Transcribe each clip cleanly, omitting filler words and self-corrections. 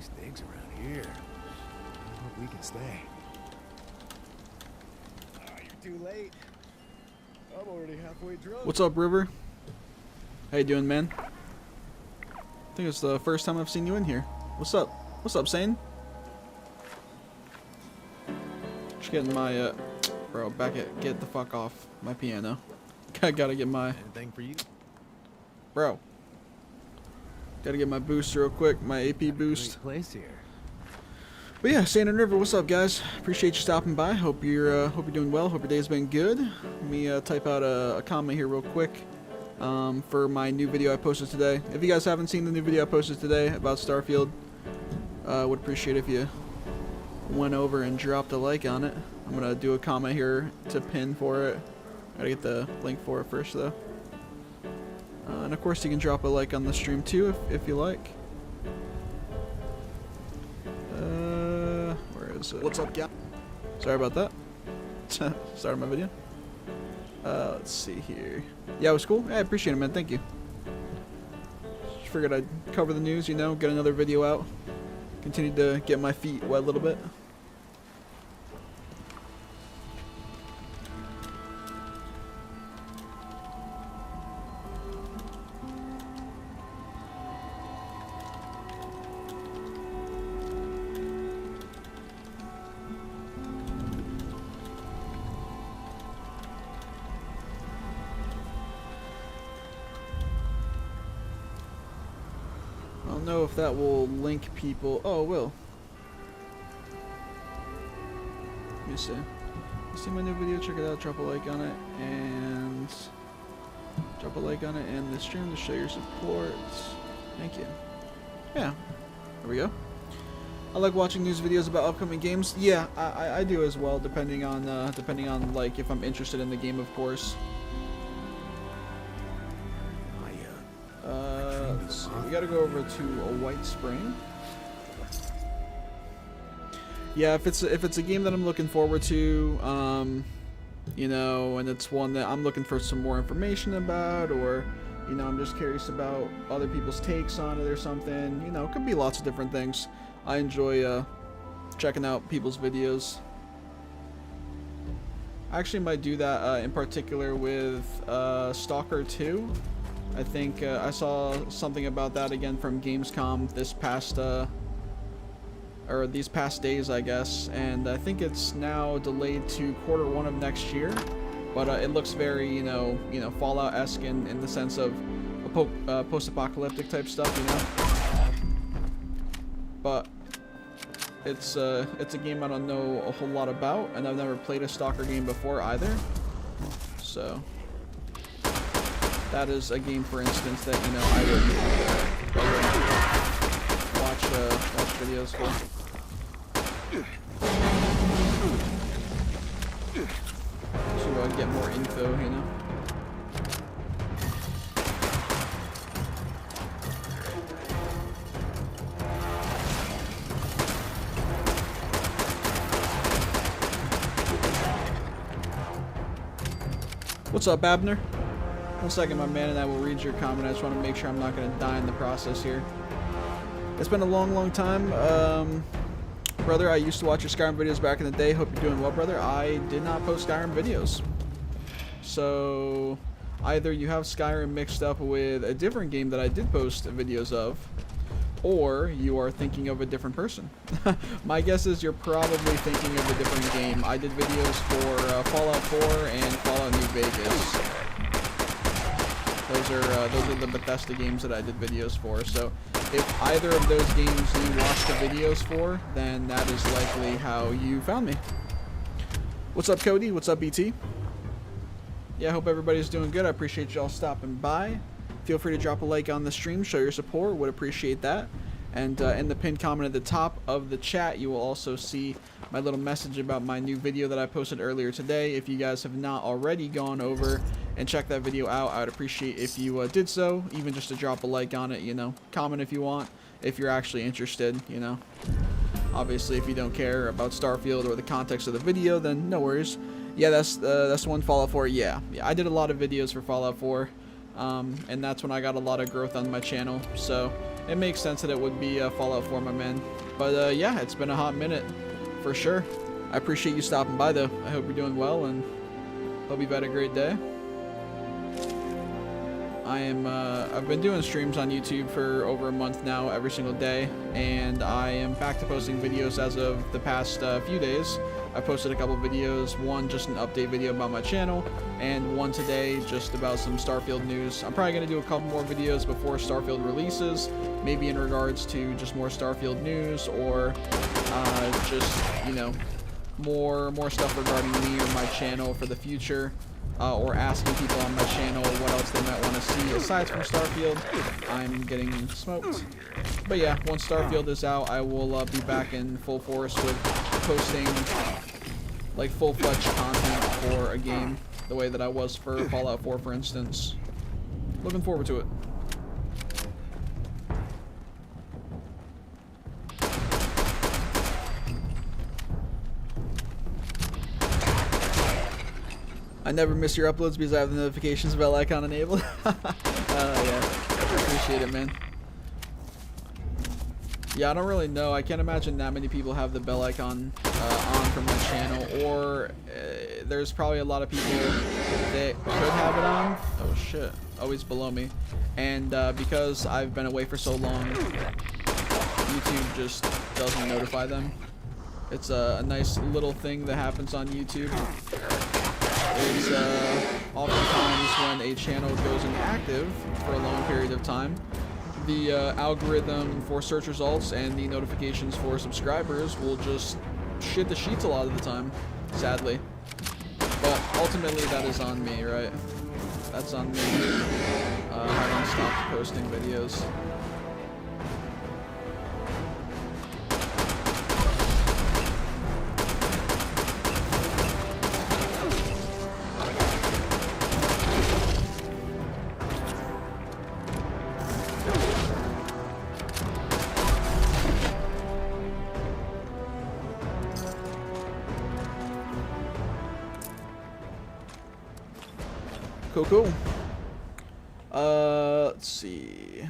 stinks around here. I hope we can stay. Oh, you're too late. I'm already halfway drunk. What's up, River? How you doing, man? I think it's the first time I've seen you in here. What's up? What's up, Sane? Just getting my, bro, get the fuck off my piano. I gotta get my... Anything for you? Bro. Gotta get my boost real quick, my AP boost. Great place here. But yeah, Sane and River, what's up, guys? Appreciate you stopping by. Hope you're doing well. Hope your day's been good. Let me type out a comment here real quick for my new video I posted today. If you guys haven't seen the new video I posted today about Starfield, would appreciate if you went over and dropped a like on it. I'm gonna do a comment here to pin for it. Gotta get the link for it first, though. And of course, you can drop a like on the stream too if you like. Where is it? What's up, yeah? Sorry about that. Started my video. Let's see here. Yeah, it was cool. I appreciate it, man. Thank you. Just figured I'd cover the news, you know, get another video out. Continue to get my feet wet a little bit. I don't know if that will link people. Oh, it will. Let me see. You see my new video? Check it out. Drop a like on it and the stream to show your support. Thank you. Yeah. There we go. I like watching news videos about upcoming games. Yeah, I do as well. Depending on like if I'm interested in the game, of course. Let's see. We gotta go over to a White Spring. Yeah, if it's a game that I'm looking forward to, you know, and it's one that I'm looking for some more information about, or you know, I'm just curious about other people's takes on it or something. You know, it could be lots of different things. I enjoy checking out people's videos. I actually might do that in particular with Stalker 2. I think I saw something about that again from Gamescom this past or these past days, I guess, and I think it's now delayed to Q1 of next year. But it looks very, you know, Fallout-esque in the sense of a post-apocalyptic type stuff, you know. But it's a game I don't know a whole lot about, and I've never played a Stalker game before either. So that is a game, for instance, that, you know, I would watch videos for. To get more info, you know. What's up, Abner? 1 second, my man, and I will read your comment. I just want to make sure I'm not going to die in the process here. It's been a long time. Brother, I used to watch your Skyrim videos back in the day. Hope you're doing well, brother. I did not post Skyrim videos. So either you have Skyrim mixed up with a different game that I did post videos of, or you are thinking of a different person. My guess is you're probably thinking of a different game. I did videos for Fallout 4 and Fallout New Vegas. Those are the Bethesda games that I did videos for. So if either of those games you watched the videos for, then that is likely how you found me. What's up, Cody? What's up, BT? Yeah, I hope everybody's doing good. I appreciate y'all stopping by. Feel free to drop a like on the stream, show your support. Would appreciate that. And in the pinned comment at the top of the chat, you will also see my little message about my new video that I posted earlier today. If you guys have not already gone over and checked that video out, I would appreciate if you did so, even just to drop a like on it, you know. Comment if you want, if you're actually interested, you know. Obviously, if you don't care about Starfield or the context of the video, then no worries. Yeah, that's the one, Fallout 4. Yeah, I did a lot of videos for Fallout 4, and that's when I got a lot of growth on my channel. So it makes sense that it would be Fallout 4, my man. But yeah, it's been a hot minute, for sure. I appreciate you stopping by, though. I hope you're doing well, and hope you've had a great day. I've been doing streams on YouTube for over a month now, every single day, and I am back to posting videos as of the past few days. I posted a couple videos, one just an update video about my channel, and one today just about some Starfield news. I'm probably going to do a couple more videos before Starfield releases, maybe in regards to just more Starfield news, or just, you know, more stuff regarding me or my channel for the future. Or asking people on my channel what else they might want to see aside from Starfield. I'm getting smoked. But yeah, once Starfield is out, I will be back in full force with posting like full-fledged content for a game, the way that I was for Fallout 4, for instance. Looking forward to it. I never miss your uploads because I have the notifications bell icon enabled. Yeah, I appreciate it, man. Yeah, I don't really know. I can't imagine that many people have the bell icon on for my channel, or there's probably a lot of people that could have it on. Oh shit, always below me. And because I've been away for so long, YouTube just doesn't notify them. It's a nice little thing that happens on YouTube. Is oftentimes when a channel goes inactive for a long period of time, the algorithm for search results and the notifications for subscribers will just shit the sheets a lot of the time, sadly. But ultimately that is on me, right? That's on me having stopped posting videos. Cool. Let's see.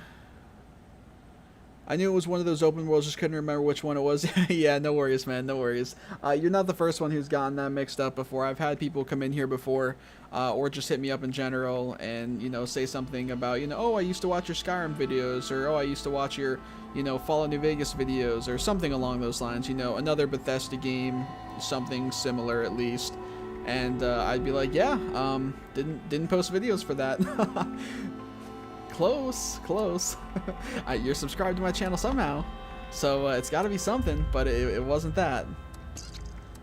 I knew it was one of those open worlds, just couldn't remember which one it was. Yeah, no worries, man, no worries. You're not the first one who's gotten that mixed up before. I've had people come in here before, or just hit me up in general and, you know, say something about, you know, oh, I used to watch your Skyrim videos, or oh, I used to watch your, you know, Fallout New Vegas videos, or something along those lines, you know, another Bethesda game, something similar at least. And I'd be like, yeah, didn't post videos for that. Close. You're subscribed to my channel somehow, so it's got to be something, but it wasn't that.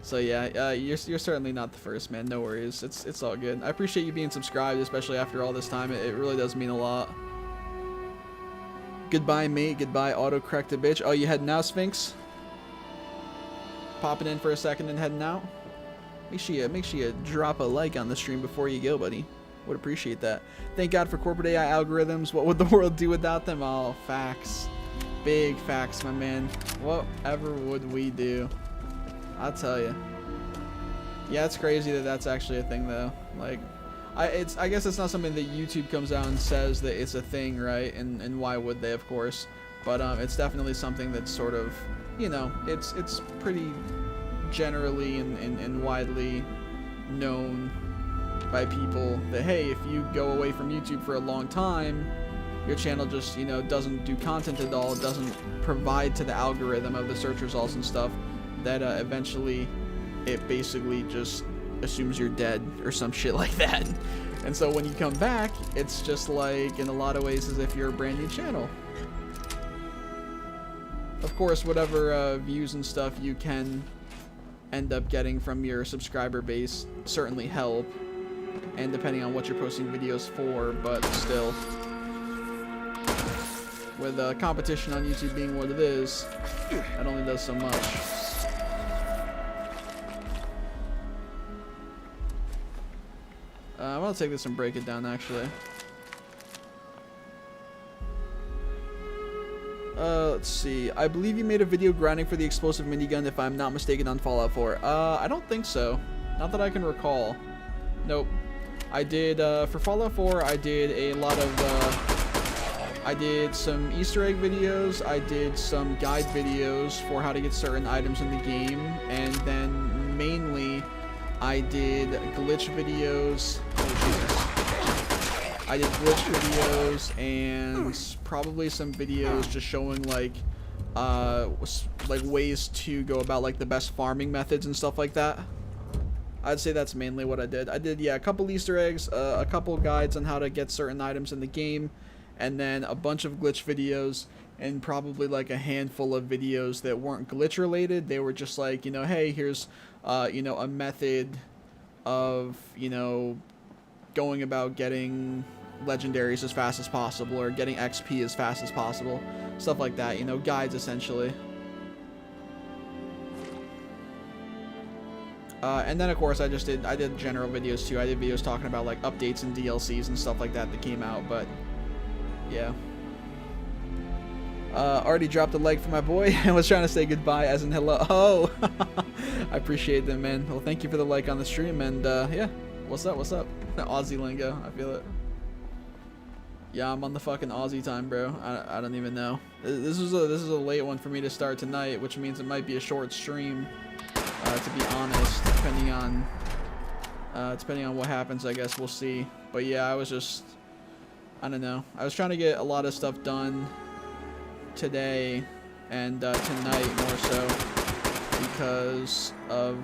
So yeah, you're certainly not the first, man. No worries. It's all good. I appreciate you being subscribed, especially after all this time. It really does mean a lot. Goodbye, mate. Goodbye, autocorrected bitch. Oh, you heading out, Sphinx? Popping in for a second and heading out? Make sure you drop a like on the stream before you go, buddy. Would appreciate that. Thank God for corporate AI algorithms. What would the world do without them? Oh, facts. Big facts, my man. Whatever would we do? I'll tell you. Yeah, it's crazy that that's actually a thing, though. Like, I guess it's not something that YouTube comes out and says that it's a thing, right? And why would they, of course? But it's definitely something that's sort of, you know, it's pretty generally and widely known by people that, hey, if you go away from YouTube for a long time, your channel just, you know, doesn't do content at all, doesn't provide to the algorithm of the search results and stuff, that eventually it basically just assumes you're dead or some shit like that. And so when you come back, it's just like, in a lot of ways, as if you're a brand new channel. Of course, whatever views and stuff you can end up getting from your subscriber base certainly help, and depending on what you're posting videos for, but still, with competition on YouTube being what it is, that only does so much. I'm gonna take this and break it down, actually. Let's see. I believe you made a video grinding for the explosive minigun, if I'm not mistaken, on Fallout 4. I don't think so. Not that I can recall. Nope. I did, for Fallout 4, I did a lot of, I did some Easter egg videos, I did some guide videos for how to get certain items in the game, and then mainly I did glitch videos. Oh, Jesus. I did glitch videos and probably some videos just showing like ways to go about like the best farming methods and stuff like that. I'd say that's mainly what I did. I did, yeah, a couple Easter eggs, a couple guides on how to get certain items in the game, and then a bunch of glitch videos, and probably like a handful of videos that weren't glitch related. They were just like, you know, hey, here's, you know, a method of, you know, going about getting legendaries as fast as possible, or getting XP as fast as possible. Stuff like that, you know, guides essentially. And then of course I did general videos too. I did videos talking about like updates and DLCs and stuff like that that came out, but yeah. Already dropped a like for my boy and was trying to say goodbye as in hello. Oh, I appreciate that, man. Well, thank you for the like on the stream, and yeah, what's up, what's up? Aussie lingo, I feel it. Yeah, I'm on the fucking Aussie time, bro. I don't even know. This is a late one for me to start tonight, which means it might be a short stream, to be honest, depending on what happens. I guess we'll see. But yeah, I don't know. I was trying to get a lot of stuff done today and tonight more so, because of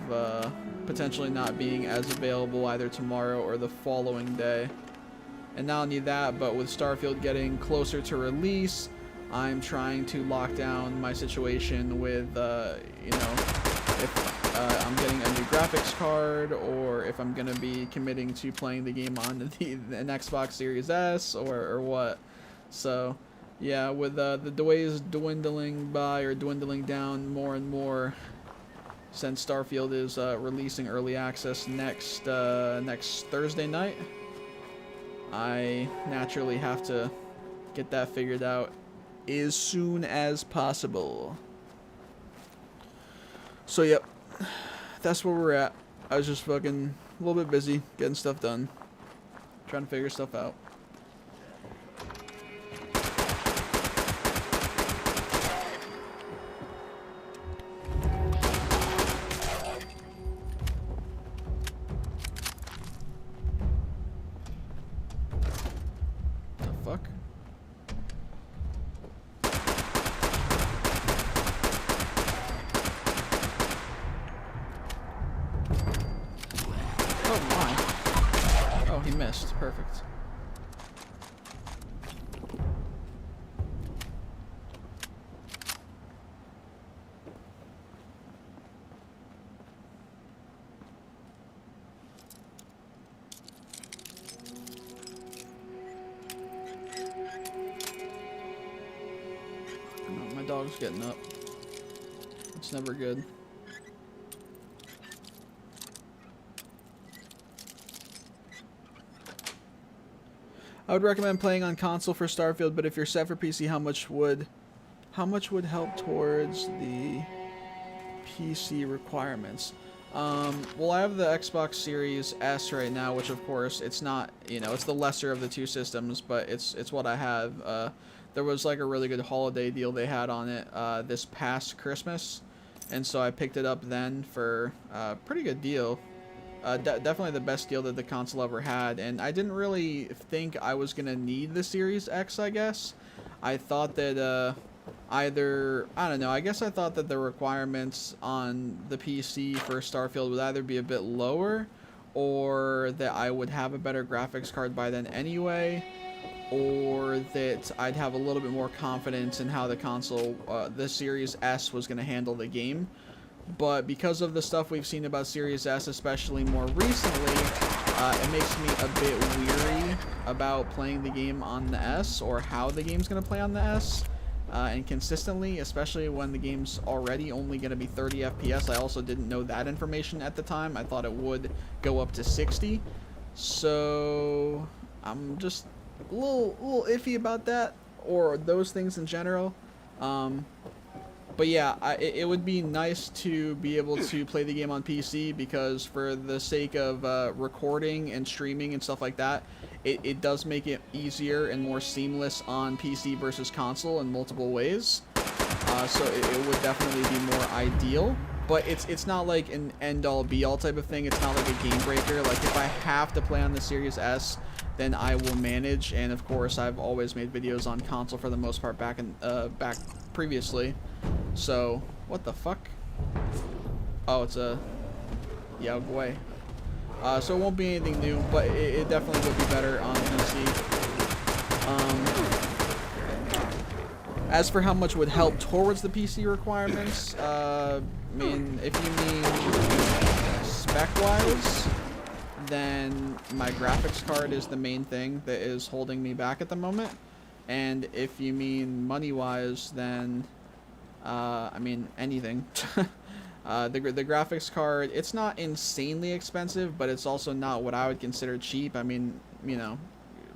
potentially not being as available either tomorrow or the following day. And not only that, but with Starfield getting closer to release, I'm trying to lock down my situation with, you know, if I'm getting a new graphics card, or if I'm going to be committing to playing the game on an Xbox Series S, or what. So, yeah, with the days dwindling by, or dwindling down more and more, since Starfield is releasing early access next Thursday night, I naturally have to get that figured out as soon as possible. So yep, that's where we're at. I was just fucking a little bit busy getting stuff done, trying to figure stuff out. Perfect. Oh, my dog's getting up. It's never good. I would recommend playing on console for Starfield, but if you're set for PC, how much would help towards the PC requirements? Well, I have the Xbox Series S right now, which of course it's not, you know, it's the lesser of the two systems, but it's what I have. There was like a really good holiday deal they had on it this past Christmas, and so I picked it up then for a pretty good deal. Definitely the best deal that the console ever had, and I didn't really think I was gonna need the Series X, I guess. I thought that I don't know, I guess I thought that the requirements on the PC for Starfield would either be a bit lower, or that I would have a better graphics card by then anyway, or that I'd have a little bit more confidence in how the console, the Series S, was gonna handle the game. But because of the stuff we've seen about Series S, especially more recently, it makes me a bit weary about playing the game on the S, or how the game's going to play on the S, and consistently, especially when the game's already only going to be 30 FPS. I also didn't know that information at the time. I thought it would go up to 60. So I'm just a little iffy about that, or those things in general. But yeah, it would be nice to be able to play the game on PC, because for the sake of recording and streaming and stuff like that, it does make it easier and more seamless on PC versus console in multiple ways. So it would definitely be more ideal. But it's not like an end-all be-all type of thing. It's not like a game breaker. Like, if I have to play on the Series S, then I will manage. And of course, I've always made videos on console for the most part back previously. So what the fuck? Oh, it's a Yao Guai. So it won't be anything new, but it definitely would be better on PC. As for how much would help towards the PC requirements, I mean, if you mean spec-wise, then my graphics card is the main thing that is holding me back at the moment. And if you mean money-wise, then, I mean, anything. The graphics card, it's not insanely expensive, but it's also not what I would consider cheap. I mean, you know,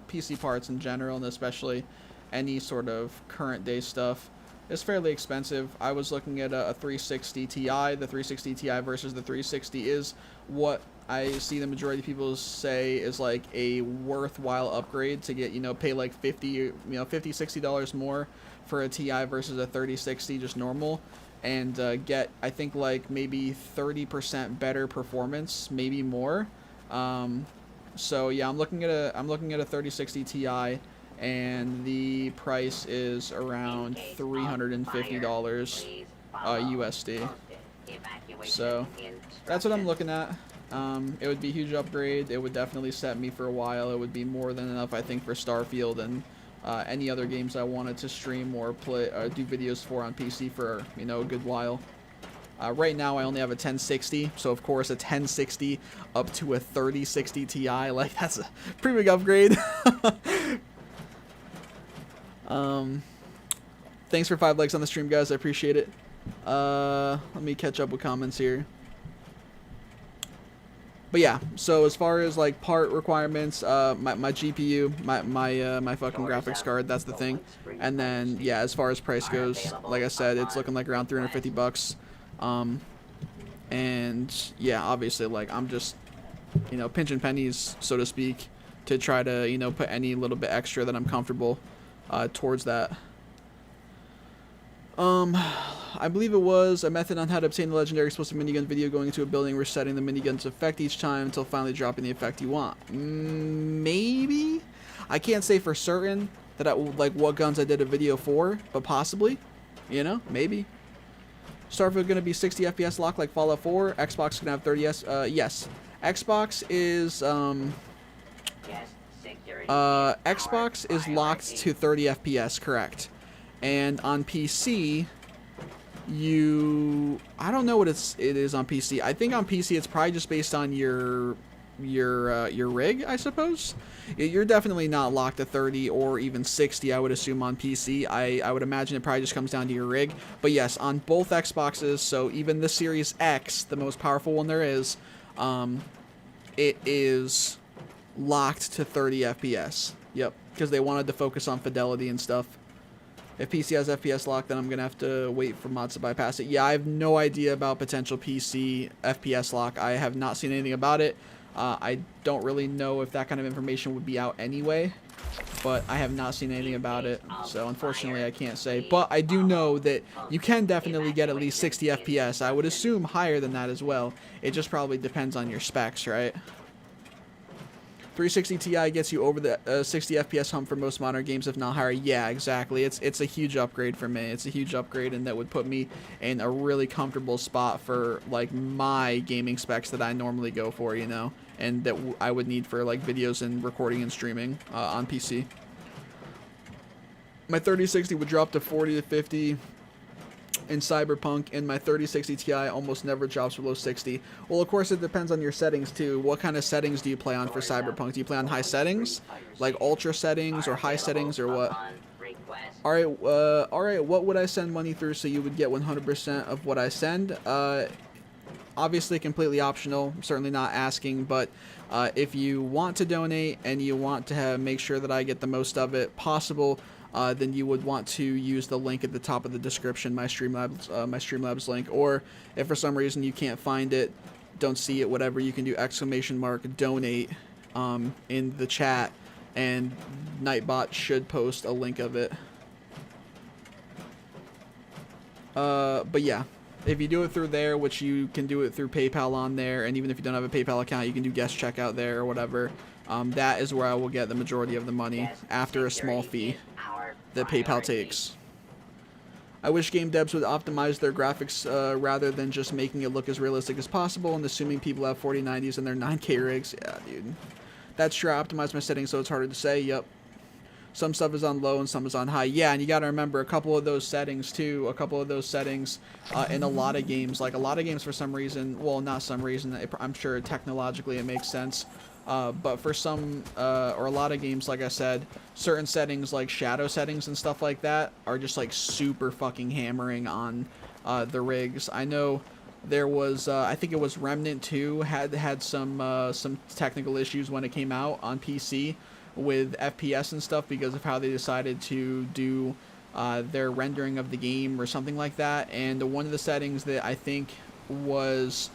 PC parts in general, and especially any sort of current day stuff, is fairly expensive. I was looking at a 360 Ti. The 360 Ti versus the 360 is what I see the majority of people say is like a worthwhile upgrade to get, you know, pay like $50-$60 more for a Ti versus a 3060 just normal, and get, I think, like maybe 30% better performance, maybe more. So yeah, I'm looking at a 3060 Ti, and the price is around $350 USD. So that's what I'm looking at. It would be a huge upgrade. It would definitely set me for a while. It would be more than enough, I think, for Starfield and any other games I wanted to stream or play, do videos for on PC for, you know, a good while. Right now I only have a 1060, so of course a 1060 up to a 3060 Ti, like, that's a pretty big upgrade. Thanks for 5 likes on the stream, guys. I appreciate it. Let me catch up with comments here. But yeah, so as far as like part requirements, my GPU, my fucking graphics card, that's the thing. And then yeah, as far as price goes, like I said, it's looking like around 350 bucks. And yeah, obviously, like, I'm just, you know, pinching pennies, so to speak, to try to, you know, put any little bit extra that I'm comfortable towards that. I believe it was a method on how to obtain the legendary explosive minigun video, going into a building, resetting the minigun's effect each time until finally dropping the effect you want. Maybe? I can't say for certain that like what guns I did a video for, but possibly, you know, maybe. Starfield gonna be 60 FPS lock like Fallout 4. Xbox gonna have 30s. Yes, Xbox is Xbox is locked to 30 FPS, correct? And on PC, I don't know what it is on PC. I think on PC it's probably just based on your rig, I suppose. You're definitely not locked to 30 or even 60, I would assume, on PC. I would imagine it probably just comes down to your rig. But yes, on both Xboxes, so even the Series X, the most powerful one there is, it is locked to 30 FPS. Yep, because they wanted to focus on fidelity and stuff. If PC has FPS lock, then I'm going to have to wait for mods to bypass it. Yeah, I have no idea about potential PC FPS lock. I have not seen anything about it. I don't really know if that kind of information would be out anyway, but I have not seen anything about it, so unfortunately I can't say. But I do know that you can definitely get at least 60 FPS. I would assume higher than that as well. It just probably depends on your specs, right? 360 Ti gets you over the 60 FPS hump for most modern games, if not higher. Yeah, exactly. It's a huge upgrade for me. It's a huge upgrade, and that would put me in a really comfortable spot for like my gaming specs that I normally go for, you know, and that I would need for like videos and recording and streaming on PC. My 3060 would drop to 40 to 50 in Cyberpunk, and my 3060 Ti almost never drops below 60. Well, of course, it depends on your settings too. What kind of settings do you play on for Cyberpunk? Do you play on high settings, like ultra settings or high settings, or what? All right. What would I send money through so you would get 100% of what I send? Obviously, completely optional. I'm certainly not asking, but if you want to donate and you want to make sure that I get the most of it possible, then you would want to use the link at the top of the description, my Streamlabs link. Or if for some reason you can't find it, don't see it, whatever, you can do !donate in the chat, and Nightbot should post a link of it. But yeah, if you do it through there, which you can do it through PayPal on there, and even if you don't have a PayPal account, you can do guest checkout there or whatever. That is where I will get the majority of the money after a small fee that PayPal takes. I wish game devs would optimize their graphics rather than just making it look as realistic as possible and assuming people have 4090s and their 9K rigs. Yeah, dude. That's true. I optimized my settings so it's harder to say. Yep. Some stuff is on low and some is on high. Yeah, and you gotta remember a couple of those settings too. A couple of those settings in a lot of games. Like a lot of games for some reason, well, not some reason, I'm sure technologically it makes sense. But for some, or a lot of games, like I said, certain settings like shadow settings and stuff like that are just like super fucking hammering on the rigs. I know there was, I think it was Remnant 2 had some technical issues when it came out on PC with FPS and stuff because of how they decided to do their rendering of the game or something like that. And one of the settings that I think was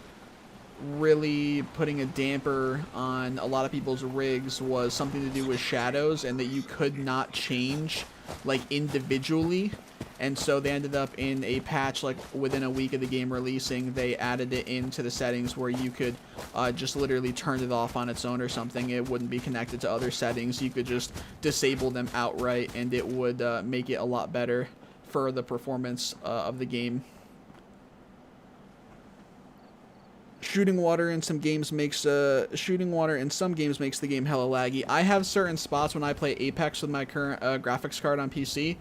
really putting a damper on a lot of people's rigs was something to do with shadows, and that you could not change like individually. And so they ended up in a patch like within a week of the game releasing, they added it into the settings where you could just literally turn it off on its own or something. It wouldn't be connected to other settings. You could just disable them outright and it would make it a lot better for the performance of the game. Shooting water in some games makes the game hella laggy. I have certain spots when I play Apex with my current graphics card on PC.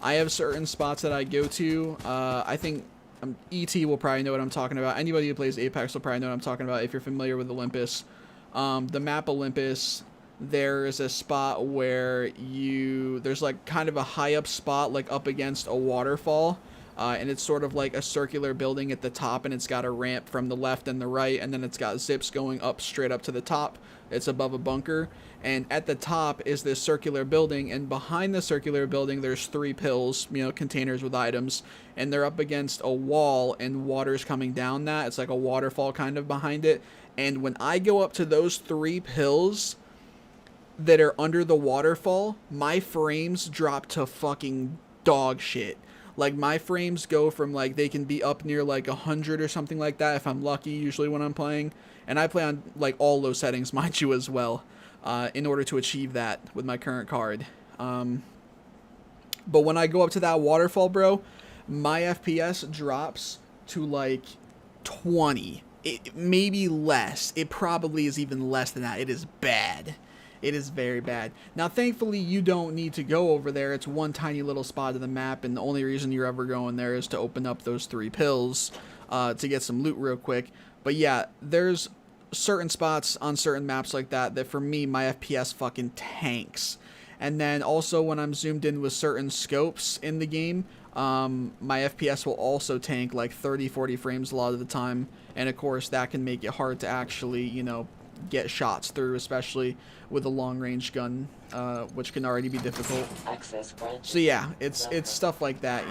I have certain spots that I go to. I think ET will probably know what I'm talking about. Anybody who plays Apex will probably know what I'm talking about if you're familiar with Olympus. The map Olympus, there's a spot where there's like kind of a high up spot like up against a waterfall. And it's sort of like a circular building at the top, and it's got a ramp from the left and the right, and then it's got zips going up straight up to the top. It's above a bunker, and at the top is this circular building, and behind the circular building there's 3 pills, containers with items, and they're up against a wall, and water's coming down that. It's like a waterfall kind of behind it, and when I go up to those 3 pills that are under the waterfall, my frames drop to fucking dog shit. Like, my frames go from, like, they can be up near, like, 100 or something like that if I'm lucky, usually when I'm playing. And I play on, like, all low settings, mind you, as well, in order to achieve that with my current card. But when I go up to that waterfall, bro, my FPS drops to, like, 20. Maybe less. It probably is even less than that. It is bad. It is very bad. Now, thankfully, you don't need to go over there. It's one tiny little spot of the map, and the only reason you're ever going there is to open up those 3 pills to get some loot real quick. But yeah, there's certain spots on certain maps like that for me, my FPS fucking tanks. And then also when I'm zoomed in with certain scopes in the game, my FPS will also tank like 30-40 frames a lot of the time. And of course, that can make it hard to actually, get shots through, especially with a long-range gun, which can already be difficult. So yeah, it's stuff like that,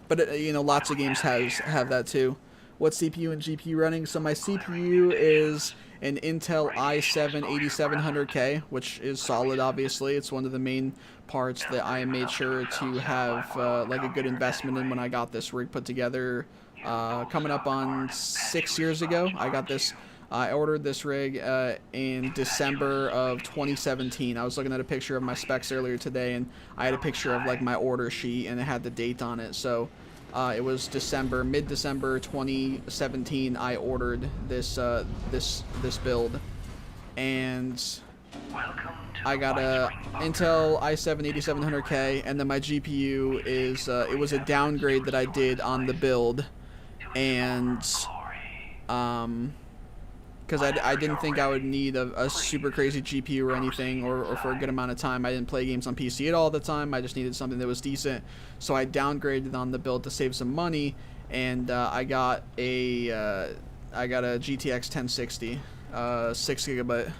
But lots of games have that too. What CPU and GPU running? So my CPU is an Intel i7 8700K, which is solid. Obviously, it's one of the main parts that I made sure to have like a good investment in when I got this rig put together. Coming up on 6 years ago, I got this. I ordered this rig in December of 2017. I was looking at a picture of my specs earlier today, and I had a picture of like my order sheet, and it had the date on it. So it was mid-December 2017. I ordered this build, and I got a Intel i7 8700K, and then my GPU is it was a downgrade that I did on the build, and because I didn't think I would need a super crazy GPU or anything, or for a good amount of time. I didn't play games on PC at all the time. I just needed something that was decent. So I downgraded on the build to save some money, and I got a GTX 1060, 6 GB.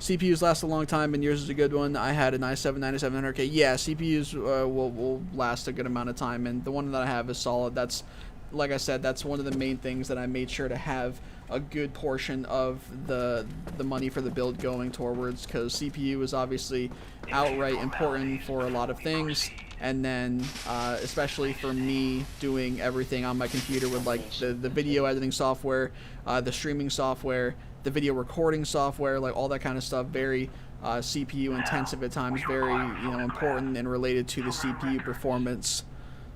CPUs last a long time, and yours is a good one. I had an i7 9700K. Yeah, CPUs will last a good amount of time, and the one that I have is solid. That's, like I said, that's one of the main things that I made sure to have a good portion of the money for the build going towards, because CPU is obviously outright important for a lot of things. And then, especially for me doing everything on my computer with like the video editing software, the streaming software, the video recording software, like all that kind of stuff, very CPU intensive at times, very, you know, important and related to the CPU performance.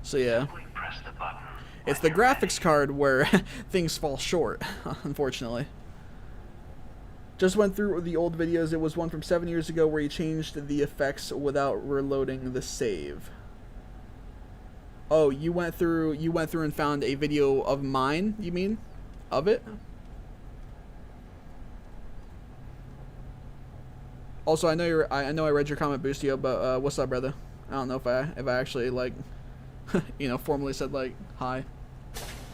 So yeah, it's the graphics card where things fall short, unfortunately. Just went through the old videos. It was one from 7 years ago where you changed the effects without reloading the save. Oh, you went through and found a video of mine, you mean? Of it? Also, I know I read your comment, Boostio, but what's up, brother? I don't know if I actually like you know, formally said like hi.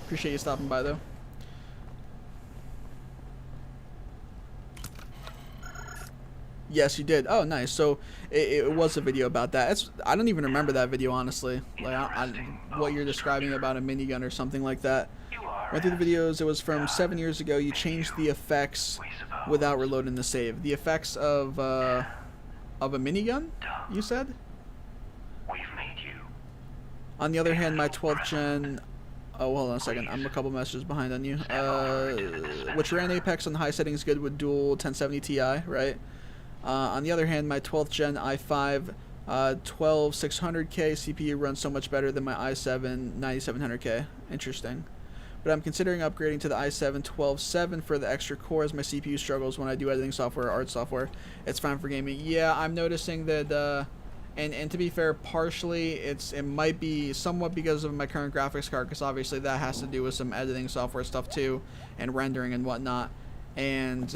Appreciate you stopping by though. Yes, you did. Oh, nice. So it was a video about that. I don't even remember that video, honestly. Like what you're describing about a minigun or something like that. Went through the videos. It was from 7 years ago. You changed the effects without reloading the save. The effects of a minigun, you said? On the other hand, my 12th gen... Oh, hold on a second. I'm a couple messages behind on you. Which ran Apex on high settings good with dual 1070 Ti, right? On the other hand, my 12th gen i5 12600K CPU runs so much better than my i7 9700K. Interesting. But I'm considering upgrading to the i7 127 for the extra core, as my CPU struggles when I do editing software or art software. It's fine for gaming. Yeah, I'm noticing that, and to be fair, partially it might be somewhat because of my current graphics card, because obviously that has to do with some editing software stuff too, and rendering and whatnot. And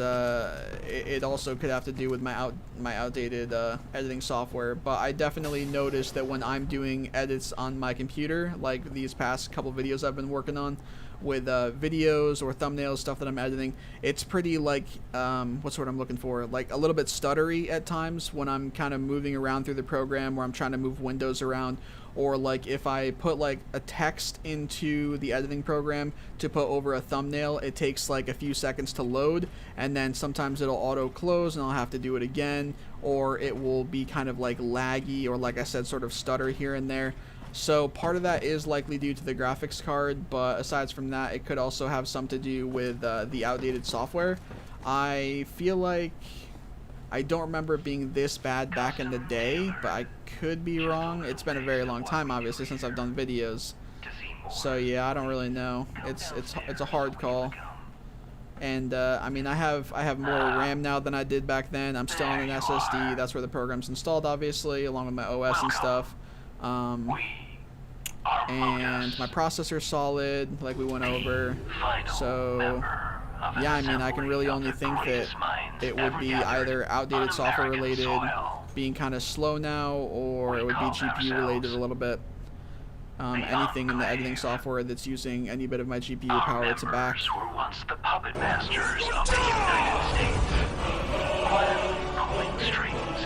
it also could have to do with my outdated editing software. But I definitely noticed that when I'm doing edits on my computer, like these past couple videos I've been working on with videos or thumbnails, stuff that I'm editing, it's pretty like what's what I'm looking for, like a little bit stuttery at times when I'm kind of moving around through the program, where I'm trying to move windows around, or like if I put like a text into the editing program to put over a thumbnail, it takes like a few seconds to load, and then sometimes it'll auto close and I'll have to do it again, or it will be kind of like laggy, or like I said, sort of stutter here and there. So part of that is likely due to the graphics card, but aside from that, it could also have some to do with the outdated software. I feel like I don't remember it being this bad back in the day, but I could be wrong. It's been a very long time, obviously, since I've done videos. So yeah, I don't really know. It's a hard call. And I mean, I have more RAM now than I did back then. I'm still on an SSD. That's where the program's installed, obviously, along with my OS and stuff. And my processor's solid, like we went over. So yeah, I mean, I can really only think that it would be either outdated software related, being kind of slow now, or it would be GPU related a little bit. Anything in the editing software that's using any bit of my GPU power, it's a back. Were once the puppet masters of the United States, quietly pulling strings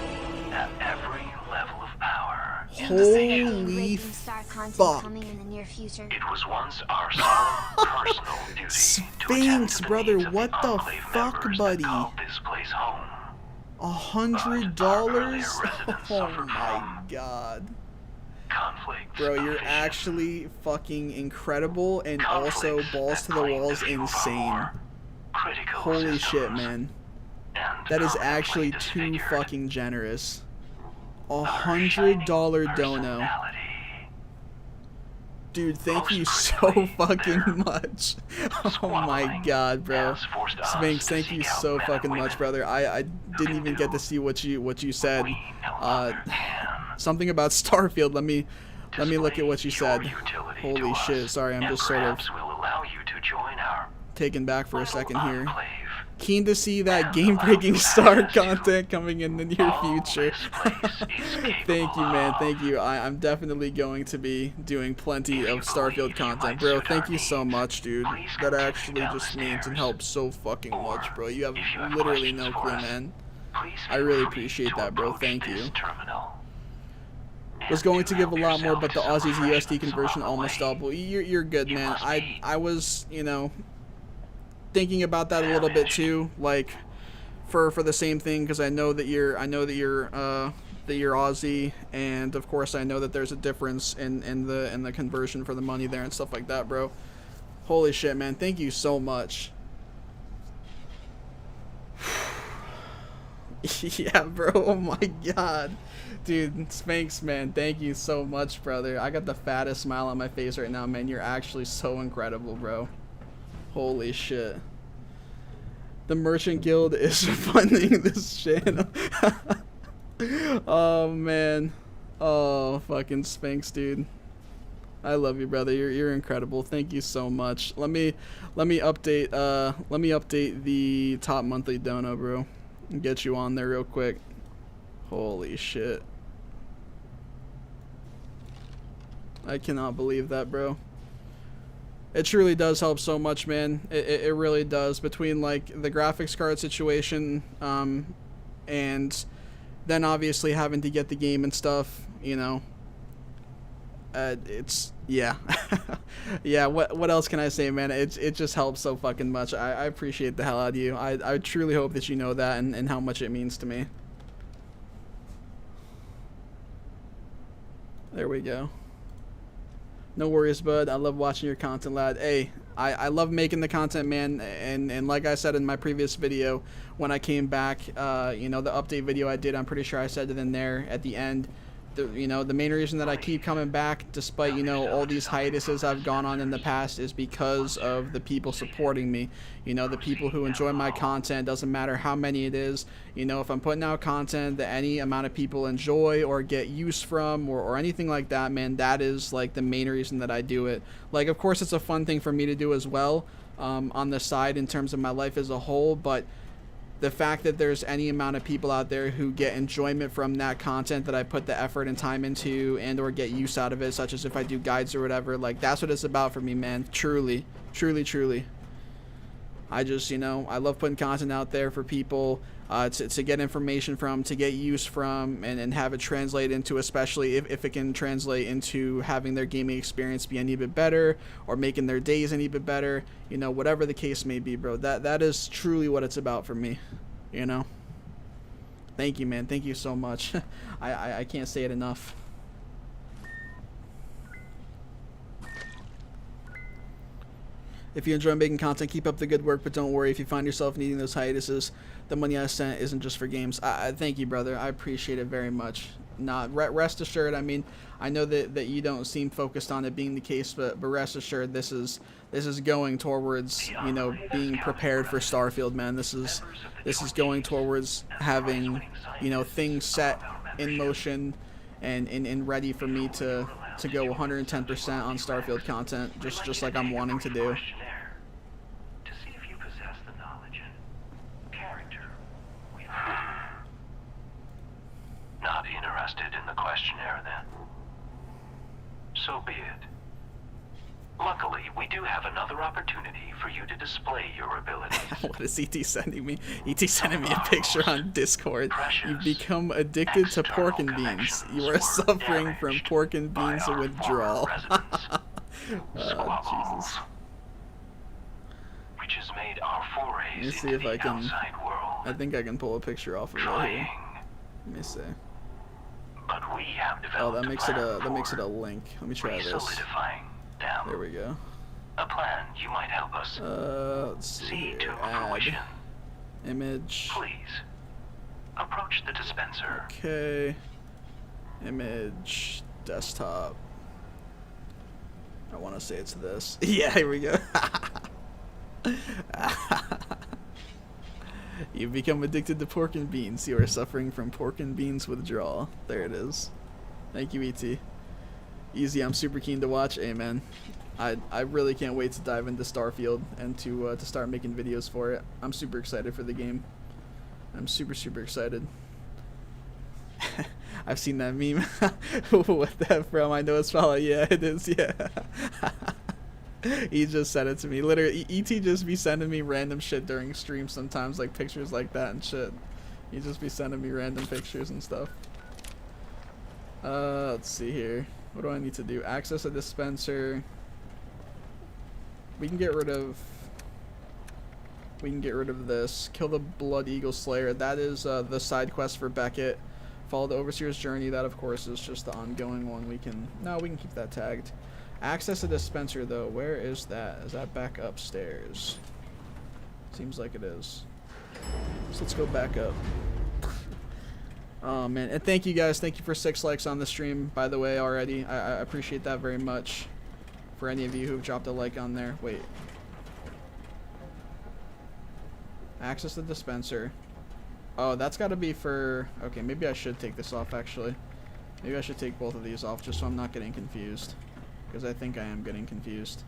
at every level of power. Holy fuck. It was once our solemn personal duty Sphinx, brother, what the fuck, buddy? This place home. $100? Oh my god. Bro, you're actually fucking incredible, and also balls to the walls insane. Holy shit, man. That is actually too fucking generous. $100 dono. Dude, thank you so fucking much. Oh my god, bro. Sphinx, thank you so fucking much, brother. I didn't even get to see what you said. Something about Starfield. Let me look at what you said. Holy shit, sorry, I'm just sort of taken back for a second here. Keen to see that game-breaking star content coming in the near future. Thank you, man. Thank you. I'm definitely going to be doing plenty of Starfield content. Bro, thank you so much, dude. That actually just means and helps so fucking much, bro. You have literally no clue, man. I really appreciate that, bro. Thank you. Was going to give a lot more, but the Aussie to USD conversion almost double. You're good, man. I was, you know, thinking about that a little bit too, like for the same thing, because I know that you're Aussie, and of course I know that there's a difference in the conversion for the money there and stuff like that, bro. Holy shit, man. Thank you so much. Yeah, bro. Oh my god. Dude, Spanx, man, thank you so much, brother. I got the fattest smile on my face right now, man. You're actually so incredible, bro. Holy shit. The Merchant Guild is funding this channel. Oh, man. Oh, fucking Spanx, dude. I love you, brother. You're incredible. Thank you so much. Let me update the top monthly dono, bro. And get you on there real quick. Holy shit. I cannot believe that, bro. It truly does help so much, man. It really does. Between like the graphics card situation, and then obviously having to get the game and stuff, you know. It's, yeah. Yeah, what else can I say, man? It just helps so fucking much. I appreciate the hell out of you. I truly hope that you know that and how much it means to me. There we go. No worries, bud. I love watching your content, lad. Hey, I love making the content, man. And like I said in my previous video, when I came back, you know, the update video I did, I'm pretty sure I said it in there at the end. You know, the main reason that I keep coming back, despite, you know, all these hiatuses I've gone on in the past, is because of the people supporting me. You know, the people who enjoy my content. Doesn't matter how many it is. You know, if I'm putting out content that any amount of people enjoy or get use from or anything like that, man, that is like the main reason that I do it. Like, of course, it's a fun thing for me to do as well, on the side in terms of my life as a whole, but the fact that there's any amount of people out there who get enjoyment from that content that I put the effort and time into and or get use out of it, such as if I do guides or whatever, like, that's what it's about for me, man. Truly, truly, truly. I just, you know, I love putting content out there for people to get information from, to get use from, and have it translate into, especially if it can translate into having their gaming experience be any bit better or making their days any bit better, you know, whatever the case may be, bro. That is truly what it's about for me, you know. Thank you, man. Thank you so much. I can't say it enough. If you enjoy making content, keep up the good work, but don't worry if you find yourself needing those hiatuses. The money I sent isn't just for games. Thank you, brother. I appreciate it very much. Rest assured, I mean, I know that you don't seem focused on it being the case, but rest assured, this is going towards, you know, being prepared for Starfield, man. This is going towards having, you know, things set in motion and ready for me to go 110% on Starfield content, just like I'm wanting to do. Not interested in the questionnaire, then? So be it. Luckily, we do have another opportunity for you to display your abilities. What is ET sending me? ET sending me a picture on Discord. You've become addicted to pork and beans. You are suffering from pork and beans withdrawal. Jesus. Which has made our forays Let me see into if I the can. outside world. I think I can pull a picture off of it here. Let me see. But we have Oh, developed that makes it a link. Let me try this. Solidifying them. There we go. A plan you might help us Let's see see here. to Add fruition. image. Please approach the dispenser. Okay. Image desktop. I want to say it's this. Yeah, here we go. You've become addicted to pork and beans. You are suffering from pork and beans withdrawal. There it is. Thank you, ET. Easy, I'm super keen to watch. Amen. I really can't wait to dive into Starfield and to start making videos for it. I'm super excited for the game. I'm super excited. I've seen that meme. What the from? I know it's probably, yeah, it is, yeah. He just sent it to me. Literally, ET just be sending me random shit during streams sometimes, like pictures like that and shit. You just be sending me random pictures and stuff. Let's see here. What do I need to do? Access a dispenser. We can get rid of this. Kill the Blood Eagle Slayer. That is the side quest for Beckett. Follow the Overseer's journey. That of course is just the ongoing one. We can keep that tagged. Access a dispenser though. Where is that? Is that back upstairs? Seems like it is. So let's go back up. Oh man, and thank you guys. Thank you for 6 likes on the stream, by the way, already. I appreciate that very much. For any of you who've dropped a like on there. Wait. Access the dispenser. Oh, that's got to be for... Okay, maybe I should take this off, actually. Maybe I should take both of these off, just so I'm not getting confused. Because I think I am getting confused.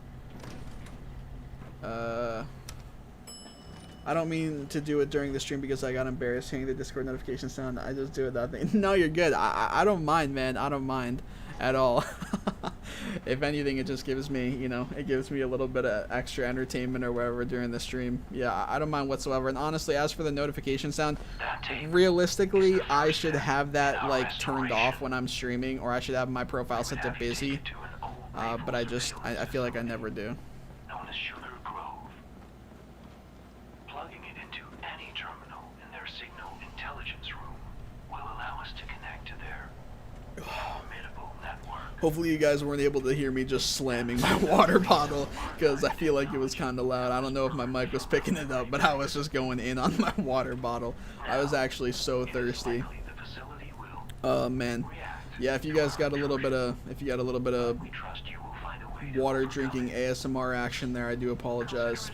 I don't mean to do it during the stream because I got embarrassed hearing the Discord notification sound. I just do it that thing. No, you're good. I don't mind, man. I don't mind at all. If anything, it just gives me, you know, it gives me a little bit of extra entertainment or whatever during the stream. Yeah, I don't mind whatsoever. And honestly, as for the notification sound, realistically, I should have that, like, turned off when I'm streaming, or I should have my profile set to busy. But I feel like I never do. Hopefully you guys weren't able to hear me just slamming my water bottle, because I feel like it was kind of loud. I don't know if my mic was picking it up, but I was just going in on my water bottle. I was actually so thirsty. Oh man. Yeah, if you guys got a little bit of, water drinking ASMR action there, I do apologize.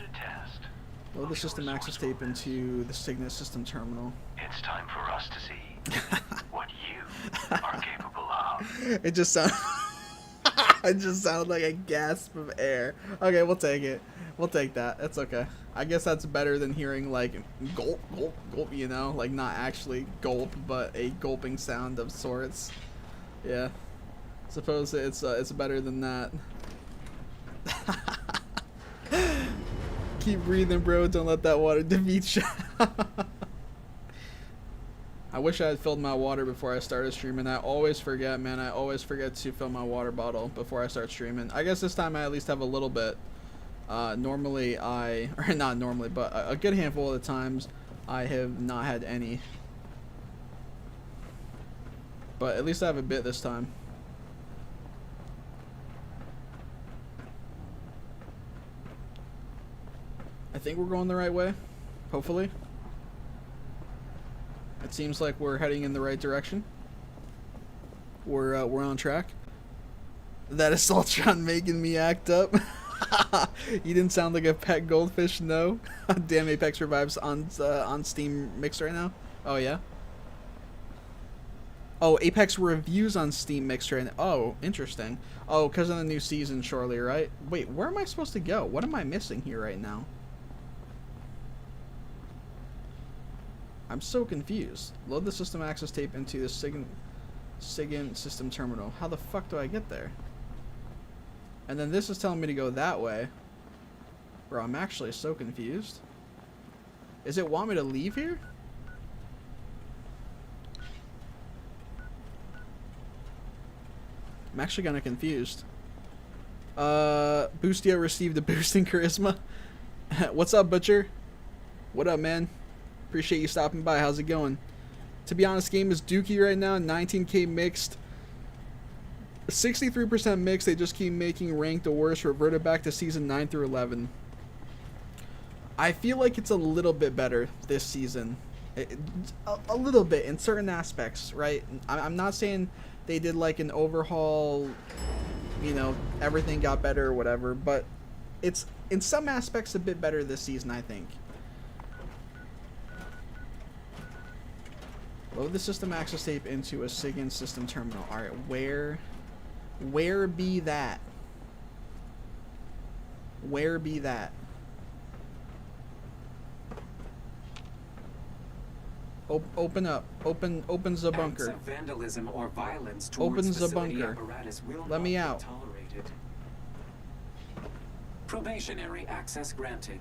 Load the system access tape into the Signet system terminal. It's time for us to see what you are capable of. It just sounded it just sounded like a gasp of air. Okay, we'll take it. We'll take that. It's okay. I guess that's better than hearing like gulp, gulp, gulp, you know? Like not actually gulp, but a gulping sound of sorts. Yeah. Suppose it's better than that. Keep breathing, bro. Don't let that water defeat you. I wish I had filled my water before I started streaming. I always forget, man. I always forget to fill my water bottle before I start streaming. I guess this time I at least have a little bit. Normally or not normally, but a good handful of the times I have not had any. But at least I have a bit this time. I think we're going the right way, hopefully. It seems like we're heading in the right direction. We're on track. That is Saltron making me act up. You didn't sound like a pet goldfish, no. Damn, Apex Revives on Steam Mixed right now. Oh yeah. Oh, Apex reviews on Steam Mixed right now. Oh, interesting. Oh, because of the new season, surely, right? Wait, where am I supposed to go? What am I missing here right now? I'm so confused. Load the system access tape into the SIGINT system terminal. How the fuck do I get there? And then this is telling me to go that way. Bro, I'm actually so confused. Is it want me to leave here? I'm actually kind of confused. Boostio received a boost in charisma. What's up, Butcher? What up, man? Appreciate you stopping by. How's it going? To be honest, game is dookie right now. 19k mixed. 63% mixed. They just keep making ranked the worst. Reverted back to season 9 through 11. I feel like it's a little bit better this season. A little bit in certain aspects, right? I'm not saying they did like an overhaul, you know, everything got better or whatever, but it's in some aspects a bit better this season, I think. Load the system access tape into a SIGINT system terminal. Alright, where be that? Where be that? Open up. Open the bunker. Acts of vandalism or violence Open towards the bunker. apparatus will Let me not be out. Tolerated. Probationary access granted.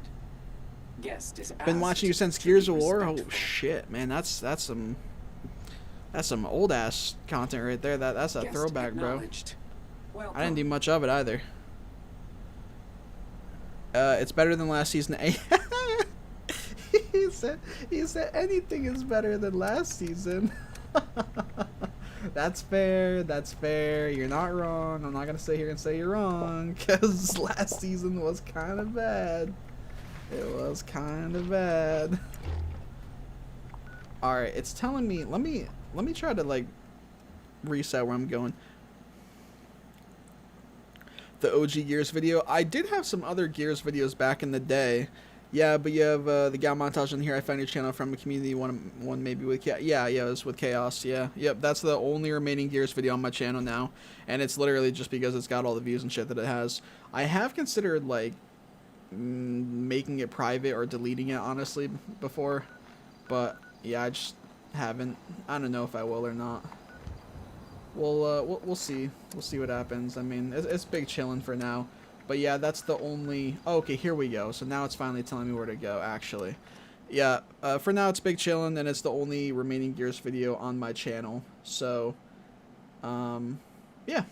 Guest is Been asked watching you since to Gears be of War. Oh respectful. shit, man, that's some old ass content right there. That's a Guest throwback, bro. acknowledged. I didn't do much of it either. It's better than last season. he said anything is better than last season. That's fair. That's fair. You're not wrong. I'm not gonna sit here and say you're wrong, because last season was kind of bad. It was kind of bad. All right, it's telling me. Let me try to like reset where I'm going. The OG Gears video. I did have some other Gears videos back in the day. Yeah, but you have the Gal montage in here. I found your channel from a community one maybe with yeah, it was with Chaos. Yeah, yep, that's the only remaining Gears video on my channel now, and it's literally just because it's got all the views and shit that it has. I have considered like making it private or deleting it honestly before, but yeah, I just haven't. I don't know if I will or not. We'll see. We'll see what happens. I mean, it's big chillin' for now. But yeah, that's the only... Oh, okay, here we go. So now it's finally telling me where to go, actually. Yeah, for now it's big chillin', and it's the only remaining Gears video on my channel. So, yeah.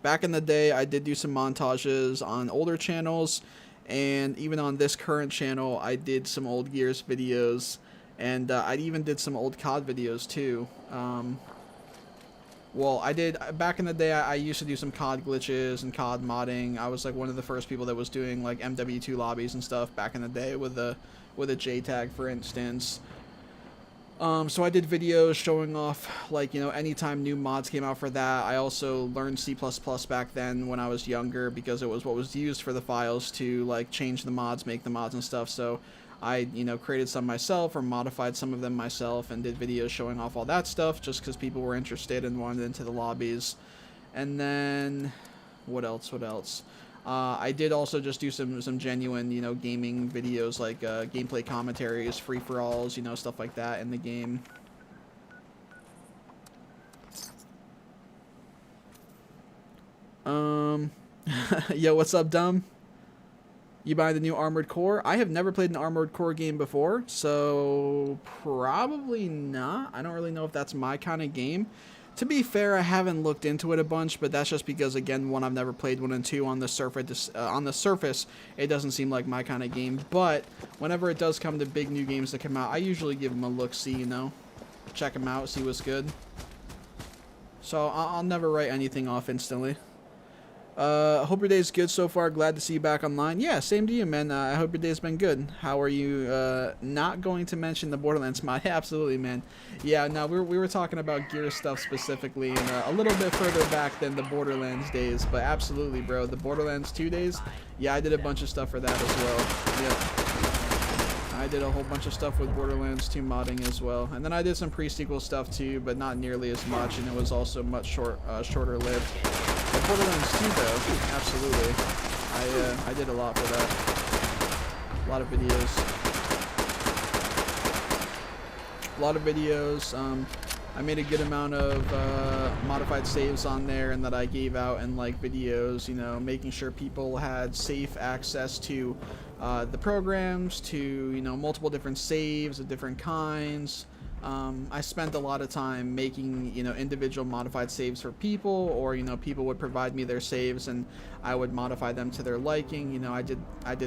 Back in the day, I did do some montages on older channels, and even on this current channel, I did some old Gears videos, and I even did some old COD videos, too. Well, I did, back in the day, I used to do some COD glitches and COD modding. I was like one of the first people that was doing like MW2 lobbies and stuff back in the day with a JTAG, for instance. So I did videos showing off, like, you know, anytime new mods came out for that. I also learned C++ back then when I was younger, because it was what was used for the files to like change the mods, make the mods and stuff. So I, you know, created some myself or modified some of them myself and did videos showing off all that stuff just because people were interested and wanted into the lobbies. And then, what else? I did also just do some genuine, you know, gaming videos like gameplay commentaries, free-for-alls, you know, stuff like that in the game. Yo, what's up, Dumb? You buy the new Armored Core? I have never played an Armored Core game before, so probably not. I don't really know if that's my kind of game. To be fair, I haven't looked into it a bunch, but that's just because, again, one, I've never played one, and two, on the surface, it doesn't seem like my kind of game. But whenever it does come to big new games that come out, I usually give them a look-see, you know? Check them out, see what's good. So I'll never write anything off instantly. Hope your day's good so far. Glad to see you back online. Yeah, same to you, man. I hope your day's been good. How are you? Not going to mention the Borderlands mod? Absolutely, man. Yeah, no, we were talking about Gears stuff specifically, and a little bit further back than the Borderlands days. But absolutely, bro. The Borderlands 2 days, yeah, I did a bunch of stuff for that as well. Yep. I did a whole bunch of stuff with Borderlands 2 modding as well. And then I did some pre-sequel stuff too, but not nearly as much, and it was also much shorter lived. But Borderlands 2 though, absolutely. I did a lot for that. A lot of videos. I made a good amount of modified saves on there, and that I gave out in like videos, you know, making sure people had safe access to the programs, to, you know, multiple different saves of different kinds. I spent a lot of time making, you know, individual modified saves for people, or, you know, people would provide me their saves and I would modify them to their liking. You know, I did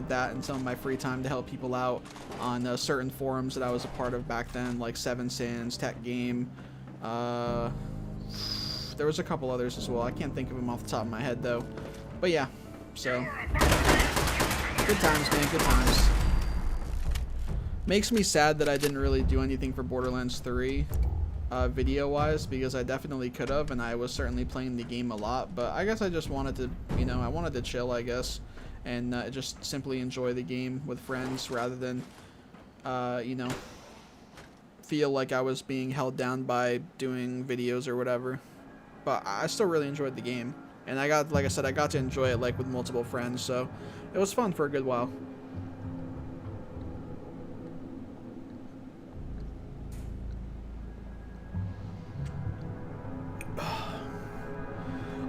that in some of my free time to help people out on certain forums that I was a part of back then, like Seven Sands, Tech Game. There was a couple others as well. I can't think of them off the top of my head though. But yeah, so good times, man, good times. Makes me sad that I didn't really do anything for Borderlands 3 video-wise, because I definitely could have, and I was certainly playing the game a lot, but I guess I just wanted to, you know, I wanted to chill, I guess, and just simply enjoy the game with friends rather than, you know, feel like I was being held down by doing videos or whatever. But I still really enjoyed the game, and I got, like I said, I got to enjoy it like with multiple friends, so it was fun for a good while.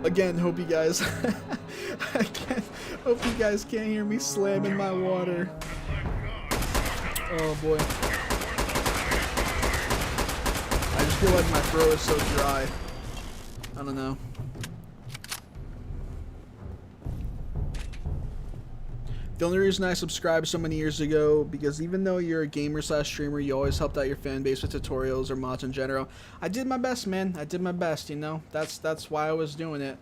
Again, hope you guys hope you guys can't hear me slamming my water. Oh boy. I just feel like my throat is so dry. I don't know. The only reason I subscribed so many years ago, because even though you're a gamer slash streamer, you always helped out your fan base with tutorials or mods in general. I did my best, man. I did my best, you know. That's why I was doing it.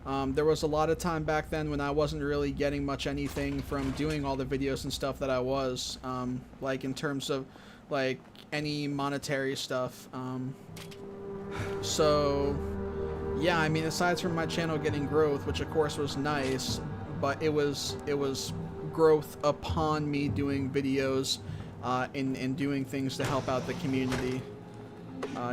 There was a lot of time back then when I wasn't really getting much anything from doing all the videos and stuff that I was, like in terms of like any monetary stuff. So yeah, I mean, aside from my channel getting growth, which of course was nice, but it was growth upon me doing videos and doing things to help out the community.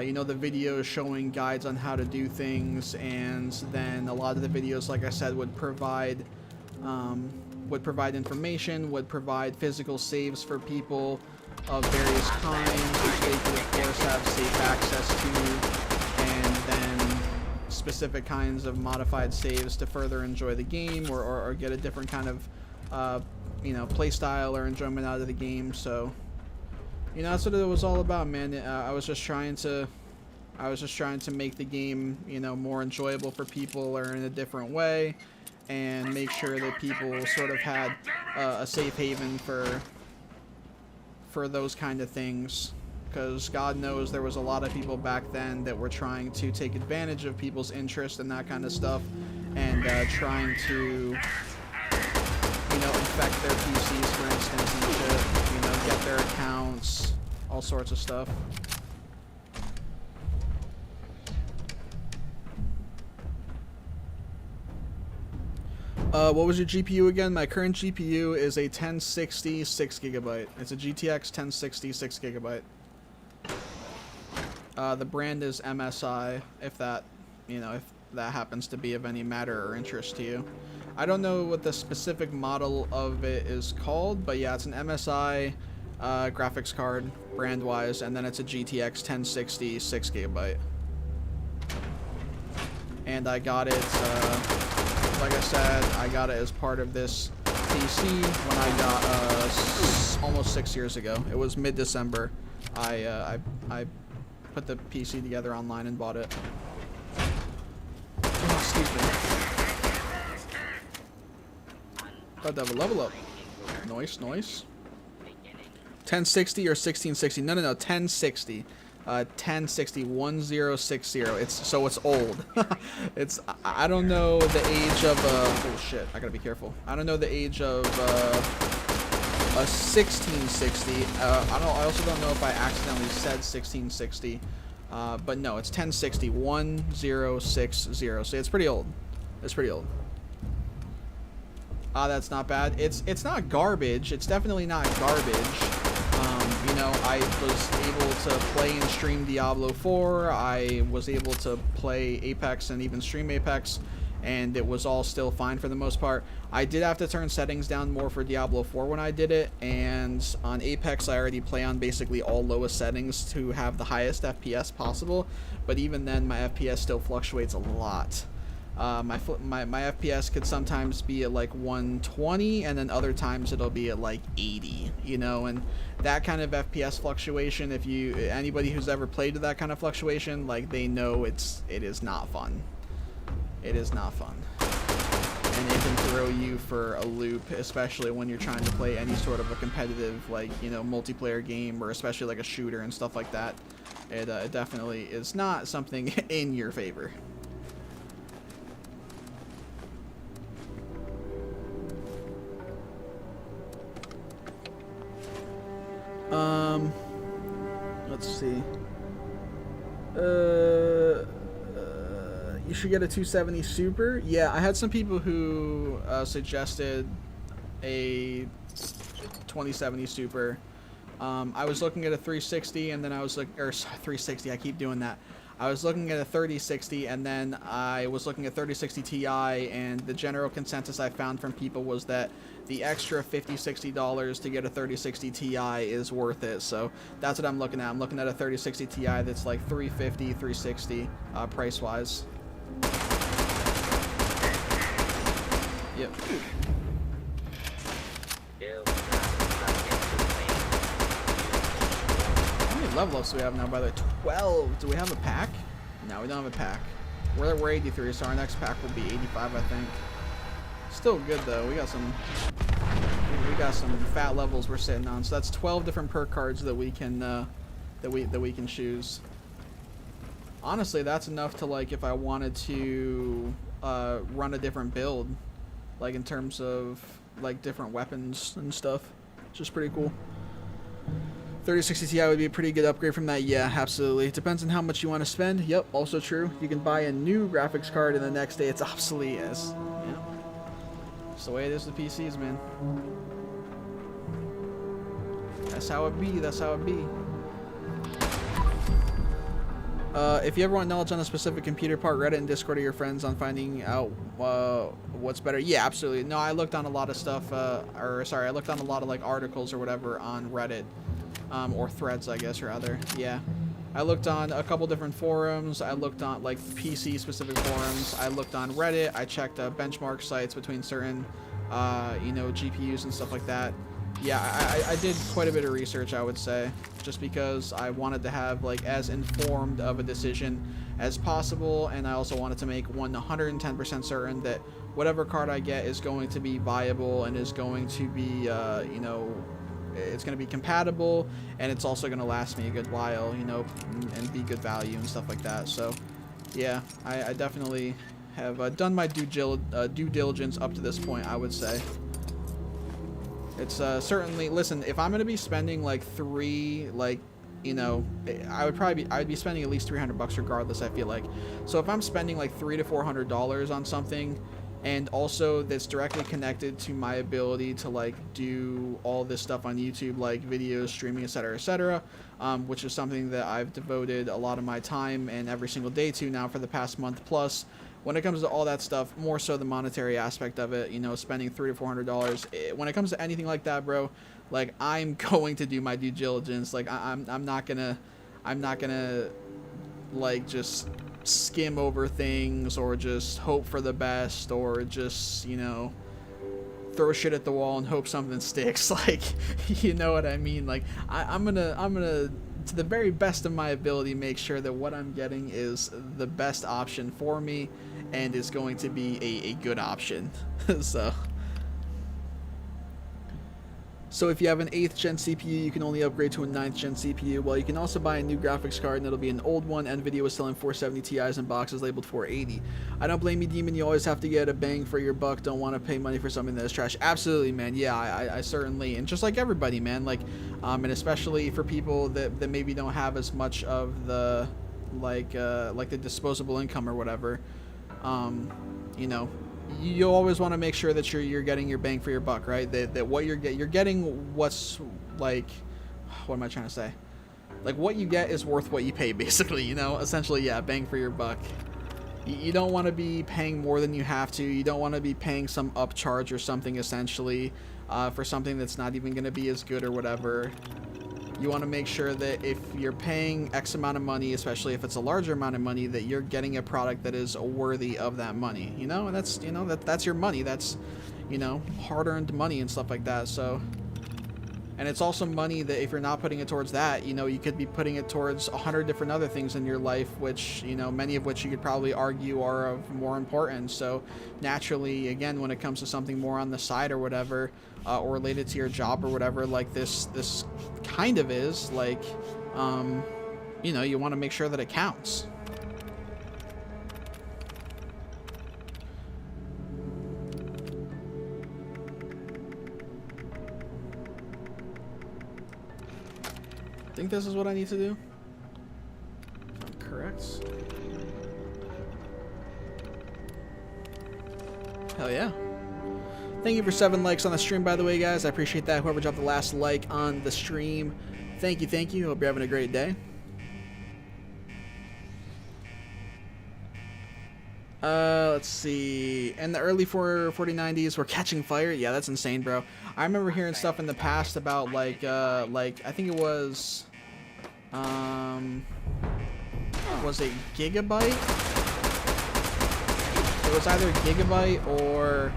You know, the videos showing guides on how to do things, and then a lot of the videos, like I said, would provide information, would provide physical saves for people of various kinds, which they could of course have safe access to, and then specific kinds of modified saves to further enjoy the game or get a different kind of you know, play style or enjoyment out of the game. So, you know, that's what it was all about, man. I was just trying to make the game, you know, more enjoyable for people or in a different way, and make sure that people sort of had a safe haven for those kind of things. Because God knows there was a lot of people back then that were trying to take advantage of people's interest in that kind of stuff, and trying to, you know, infect their PCs, for instance, and shit, you know, get their accounts, all sorts of stuff. What was your GPU again? My current GPU is a 1060 6GB. It's a GTX 1060 6GB. The brand is MSI, if that, you know, if that happens to be of any matter or interest to you. I don't know what the specific model of it is called, but yeah, it's an MSI graphics card, brand-wise, and then it's a GTX 1060 6GB. And I got it, like I said, I got it as part of this PC when I got almost 6 years ago. It was mid-December. I put the PC together online and bought it. Oh, excuse me. About to have a level up. Nice, nice. 1060 or 1660? No, 1060. 1060 1060. It's old. It's, I don't know the age of oh shit, I gotta be careful. I don't know the age of a 1660. I also don't know if I accidentally said 1660. But no, it's 1060 1060. So it's pretty old. It's pretty old. That's not bad. It's not garbage. It's definitely not garbage. You know, I was able to play and stream Diablo 4. I was able to play Apex and even stream Apex, and it was all still fine for the most part. I did have to turn settings down more for Diablo 4 when I did it, and on Apex I already play on basically all lowest settings to have the highest FPS possible, but even then my FPS still fluctuates a lot. My FPS could sometimes be at like 120, and then other times it'll be at like 80, you know, and that kind of FPS fluctuation, if anybody who's ever played with that kind of fluctuation, like, they know it is not fun. It is not fun. And it can throw you for a loop, especially when you're trying to play any sort of a competitive, like, you know, multiplayer game, or especially like a shooter and stuff like that. It definitely is not something in your favor. Let's see. You should get a 270 Super. Yeah, I had some people who suggested a 2070 Super. I was looking at a 360, and then I was like, or 360. I keep doing that. I was looking at a 3060, and then I was looking at 3060 Ti, and the general consensus I found from people was that the extra $50–$60 to get a 3060 Ti is worth it. So that's what I'm looking at. I'm looking at a 3060 Ti that's like $350, $360 price wise. Yep. level ups do we have now, by the way? 12. Do we have a pack? No, we don't have a pack. We're 83, so our next pack will be 85, I think. Still good though. We got some fat levels we're sitting on. So that's 12 different perk cards that we can that we can choose. Honestly, that's enough to, like, if I wanted to run a different build, like in terms of like different weapons and stuff, which is pretty cool. 3060 Ti would be a pretty good upgrade from that. Yeah, absolutely. It depends on how much you want to spend. Yep, also true. You can buy a new graphics card and the next day it's obsolete. As yeah, it's the way it is with PCs, man. That's how it be. That's how it be. If you ever want knowledge on a specific computer part, Reddit and Discord are your friends on finding out what's better. Yeah, absolutely. No, I looked on a lot of stuff, I looked on a lot of like articles or whatever on Reddit, or threads, I guess, rather. Yeah, I looked on a couple different forums. I looked on like PC specific forums. I looked on Reddit. I checked benchmark sites between certain, you know, GPUs and stuff like that. Yeah, I did quite a bit of research, I would say, just because I wanted to have like as informed of a decision as possible, and I also wanted to make 110% certain that whatever card I get is going to be viable and is going to be, you know, it's going to be compatible, and it's also going to last me a good while, you know, and be good value and stuff like that. So, yeah, I definitely have done my due diligence up to this point, I would say. It's certainly, listen, if I'm going to be spending like you know, I'd be spending at least $300 regardless, I feel like. So if I'm spending like $300 to $400 on something, and also that's directly connected to my ability to like do all this stuff on YouTube, like videos, streaming, etc., which is something that I've devoted a lot of my time and every single day to now for the past month plus. When it comes to all that stuff, more so the monetary aspect of it, you know, spending $300 to $400. When it comes to anything like that, bro, like, I'm going to do my due diligence. Like, I'm not gonna like just skim over things or just hope for the best or just, you know, throw shit at the wall and hope something sticks. Like, you know what I mean? Like, I'm gonna to the very best of my ability make sure that what I'm getting is the best option for me and is going to be a good option. So if you have an 8th gen CPU, you can only upgrade to a 9th gen CPU. Well, you can also buy a new graphics card, and it'll be an old one. NVIDIA was selling 470 Ti's in boxes labeled 480. I don't blame you, Demon. You always have to get a bang for your buck. Don't want to pay money for something that's trash. Absolutely, man. Yeah, I certainly, and just like everybody, man. Like, and especially for people that maybe don't have as much of the, like the disposable income or whatever. You know, you always want to make sure that you're getting your bang for your buck, right? That what you're getting what's, like, what am I trying to say? Like, what you get is worth what you pay, basically, you know? Essentially, yeah, bang for your buck. You don't want to be paying more than you have to. You don't want to be paying some upcharge or something, essentially, for something that's not even going to be as good or whatever. You want to make sure that if you're paying X amount of money, especially if it's a larger amount of money, that you're getting a product that is worthy of that money, you know? And that's, you know, that's your money. That's, you know, hard-earned money and stuff like that. So, and it's also money that if you're not putting it towards that, you know, you could be putting it towards 100 different other things in your life, which, you know, many of which you could probably argue are of more importance. So naturally, again, when it comes to something more on the side or whatever, or related to your job or whatever, like this kind of is, like, you know, you want to make sure that it counts. I think this is what I need to do, if I'm correct. Hell yeah. Thank you for 7 likes on the stream, by the way, guys. I appreciate that. Whoever dropped the last like on the stream, thank you, thank you. Hope you're having a great day. Let's see. In the early 4090s, we're catching fire. Yeah, that's insane, bro. I remember hearing stuff in the past about like I think it was it Gigabyte? It was either Gigabyte or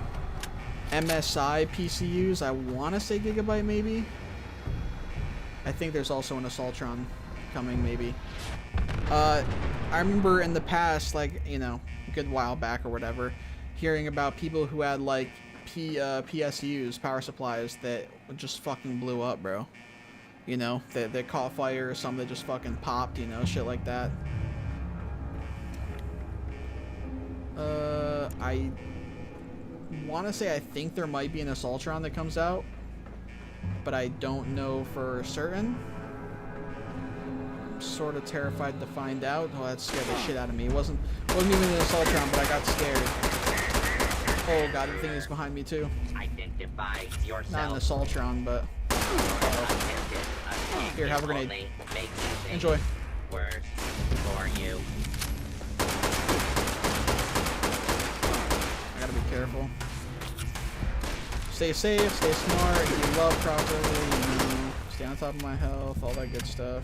MSI PCUs. I want to say Gigabyte, maybe. I think there's also an Assaultron coming, maybe. I remember in the past, like, you know, a good while back or whatever, hearing about people who had, like, PSUs, power supplies, that just fucking blew up, bro. You know, that caught fire, or some that just fucking popped, you know, shit like that. I want to say I think there might be an Assaultron that comes out, but I don't know for certain. I'm sort of terrified to find out. Oh, that scared the shit out of me. It wasn't even an Assaultron, but I got scared. Oh god, the thing is behind me too. Identify yourself. Not an Assaultron, but here, have a grenade. Enjoy. Worse for you. I gotta be careful. Stay safe, stay smart, eat love properly, you know, stay on top of my health, all that good stuff.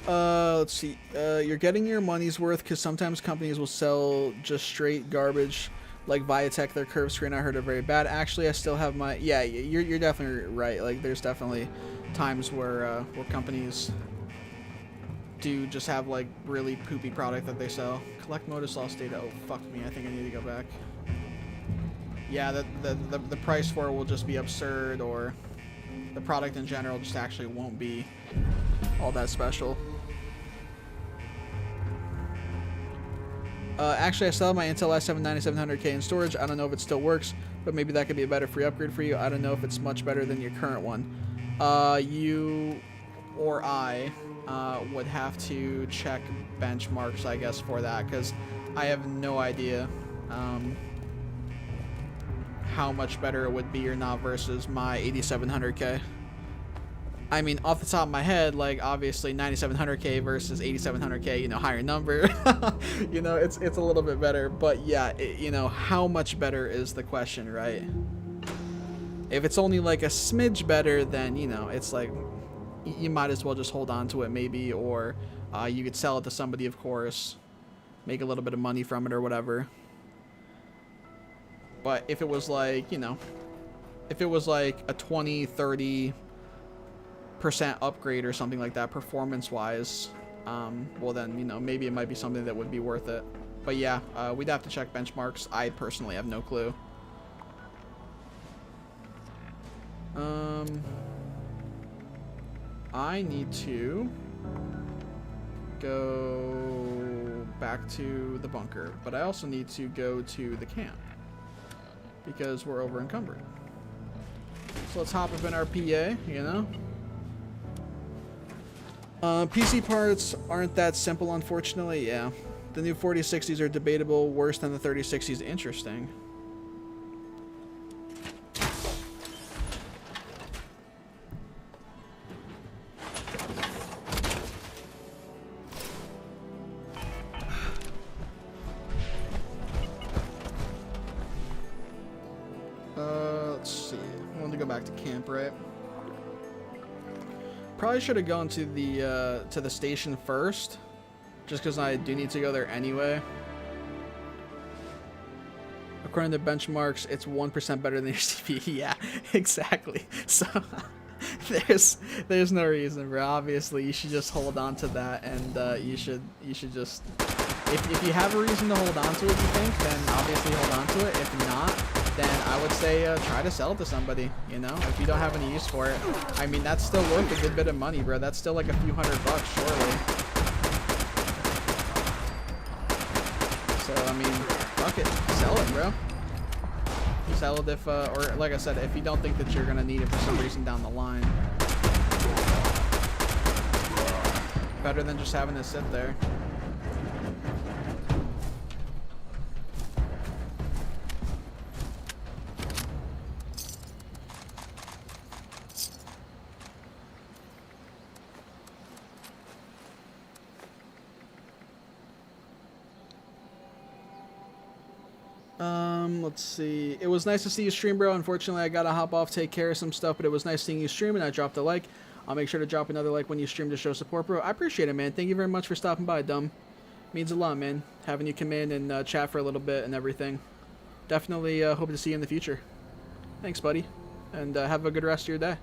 Let's see. You're getting your money's worth because sometimes companies will sell just straight garbage, like Viatech. Their curve screen I heard are very bad. Actually, I still have my. Yeah, you're definitely right. Like, there's definitely times where companies do just have like really poopy product that they sell. Collect modus loss data. Oh fuck me. I think I need to go back. Yeah, the price for it will just be absurd, or the product in general just actually won't be all that special. Actually, I still have my Intel i7 9700K in storage. I don't know if it still works, but maybe that could be a better free upgrade for you. I don't know if it's much better than your current one. You or I would have to check benchmarks, I guess, for that, because I have no idea how much better it would be or not versus my 8700K. I mean, off the top of my head, like, obviously 9700K versus 8700K, you know, higher number. You know, it's a little bit better, but yeah, you know, how much better is the question, right? If it's only like a smidge better, then, you know, it's like, you might as well just hold on to it maybe, or you could sell it to somebody, of course, make a little bit of money from it or whatever. But if it was like, you know, if it was like a 20-30% upgrade or something like that, performance-wise, well then, you know, maybe it might be something that would be worth it. But yeah, we'd have to check benchmarks. I personally have no clue. I need to go back to the bunker, but I also need to go to the camp because we're over encumbered. So let's hop up in our PA, you know. PC parts aren't that simple, unfortunately. Yeah, the new 4060s are debatable, worse than the 3060s. Interesting. Let's see. I wanted to go back to camp, right? Probably should have gone to the station first, just because I do need to go there anyway. According to benchmarks, it's 1% better than your CPU. Yeah, exactly. So there's no reason, bro. Obviously, you should just hold on to that, and you should just, if you have a reason to hold on to it, you think, then obviously hold on to it. If not, then I would say try to sell it to somebody, you know, if you don't have any use for it. I mean, that's still worth a good bit of money, bro. That's still like a few $100, surely. So, I mean, fuck it. Sell it, bro. Sell it if, or like I said, if you don't think that you're going to need it for some reason down the line. Better than just having it sit there. Let's see. It was nice to see you stream, bro. Unfortunately, I gotta hop off, take care of some stuff, but it was nice seeing you stream, and I dropped a like. I'll make sure to drop another like when you stream to show support, bro. I appreciate it, man. Thank you very much for stopping by, Dumb. Means a lot, man. Having you come in and chat for a little bit and everything. Definitely hope to see you in the future. Thanks, buddy. And have a good rest of your day.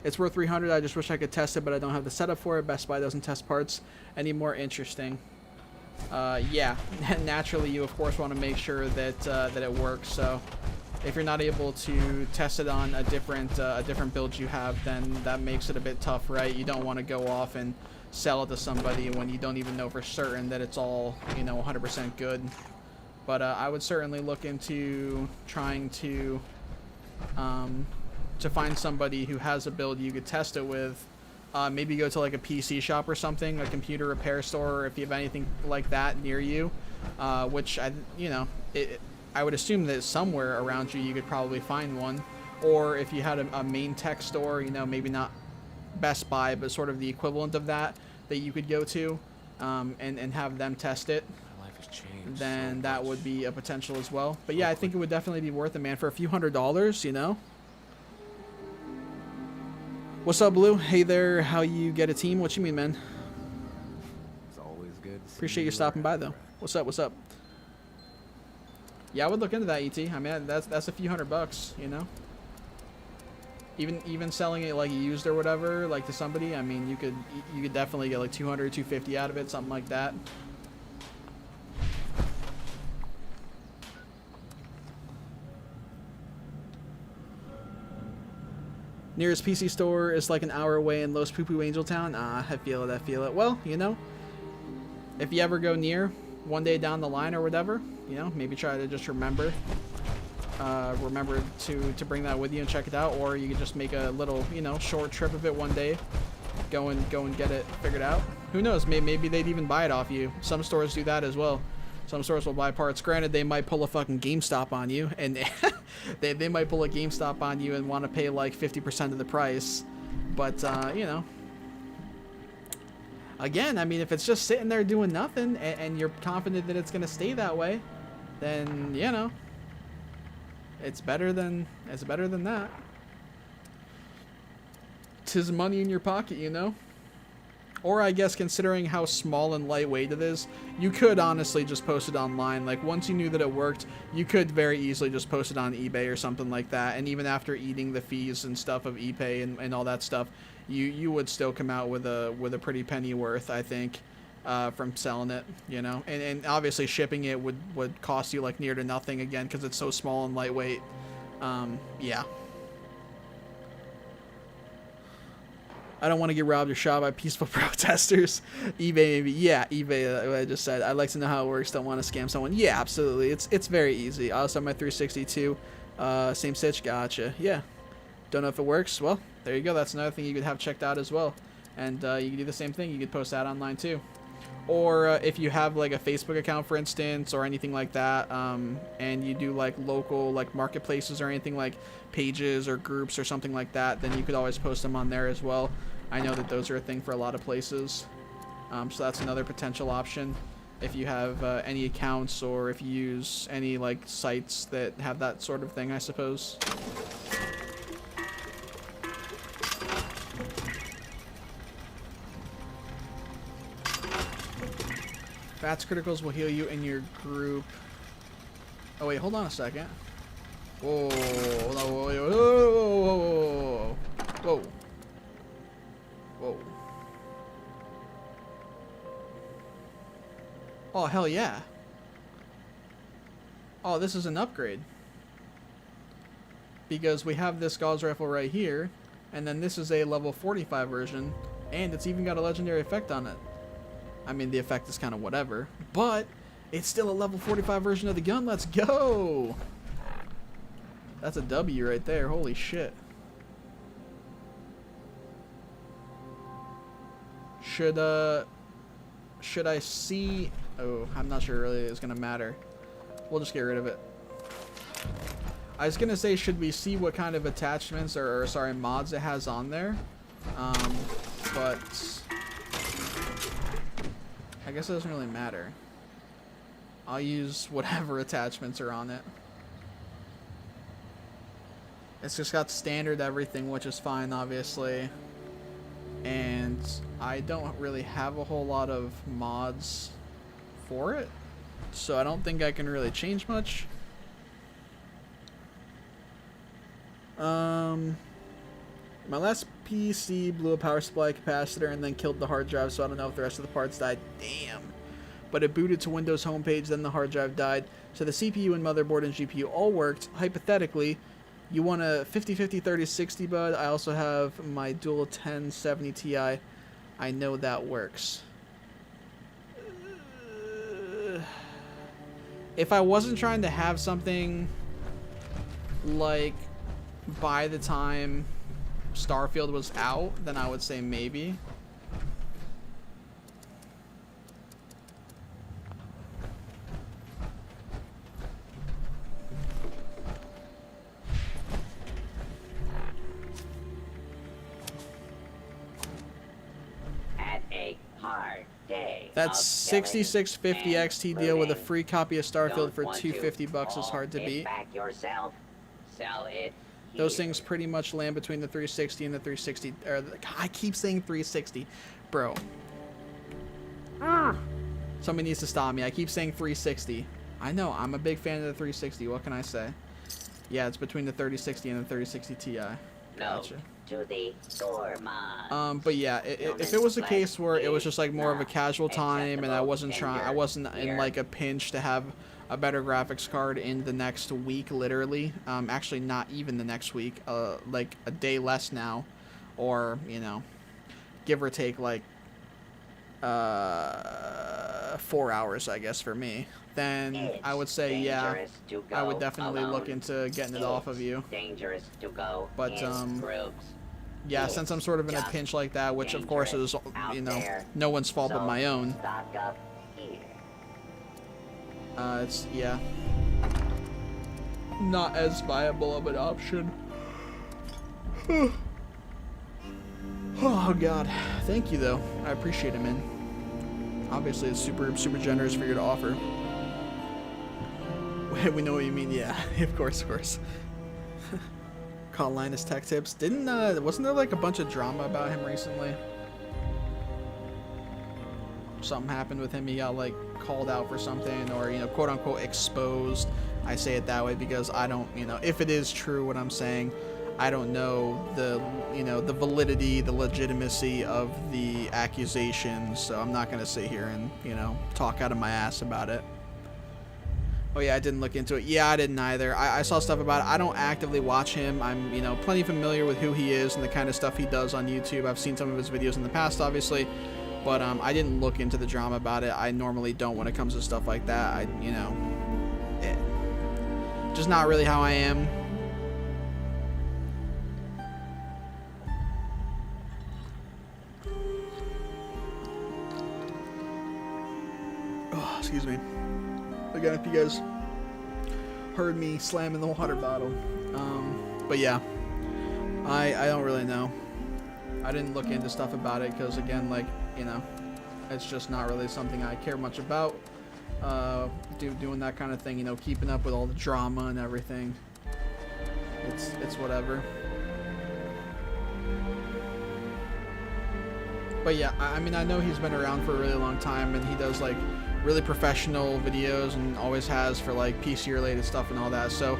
It's worth 300. I just wish I could test it, but I don't have the setup for it. Best Buy doesn't test parts anymore. Interesting. Yeah, naturally you of course want to make sure that that it works. So if you're not able to test it on a different build you have, then that makes it a bit tough, right? You don't want to go off and sell it to somebody when you don't even know for certain that it's all, you know, 100% good. But I would certainly look into trying to find somebody who has a build you could test it with. Maybe go to like a PC shop or something, a computer repair store, or if you have anything like that near you, which I would assume that somewhere around you you could probably find one. Or if you had a main tech store, you know, maybe not Best Buy, but sort of the equivalent of that you could go to and have them test it. My life has changed. Then so that much. would be a potential as well. But yeah, I think it would definitely be worth it, man, for a few $100s, you know. What's up, Blue? Hey there, how you get a team? What you mean, man? It's always good. to see Appreciate you stopping by, though. What's up, what's up? Yeah, I would look into that, ET. I mean, that's a few $100, you know? Even selling it like used or whatever, like to somebody, I mean, you could definitely get like 200, 250 out of it, something like that. Nearest PC store is like an hour away in Los Poo Poo Angel Town. Ah, I feel it, I feel it. Well, you know, if you ever go near one day down the line or whatever, you know, maybe try to just remember to bring that with you and check it out. Or you could just make a little, you know, short trip of it one day. Go and get it figured out. Who knows, maybe they'd even buy it off you. Some stores do that as well. Some stores will buy parts. Granted, they might pull a fucking GameStop on you, and they might pull a GameStop on you and want to pay like 50% of the price. But, you know, again, I mean, if it's just sitting there doing nothing and you're confident that it's going to stay that way, then, you know, it's better than that. 'Tis money in your pocket, you know? Or I guess considering how small and lightweight it is, you could honestly just post it online. Like once you knew that it worked, you could very easily just post it on eBay or something like that. And even after eating the fees and stuff of eBay and all that stuff, you would still come out with a pretty penny worth, I think, from selling it, you know. And obviously shipping it would cost you like near to nothing again because it's so small and lightweight. Yeah. I don't want to get robbed or shot by peaceful protesters. eBay, maybe. Yeah, eBay, what I just said. I'd like to know how it works. Don't want to scam someone. Yeah, absolutely. It's very easy. I also have my 362. Same stitch. Gotcha. Yeah. Don't know if it works. Well, there you go. That's another thing you could have checked out as well. And you could do the same thing. You could post that online too. Or if you have like a Facebook account, for instance, or anything like that, and you do like local like marketplaces or anything like pages or groups or something like that, then you could always post them on there as well. I know that those are a thing for a lot of places. So that's another potential option if you have any accounts or if you use any like sites that have that sort of thing, I suppose. Bats criticals will heal you in your group. Oh wait, hold on a second. Whoa, hold on, whoa, whoa, whoa, whoa, whoa, whoa. Oh, hell yeah. Oh, this is an upgrade. Because we have this Gauss rifle right here, and then this is a level 45 version, and it's even got a legendary effect on it. I mean, the effect is kind of whatever, but it's still a level 45 version of the gun. Let's go! That's a W right there. Holy shit. Should I see... Oh, I'm not sure really it's going to matter. We'll just get rid of it. I was going to say, should we see what kind of attachments or sorry, mods it has on there? But... I guess it doesn't really matter. I'll use whatever attachments are on it. It's just got standard everything, which is fine, obviously. And I don't really have a whole lot of mods for it, so I don't think I can really change much. My last PC blew a power supply capacitor and then killed the hard drive, so I don't know if the rest of the parts died. Damn. But it booted to Windows homepage, then the hard drive died. So the CPU and motherboard and GPU all worked. Hypothetically, you want a 50-50 30-60, bud. I also have my dual 1070 Ti. I know that works. If I wasn't trying to have something like by the time Starfield was out, then I would say maybe. At a hard day. That's 6650 XT deal with a free copy of Starfield for $250 is hard to beat. Back yourself. Sell it. Those things pretty much land between the 360 and the 360. I keep saying 360, bro. Somebody needs to stop me. I keep saying 360. I know. I'm a big fan of the 360. What can I say? Yeah, it's between the 3060 and the 3060 Ti. Gotcha. To the store mod. But yeah, if it was a case where it was just like more of a casual time and I wasn't in like a pinch to have a better graphics card in the next week, literally, actually not even the next week, like a day less now, or, you know, give or take like 4 hours, I guess, for me, then I would say, yeah, I would definitely look into getting it off of you. Dangerous to go. But yeah, since I'm sort of in a pinch like that, which of course is, you know, no one's fault but my own. It's, yeah, not as viable of an option. Oh god, thank you though. I appreciate it, man. Obviously, it's super generous for you to offer. We know what you mean. Yeah, of course. Call Linus Tech Tips. Wasn't there like a bunch of drama about him recently? Something happened with him. He got like called out for something, or, you know, quote unquote exposed. I say it that way because I don't, you know, if it is true what I'm saying, I don't know the, you know, the validity, the legitimacy of the accusations, so I'm not gonna sit here and, you know, talk out of my ass about it. Oh yeah, I didn't look into it. Yeah, I didn't either. I saw stuff about it. I don't actively watch him. I'm, you know, plenty familiar with who he is and the kind of stuff he does on YouTube. I've seen some of his videos in the past, obviously. But I didn't look into the drama about it. I normally don't when it comes to stuff like that. You know, just not really how I am. Oh, excuse me. Again, if you guys heard me slamming the water bottle. But yeah, I don't really know. I didn't look into stuff about it because, again, like, you know, it's just not really something I care much about. Doing that kind of thing, you know, keeping up with all the drama and everything. It's whatever. But yeah, I mean, I know he's been around for a really long time, and he does like really professional videos and always has for like PC related stuff and all that. So,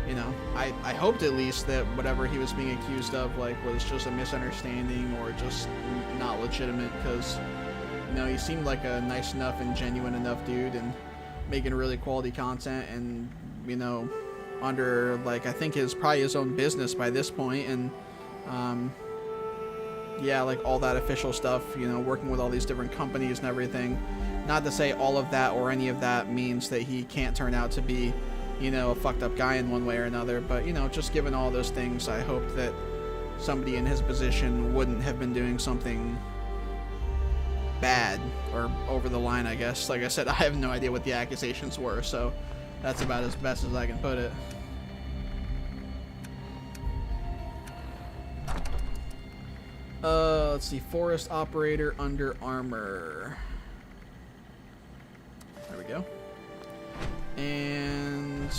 you know, I hoped at least that whatever he was being accused of like was just a misunderstanding or just not legitimate, because, you know, he seemed like a nice enough and genuine enough dude and making really quality content, and, you know, under like I think probably his own business by this point, and yeah, like all that official stuff, you know, working with all these different companies and everything. Not to say all of that or any of that means that he can't turn out to be, you know, a fucked up guy in one way or another, but, you know, just given all those things, I hope that somebody in his position wouldn't have been doing something bad or over the line, I guess. Like I said, I have no idea what the accusations were, so that's about as best as I can put it. Let's see, Forest Operator Under Armor. There we go. And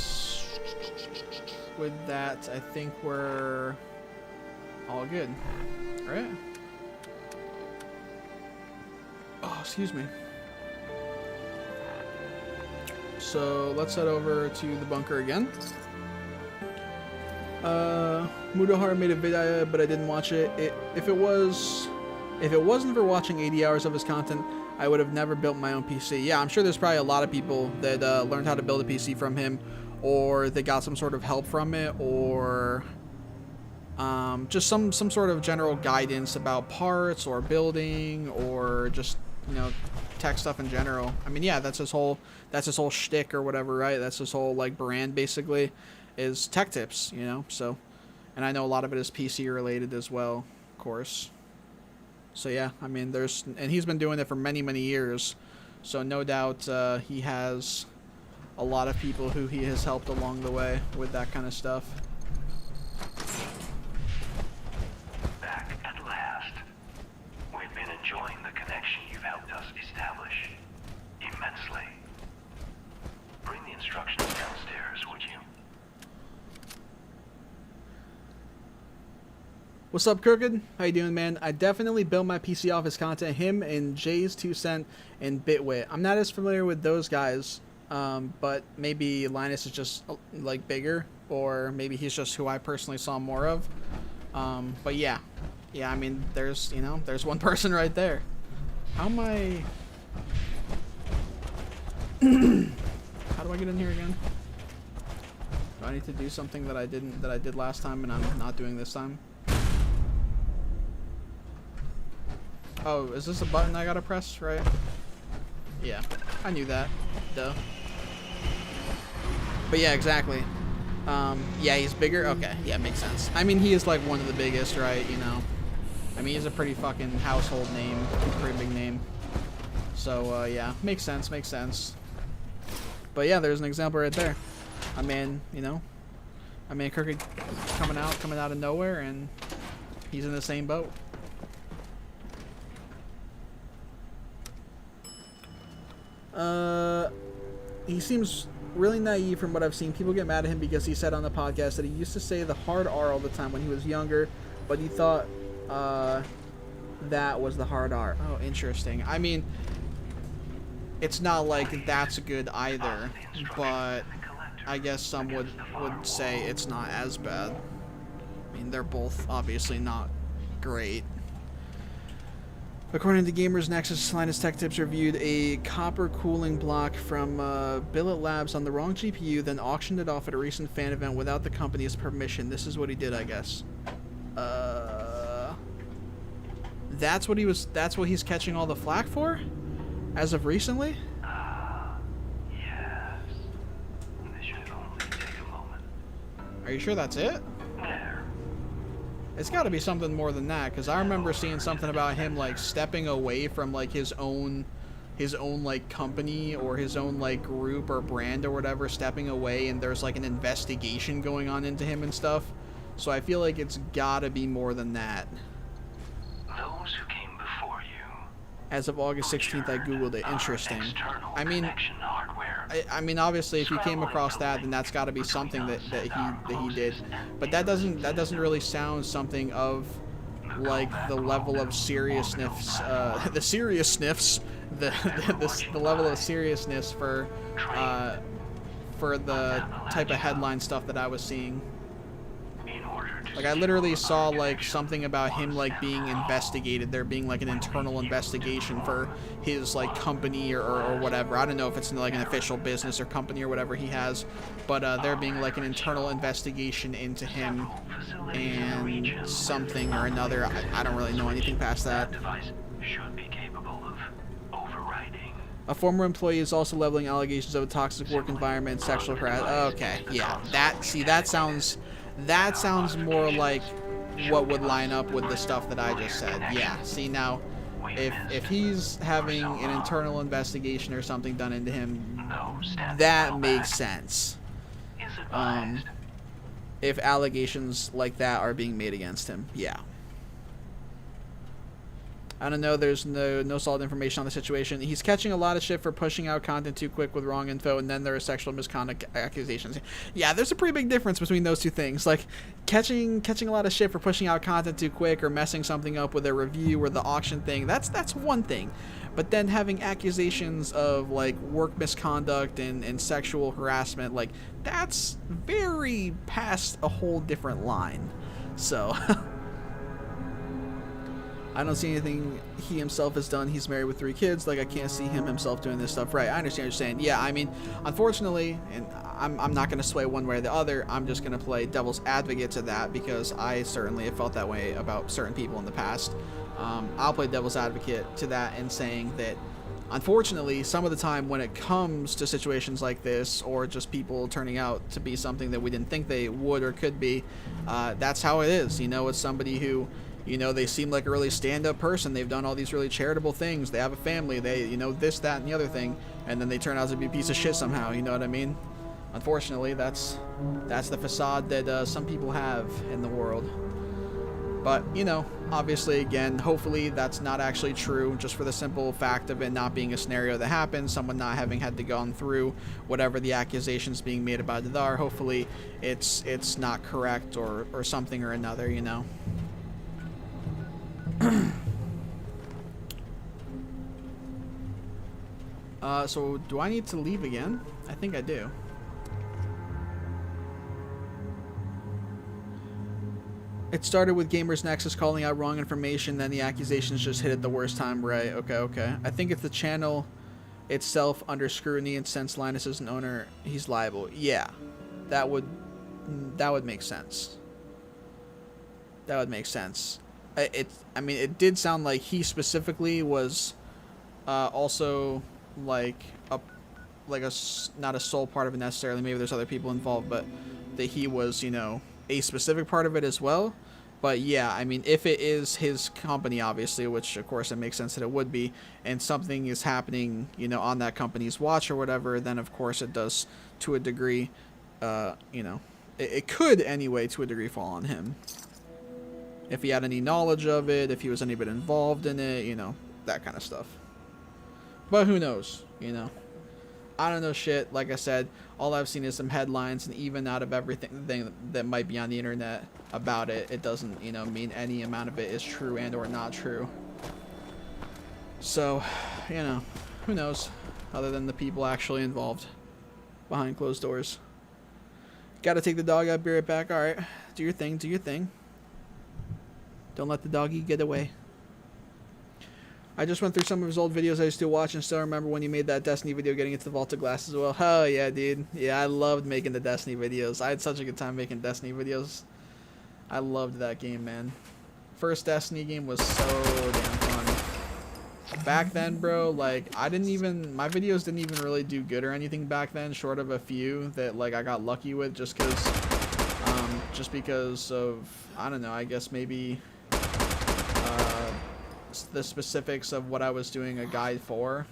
with that, I think we're all good. All right. Oh, excuse me. So let's head over to the bunker again. Mudahar made a video, but I didn't watch it. If it wasn't for watching 80 hours of his content, I would have never built my own PC. Yeah, I'm sure there's probably a lot of people that learned how to build a PC from him, or they got some sort of help from it, or just some sort of general guidance about parts or building, or just, you know, tech stuff in general. I mean, yeah, that's his whole shtick or whatever, right? That's his whole like brand basically, is tech tips, you know. So, and I know a lot of it is PC related as well, of course. So yeah, I mean, and he's been doing it for many years, so no doubt he has a lot of people who he has helped along the way with that kind of stuff. Back at last. We've been enjoying the connection you've helped us establish immensely. Bring the instructions downstairs, would you? What's up, Crooked? How you doing, man? I definitely built my PC off his content. Him and Jay's 2 Cent and Bitwit. I'm not as familiar with those guys, but maybe Linus is just like bigger, or maybe he's just who I personally saw more of. But yeah, I mean, there's one person right there. How am I? How do I get in here again? Do I need to do something that I did last time and I'm not doing this time? Oh, is this a button I gotta press, right? Yeah, I knew that. Duh. But yeah, exactly. Yeah, he's bigger? Okay, yeah, makes sense. I mean, he is like one of the biggest, right, you know? I mean, he's a pretty fucking household name. He's a pretty big name. So, yeah, makes sense. But yeah, there's an example right there. I mean, you know, Crooked coming out of nowhere, and he's in the same boat. He seems really naive from what I've seen. People get mad at him because he said on the podcast that he used to say the hard R all the time when he was younger, but he thought that was the hard R. Oh, interesting. I mean, it's not like that's good either, but I guess some would say it's not as bad. I mean, they're both obviously not great. According to Gamers Nexus, Linus Tech Tips reviewed a copper cooling block from Billet Labs on the wrong GPU, then auctioned it off at a recent fan event without the company's permission. This is what he did, I guess. That's what he's catching all the flack for? As of recently? Yes. This should only take a moment. Are you sure that's it? It's got to be something more than that, because I remember seeing something about him like stepping away from like his own like company or his own like group or brand or whatever, stepping away, and there's like an investigation going on into him and stuff. So I feel like it's got to be more than that. Those who came before you. As of August 16th, I googled it. Interesting. I mean, obviously, if you came across that, then that's got to be something that he did. But that doesn't really sound something of like the level of seriousness, the level of seriousness for the type of headline stuff that I was seeing. Like, I literally saw, like, something about him, like, being investigated. There being, like, an internal investigation for his, like, company or whatever. I don't know if it's, like, an official business or company or whatever he has. But there being, like, an internal investigation into him and something or another. I don't really know anything past that. A former employee is also leveling allegations of a toxic work environment, sexual harassment. Okay, yeah. That sounds more like what would line up with the stuff that I just said. Yeah, see, now, if he's having an internal investigation or something done into him, that makes sense. If allegations like that are being made against him, yeah. I don't know, there's no solid information on the situation. He's catching a lot of shit for pushing out content too quick with wrong info, and then there are sexual misconduct accusations. Yeah, there's a pretty big difference between those two things. Like, catching a lot of shit for pushing out content too quick or messing something up with a review or the auction thing, that's one thing. But then having accusations of, like, work misconduct and sexual harassment, like, that's very past a whole different line. So... I don't see anything he himself has done. He's married with 3 kids. Like, I can't see him himself doing this stuff. Right, I understand what you're saying. Yeah, I mean, unfortunately, and I'm not going to sway one way or the other. I'm just going to play devil's advocate to that because I certainly have felt that way about certain people in the past. I'll play devil's advocate to that and saying that, unfortunately, some of the time when it comes to situations like this or just people turning out to be something that we didn't think they would or could be, that's how it is. You know, it's somebody who... You know, they seem like a really stand-up person. They've done all these really charitable things. They have a family. They, you know, this, that, and the other thing. And then they turn out to be a piece of shit somehow. You know what I mean? Unfortunately, that's the facade that some people have in the world. But, you know, obviously, again, hopefully that's not actually true. Just for the simple fact of it not being a scenario that happens. Someone not having had to gone through whatever the accusations being made about it are. Hopefully it's not correct or something or another, you know. So do I need to leave again? I think I do. It started with Gamers Nexus calling out wrong information, then the accusations just hit at the worst time. Right, okay. I think if the channel itself under scrutiny, and since Linus is an owner, he's liable. Yeah, that would make sense. That would make sense. I mean, it did sound like he specifically was also like not a sole part of it necessarily. Maybe there's other people involved, but that he was, you know, a specific part of it as well. But yeah, I mean, if it is his company, obviously, which of course it makes sense that it would be, and something is happening, you know, on that company's watch or whatever, then of course it does to a degree, you know, it could anyway to a degree fall on him. If he had any knowledge of it, if he was any bit involved in it, you know, that kind of stuff. But who knows, you know. I don't know shit. Like I said, all I've seen is some headlines, and even out of everything that might be on the internet about it, it doesn't, you know, mean any amount of it is true and or not true. So, you know, who knows, other than the people actually involved behind closed doors. Gotta take the dog out, be right back. Alright, do your thing, do your thing. Don't let the doggy get away. I just went through some of his old videos I used to watch and still remember when he made that Destiny video getting into the Vault of Glass as well. Hell yeah, dude. Yeah, I loved making the Destiny videos. I had such a good time making Destiny videos. I loved that game, man. First Destiny game was so damn fun. Back then, bro, like, my videos didn't even really do good or anything back then, short of a few that, like, I got lucky with just because of, I don't know, I guess maybe... the specifics of what I was doing a guide for.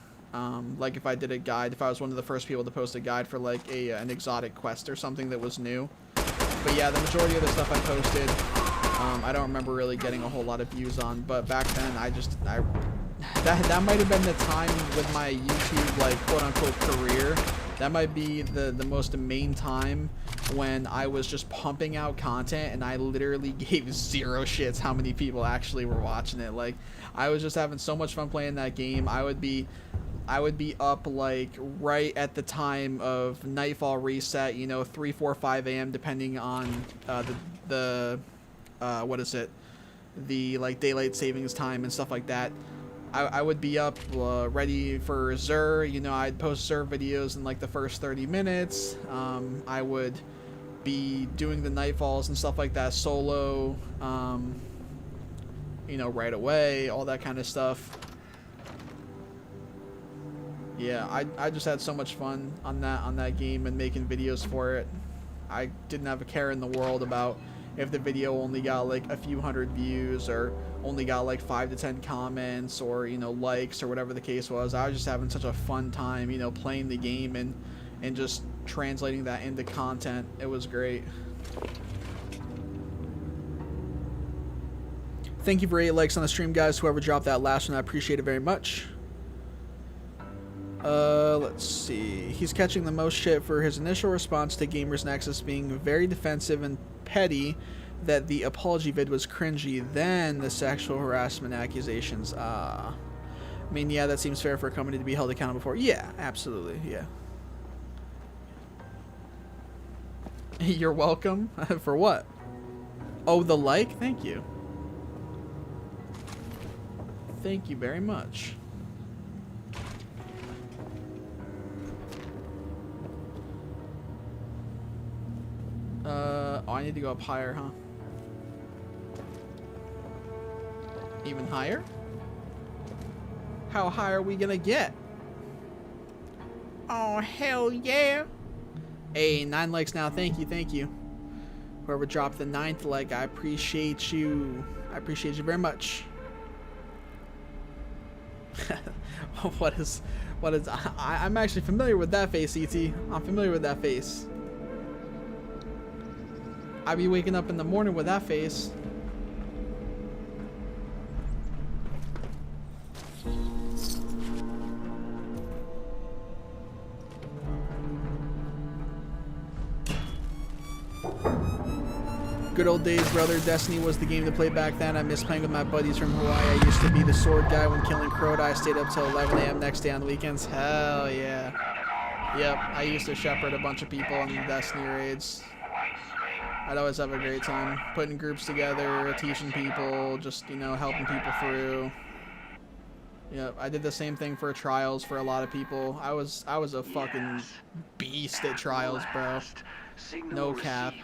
Like if I did a guide, if I was one of the first people to post a guide for like an exotic quest or something that was new. But yeah, the majority of the stuff I posted, I don't remember really getting a whole lot of views on, but back then that might have been the time with my YouTube, like, quote-unquote career. That might be the most main time when I was just pumping out content and I literally gave zero shits how many people actually were watching it. Like, I was just having so much fun playing that game. I would be up, like, right at the time of nightfall reset, you know, 3, 4, 5 a.m. depending on what is it? The, like, daylight savings time and stuff like that. I would be up ready for Zur. You know, I'd post Zur videos in like the first 30 minutes. I would be doing the nightfalls and stuff like that solo, you know, right away, all that kind of stuff. Yeah, I just had so much fun on that game and making videos for it. I didn't have a care in the world about if the video only got like a few hundred views or only got like 5 to 10 comments or, you know, likes or whatever the case was. I was just having such a fun time, you know, playing the game and just translating that into content. It was great. Thank you for 8 likes on the stream, guys. Whoever dropped that last one, I appreciate it very much. Let's see. He's catching the most shit for his initial response to Gamers Nexus being very defensive and petty, that the apology vid was cringy, then the sexual harassment accusations. I mean, yeah, that seems fair for a company to be held accountable for. Yeah, absolutely, yeah. You're welcome. For what? Oh, the like? Thank you. Thank you very much. Oh, I need to go up higher, huh? Even higher? How high are we gonna get? Oh, hell yeah. Hey, 9 likes now. Thank you, thank you. Whoever dropped the 9th like, I appreciate you. I appreciate you very much. I'm actually familiar with that face, ET. I'm familiar with that face. I be waking up in the morning with that face. Good old days, brother. Destiny was the game to play back then. I miss playing with my buddies from Hawaii. I used to be the sword guy when killing Crota. I stayed up till 11 a.m. next day on the weekends. Hell yeah. Yep, I used to shepherd a bunch of people on the Destiny raids. I'd always have a great time putting groups together, teaching people, just, you know, helping people through. Yep, I did the same thing for Trials for a lot of people. I was a fucking beast at Trials, bro. No cap.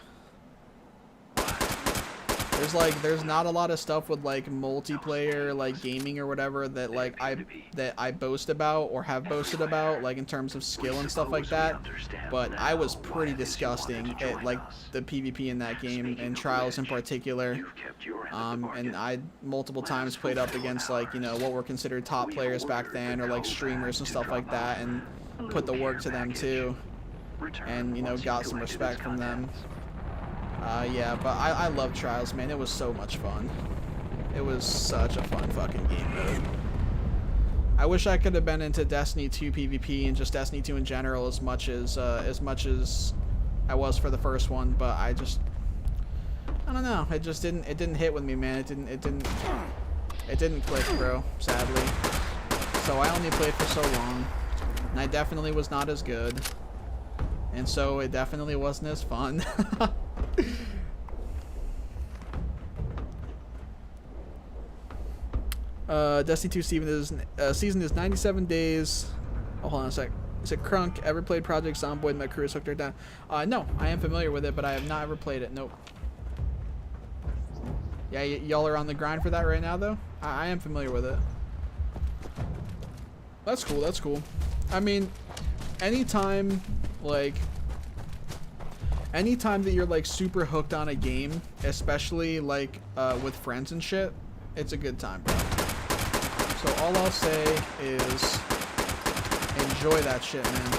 There's not a lot of stuff with like multiplayer, like gaming or whatever that like I boast about or have boasted about, like in terms of skill and stuff like that. But I was pretty disgusting at like the PvP in that game, and Trials in particular. And I multiple times played up against like, you know, what were considered top players back then, or like streamers and stuff like that, and put the work to them too, and, you know, got some respect from them. Yeah, but I love Trials, man. It was so much fun. It was such a fun fucking game mode. I wish I could have been into Destiny 2 PvP and just Destiny 2 in general as much as I was for the first one, but I don't know. It just didn't hit with me, man. It didn't click, bro, sadly. So I only played for so long, and I definitely was not as good, and so it definitely wasn't as fun. Destiny 2 season is 97 days. Oh, hold on a sec. Is it Crunk? Ever played Project Zomboid? My crew has hooked her down. No, I am familiar with it, but I have not ever played it. Nope. Yeah, y'all are on the grind for that right now, though? I am familiar with it. That's cool, that's cool. I mean, anytime that you're like super hooked on a game, especially like with friends and shit, it's a good time, bro. So all I'll say is enjoy that shit, man.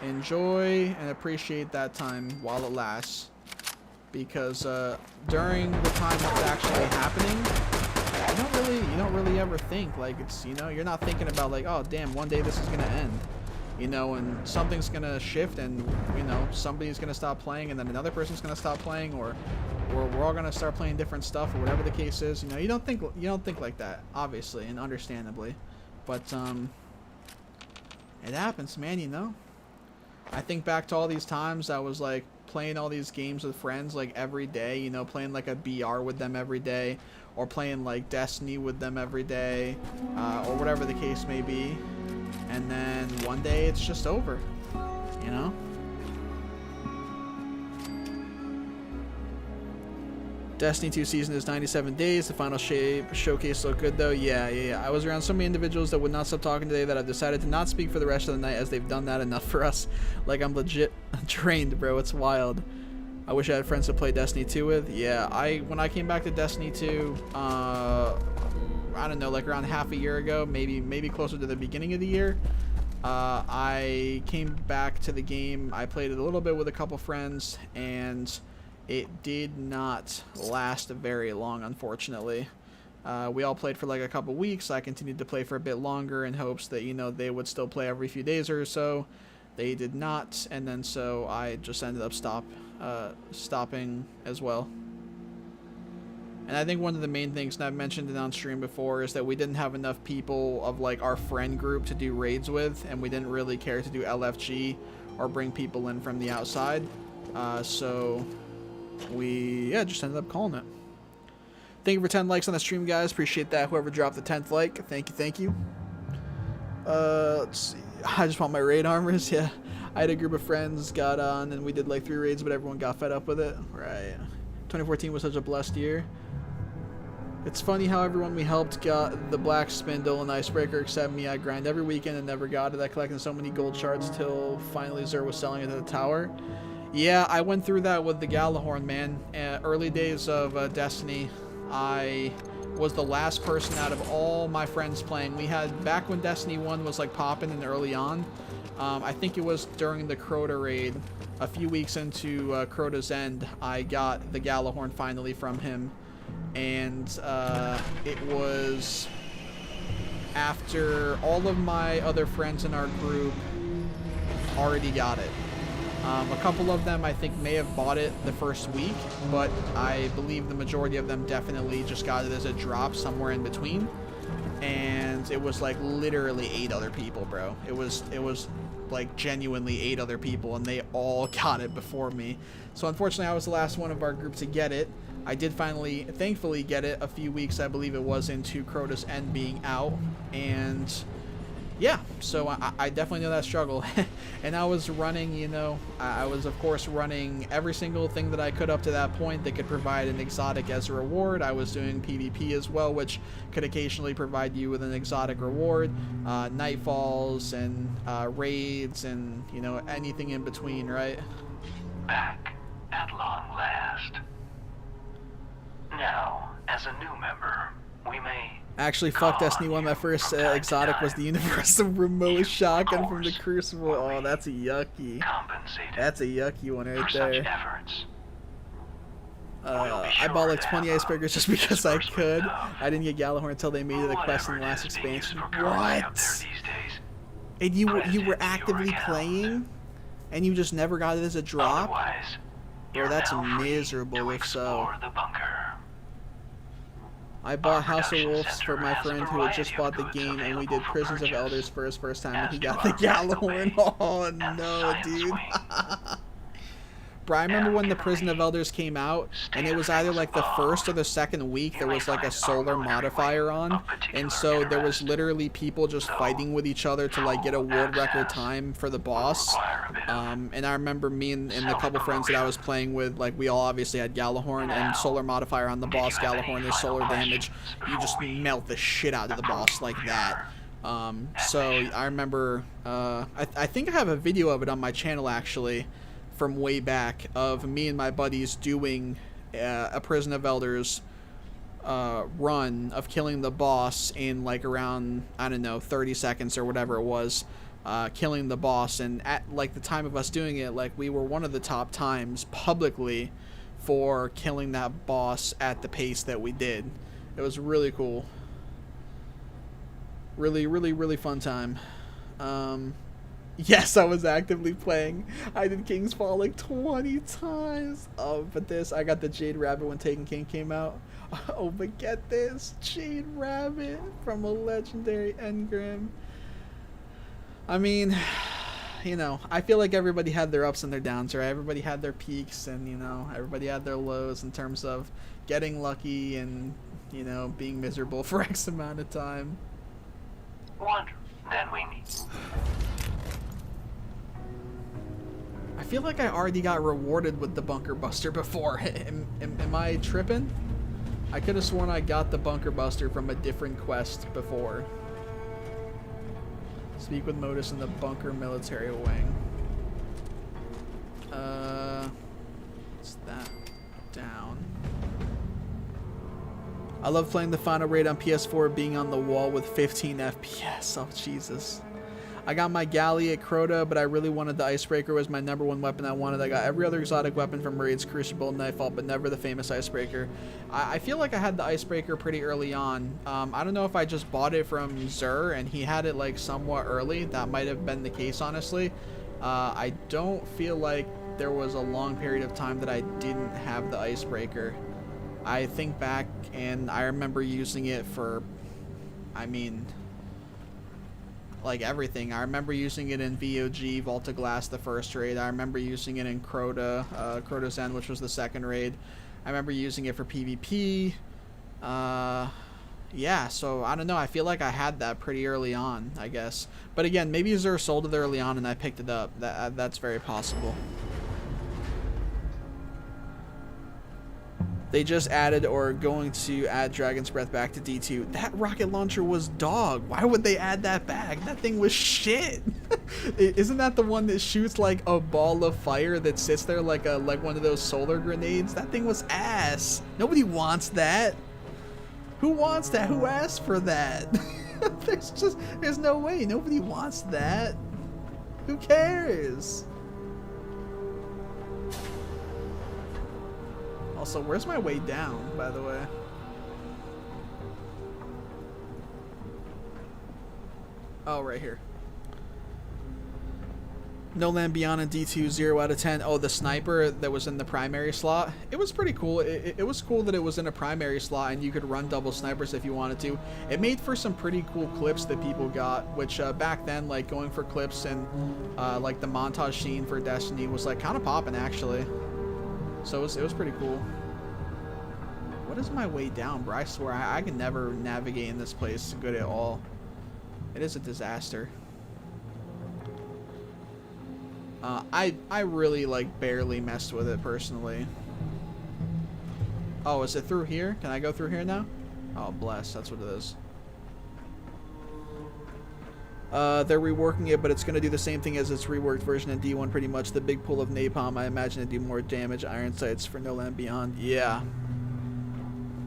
Enjoy and appreciate that time while it lasts, because during the time it's actually happening, you don't really ever think like it's, you know, you're not thinking about like, oh damn, one day this is gonna end. You know, and something's gonna shift, and, you know, somebody's gonna stop playing, and then another person's gonna stop playing, or we're all gonna start playing different stuff, or whatever the case is. You know, you don't think like that, obviously and understandably, but it happens, man. You know, I think back to all these times I was like playing all these games with friends like every day. You know, playing like a BR with them every day, or playing like Destiny with them every day, or whatever the case may be. And then one day it's just over, you know? Destiny 2 season is 97 days. The final showcase looked good, though. Yeah. I was around so many individuals that would not stop talking today that I've decided to not speak for the rest of the night, as they've done that enough for us. Like, I'm legit drained, bro. It's wild. I wish I had friends to play Destiny 2 with. Yeah, when I came back to Destiny 2, I don't know, like around half a year ago, maybe closer to the beginning of the year, I came back to the game. I played it a little bit with a couple friends, and it did not last very long, unfortunately. We all played for like a couple weeks. I continued to play for a bit longer in hopes that, you know, they would still play every few days or so. They did not, and then so I just ended up stopping as well. And I think one of the main things, and I've mentioned it on stream before, is that we didn't have enough people of like our friend group to do raids with, and we didn't really care to do LFG or bring people in from the outside. So we, just ended up calling it. Thank you for 10 likes on the stream, guys. Appreciate that. Whoever dropped the 10th like, thank you. Let's see. I just want my raid armors. Yeah, I had a group of friends got on, and we did like 3 raids, but everyone got fed up with it. Right. 2014 was such a blessed year. It's funny how everyone we helped got the black spindle and icebreaker except me. I grind every weekend and never got it. I collected so many gold shards till finally Zer was selling it at the tower. Yeah, I went through that with the Galahorn, man. Early days of Destiny, I was the last person out of all my friends playing. We had, back when Destiny 1 was like popping and early on, I think it was during the Crota raid, a few weeks into Crota's End, I got the Galahorn finally from him. And it was after all of my other friends in our group already got it. A couple of them I think may have bought it the first week, but I believe the majority of them definitely just got it as a drop somewhere in between. And it was like literally 8 other people, bro. It was like genuinely 8 other people, and they all got it before me. So unfortunately I was the last one of our group to get it. I did finally, thankfully, get it a few weeks, I believe it was, into Crota's End being out, and yeah, so I definitely know that struggle. And I was running, you know, I was of course running every single thing that I could up to that point that could provide an exotic as a reward. I was doing PvP as well, which could occasionally provide you with an exotic reward, nightfalls and raids and, you know, anything in between, right? Back at long last. Now, as a new member, we may... Actually, fuck Destiny 1. My first exotic was the Universal Remote Shotgun from the Crucible. Oh, that's a yucky. That's a yucky one right there. I bought like 20 icebreakers just because I could. I didn't get Galahorn until they made it a quest in the last expansion. What? And you were actively playing? And you just never got it as a drop? Bro, that's miserable if so. I bought House of Wolves for my friend who had just bought the game, and we did Prisons of Elders for his first time, and he got the Galahorn. Oh no, dude. Bro, I remember when the Prison of Elders came out, and it was either like the first or the second week there was like a solar modifier on, and so there was literally people just fighting with each other to like get a world record time for the boss. And I remember me and the couple friends that I was playing with, like we all obviously had Galahorn, and solar modifier on the boss. Galahorn is solar damage. You just melt the shit out of the boss like that. So I remember, I think I have a video of it on my channel actually, from way back, of me and my buddies doing a Prison of Elders run of killing the boss in like around, I don't know, 30 seconds or whatever it was, killing the boss. And at like the time of us doing it, like we were one of the top times publicly for killing that boss at the pace that we did. It was really cool. Really, really, really fun time. Yes, I was actively playing. I did King's Fall like 20 times. Oh, but this, I got the Jade Rabbit when Taken King came out. Oh, but get this. Jade Rabbit from a legendary engram. I mean, you know, I feel like everybody had their ups and their downs, right? Everybody had their peaks, and, you know, everybody had their lows in terms of getting lucky and, you know, being miserable for X amount of time. Wonder, then we need... I feel like I already got rewarded with the Bunker Buster before. Am I tripping? I could have sworn I got the Bunker Buster from a different quest before. Speak with Modus in the Bunker Military Wing. What's that? Down. I love playing the final raid on PS4, being on the wall with 15 FPS. Oh, Jesus. I got my galley at Crota, but I really wanted the icebreaker was my #1 weapon I wanted. I got every other exotic weapon from Raids, Crucible, and Nightfall, but never the famous icebreaker. I feel like I had the icebreaker pretty early on. I don't know if I just bought it from Zur and he had it like somewhat early. That might have been the case, honestly. I don't feel like there was a long period of time that I didn't have the icebreaker. I think back and I remember using it for, I mean, like everything. I remember using it in VOG, Vault of Glass, the first raid. I remember using it in Crota, Crota's End, which was the second raid. I remember using it for PvP. Yeah, so I don't know. I feel like I had that pretty early on, I guess. But again, maybe Zur sold it early on and I picked it up. That's very possible. They just added or are going to add Dragon's Breath back to D2. That rocket launcher was dog. Why would they add that back? That thing was shit. Isn't that the one that shoots like a ball of fire that sits there like one of those solar grenades? That thing was ass. Nobody wants that. Who wants that? Who asked for that? There's no way. Nobody wants that. Who cares? Also, where's my way down, by the way? Oh, right here. No Land Beyond in D2, 0 out of 10. Oh, the sniper that was in the primary slot. It was pretty cool. It was cool that it was in a primary slot and you could run double snipers if you wanted to. It made for some pretty cool clips that people got, which back then, like going for clips and like the montage scene for Destiny was like kind of popping actually. So it was pretty cool. What is my way down, bro? I swear I can never navigate in this place good at all. It is a disaster. I really like barely messed with it personally. Oh, is it through here? Can I go through here now? Oh, bless. That's what it is. They're reworking it, but it's going to do the same thing as its reworked version in D1 pretty much. The big pull of napalm, I imagine it'd do more damage. Iron sights for No Land Beyond. Yeah.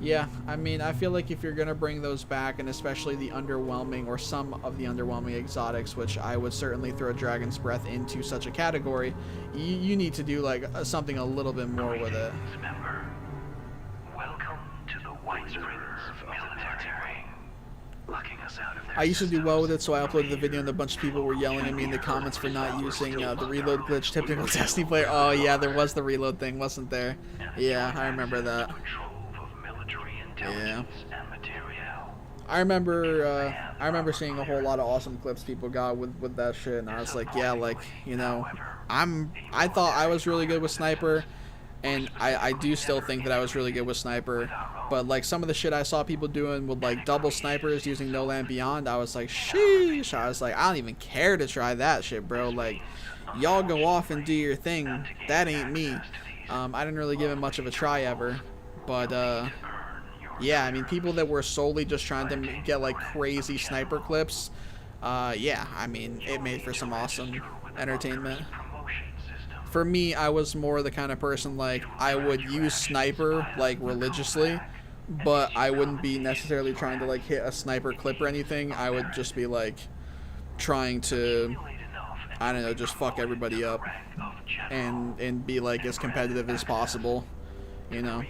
Yeah, I mean, I feel like if you're going to bring those back, and especially the underwhelming, or some of the underwhelming exotics, which I would certainly throw Dragon's Breath into such a category, you need to do, like, something a little bit more with it. Welcome to the White Springs military. Locking us out of I used to do well with it, so I uploaded the video and a bunch of people were yelling at me in the comments for not using the reload glitch. Typical Destiny player. Oh yeah, there was the reload thing, wasn't there? Yeah, I remember that. Yeah. I remember seeing a whole lot of awesome clips people got with that shit, and I was like, yeah, like, you know, I thought I was really good with Sniper, and I do still think that I was really good with Sniper, but like some of the shit I saw people doing with like double snipers using No Land Beyond, I was like, sheesh. I was like, I don't even care to try that shit, bro. Like, y'all go off and do your thing. That ain't me. I didn't really give it much of a try ever, but yeah, I mean, people that were solely just trying to get like crazy sniper clips, yeah, I mean, it made for some awesome entertainment. For me, I was more the kind of person, like, I would use sniper like religiously, but I wouldn't be necessarily trying to like hit a sniper clip or anything. I would just be like trying to, I don't know, just fuck everybody up and be like as competitive as possible, you know.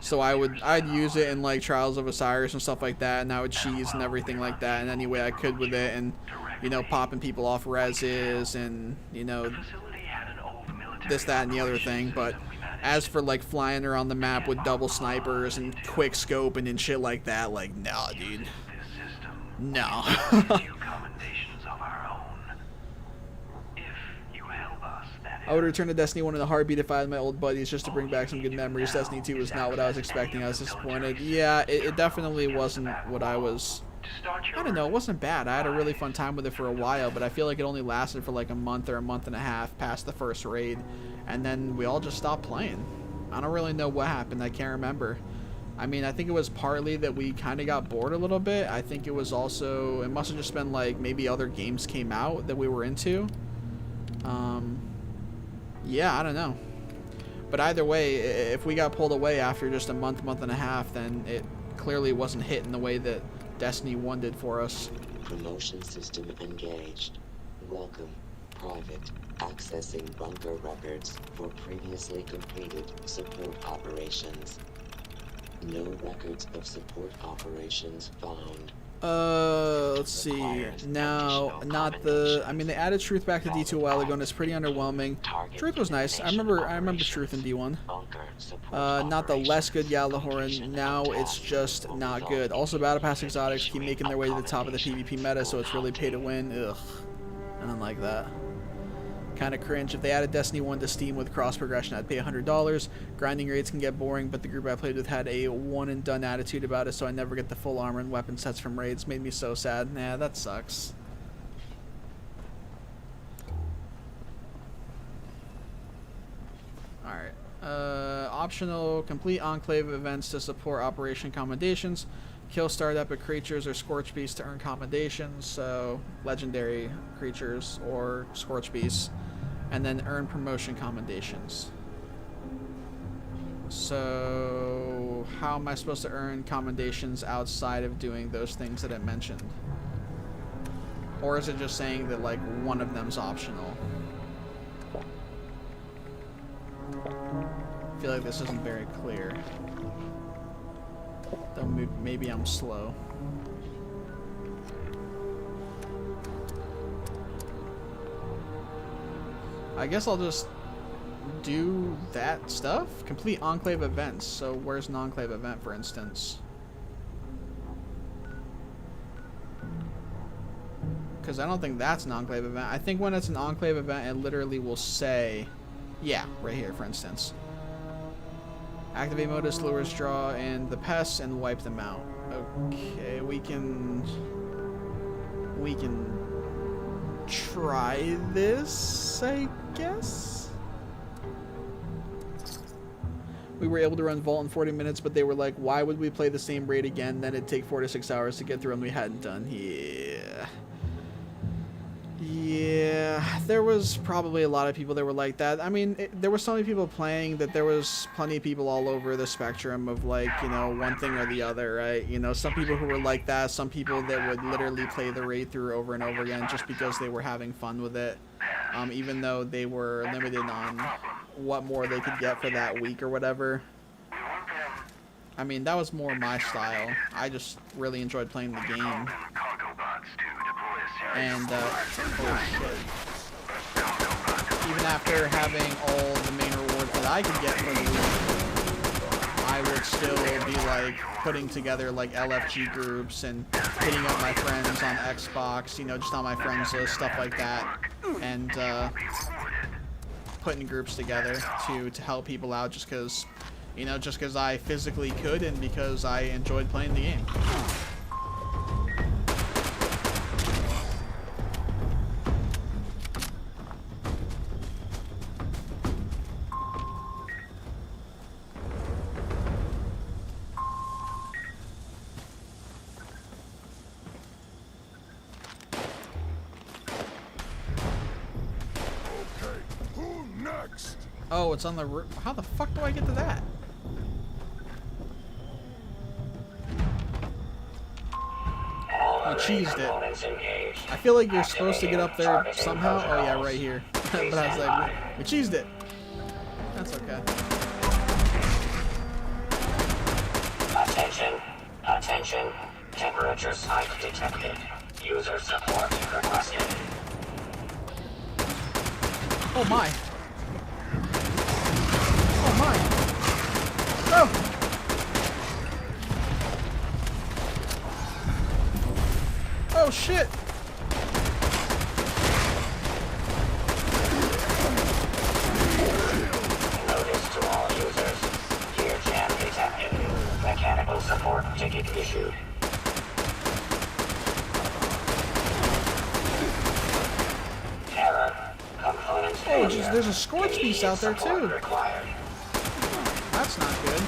So I'd use it in like Trials of Osiris and stuff like that, and I would cheese and everything like that in any way I could with it, and, you know, popping people off reses and, you know, this, that, and the other thing. But as for like flying around the map with double snipers and quick scoping and shit like that, like, no, dude. No. I would return to Destiny 1 in a heartbeat if I had my old buddies just to bring back some good memories. Destiny 2 was not what I was expecting. I was disappointed. Yeah, it definitely wasn't what I was... I don't know, it wasn't bad. I had a really fun time with it for a while, but I feel like it only lasted for like a month or a month and a half past the first raid, and then we all just stopped playing. I don't really know what happened. I can't remember. I mean, I think it was partly that we kind of got bored a little bit. I think it was also... It must have just been like maybe other games came out that we were into. Yeah, I don't know. But either way, if we got pulled away after just a month, month and a half, then it clearly wasn't hitting the way that Destiny 1 did for us. Promotion system engaged. Welcome. Private. Accessing bunker records for previously completed support operations. No records of support operations found. Let's see. No, not the. I mean, they added Truth back to D2 a while ago, and it's pretty underwhelming. Truth was nice. I remember Truth in D1. Not the less good Yalahoran. Now it's just not good. Also, Battle Pass exotics keep making their way to the top of the PvP meta, so it's really pay to win. Ugh, I don't like that. Kind of cringe. If they added Destiny 1 to Steam with cross progression, I'd pay $100. Grinding rates can get boring, but the group I played with had a one and done attitude about it, so I never get the full armor and weapon sets from raids. Made me so sad. Nah, that sucks. Alright. Optional, complete Enclave events to support Operation Commendations. Kill starred epic creatures or Scorch Beasts to earn commendations, so legendary creatures or Scorch Beasts. And then earn promotion commendations. So how am I supposed to earn commendations outside of doing those things that I mentioned? Or is it just saying that like one of them's optional? I feel like this isn't very clear. Though maybe I'm slow. I guess I'll just do that stuff. Complete Enclave events. So where's an Enclave event, for instance? Because I don't think that's an Enclave event. I think when it's an Enclave event, it literally will say, yeah, right here, for instance. Activate Modus, lures, draw, and the pests, and wipe them out. Okay, we can try this, I guess. We were able to run Vault in 40 minutes, but they were like, why would we play the same raid again? Then it'd take 4 to 6 hours to get through, and we hadn't done. Yeah, there was probably a lot of people that were like that. I mean, there were so many people playing that there was plenty of people all over the spectrum of, like, you know, one thing or the other, right? You know, some people who were like that, some people that would literally play the raid through over and over again just because they were having fun with it, even though they were limited on what more they could get for that week or whatever. I mean, that was more my style. I just really enjoyed playing the game. And, oh shit. Even after having all the main rewards that I could get for the week, I would still be, like, putting together, like, LFG groups and hitting up my friends on Xbox, you know, just on my friends list, stuff like that. And, putting groups together to help people out just because, you know, just because I physically could and because I enjoyed playing the game. Oh, it's on the roof. How the fuck do I get to that? We cheesed it. I feel like you're supposed to get up there somehow. Oh yeah, right here. But I was like, we cheesed it. That's okay. Attention. Attention. Temperature spike detected. User support requested. Oh my. Oh my! Oh! Oh shit! Notice to all users. Gear jam detected. Mechanical support ticket issued. Error. Components oh, geez, there's a Scorch Beast out there too. Required. That's not good.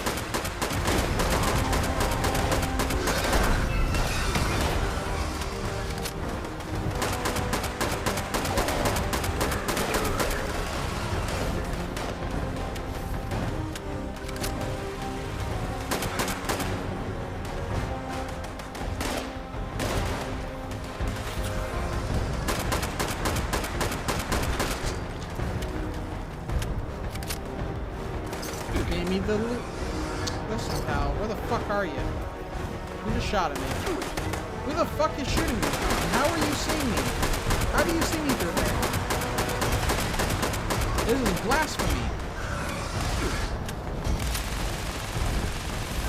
the loot. Listen, pal, where the fuck are you? Who just shot at me? Who the fuck is shooting me? How are you seeing me? How do you see me through there? This is blasphemy.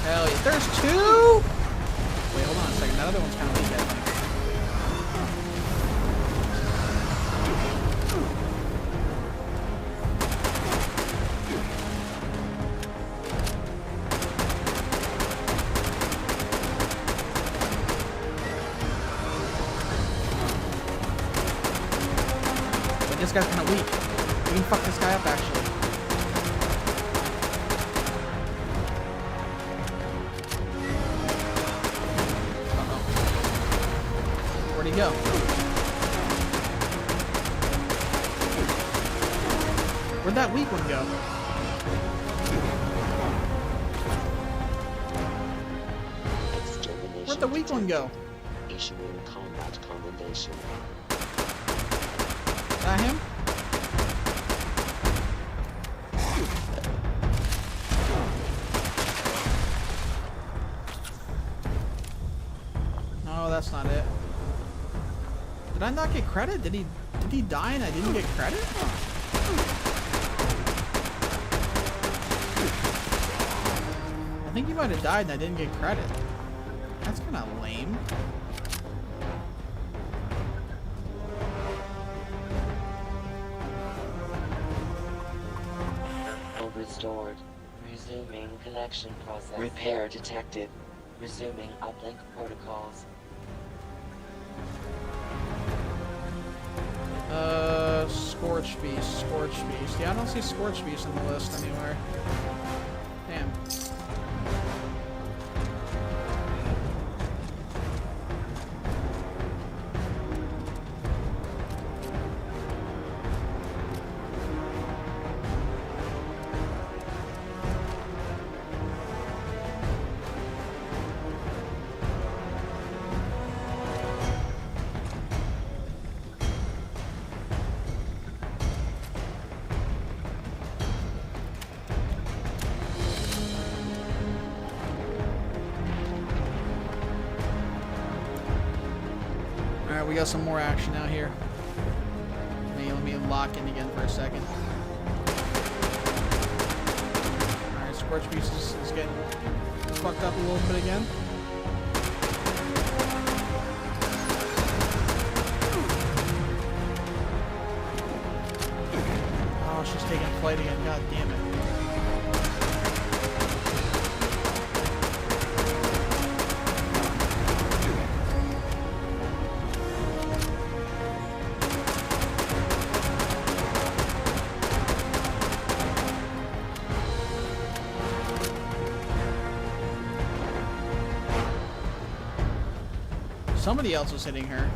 Hell yeah. There's two? Wait, hold on a second. That other one's kind of weak, I think. But this guy's kind of weak. We can fuck this guy up, actually. Where'd he go? Where'd that weak one go? Where'd the weak one go? Issuing combat commendation. Is that him? No, that's not it. Did I not get credit? Did he die and I didn't get credit? I think he might have died and I didn't get credit. That's kind of lame. Restored. Resuming connection process. Repair detected. Resuming uplink protocols. Scorch Beast, Scorch Beast. Yeah, I don't see Scorch Beast on the list anywhere. Damn. Alright, we got some more action out here. Let me lock in again for a second. Alright, Scorch Beast is getting fucked up a little bit again. Oh, she's taking flight again. God damn it. Somebody else was hitting her.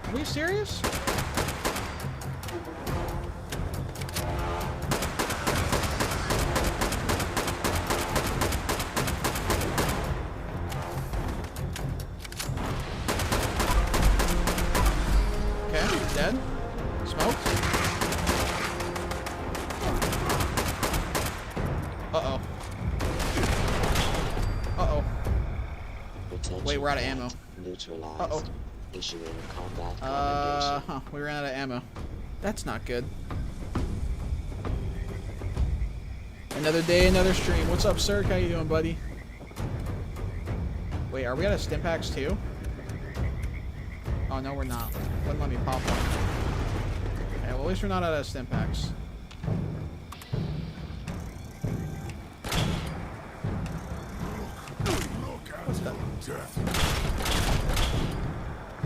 Are we serious? Dead? Smoked? Uh-oh. Uh-oh. Wait, we're out of ammo. Neutralized. Uh-oh. Issuing combat commendation. We ran out of ammo. That's not good. Another day, another stream. What's up, Sir? How you doing, buddy? Wait, are we out of stim packs too? Oh, no, we're not. Wouldn't let me pop one. Okay, well, at least we're not out of stim packs. What's that?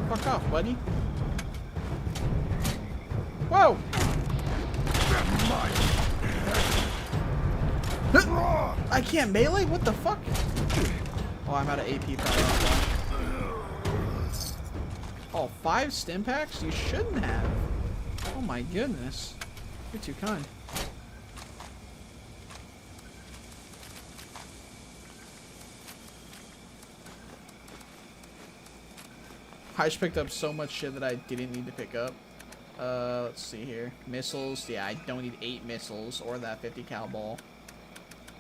Fuck off, buddy. Whoa! I can't melee? What the fuck? Oh, I'm out of AP power. Oh, 5 stim packs? You shouldn't have. Oh my goodness. You're too kind. I just picked up so much shit that I didn't need to pick up. Let's see here. Missiles. Yeah, I don't need 8 missiles or that 50 cal ball.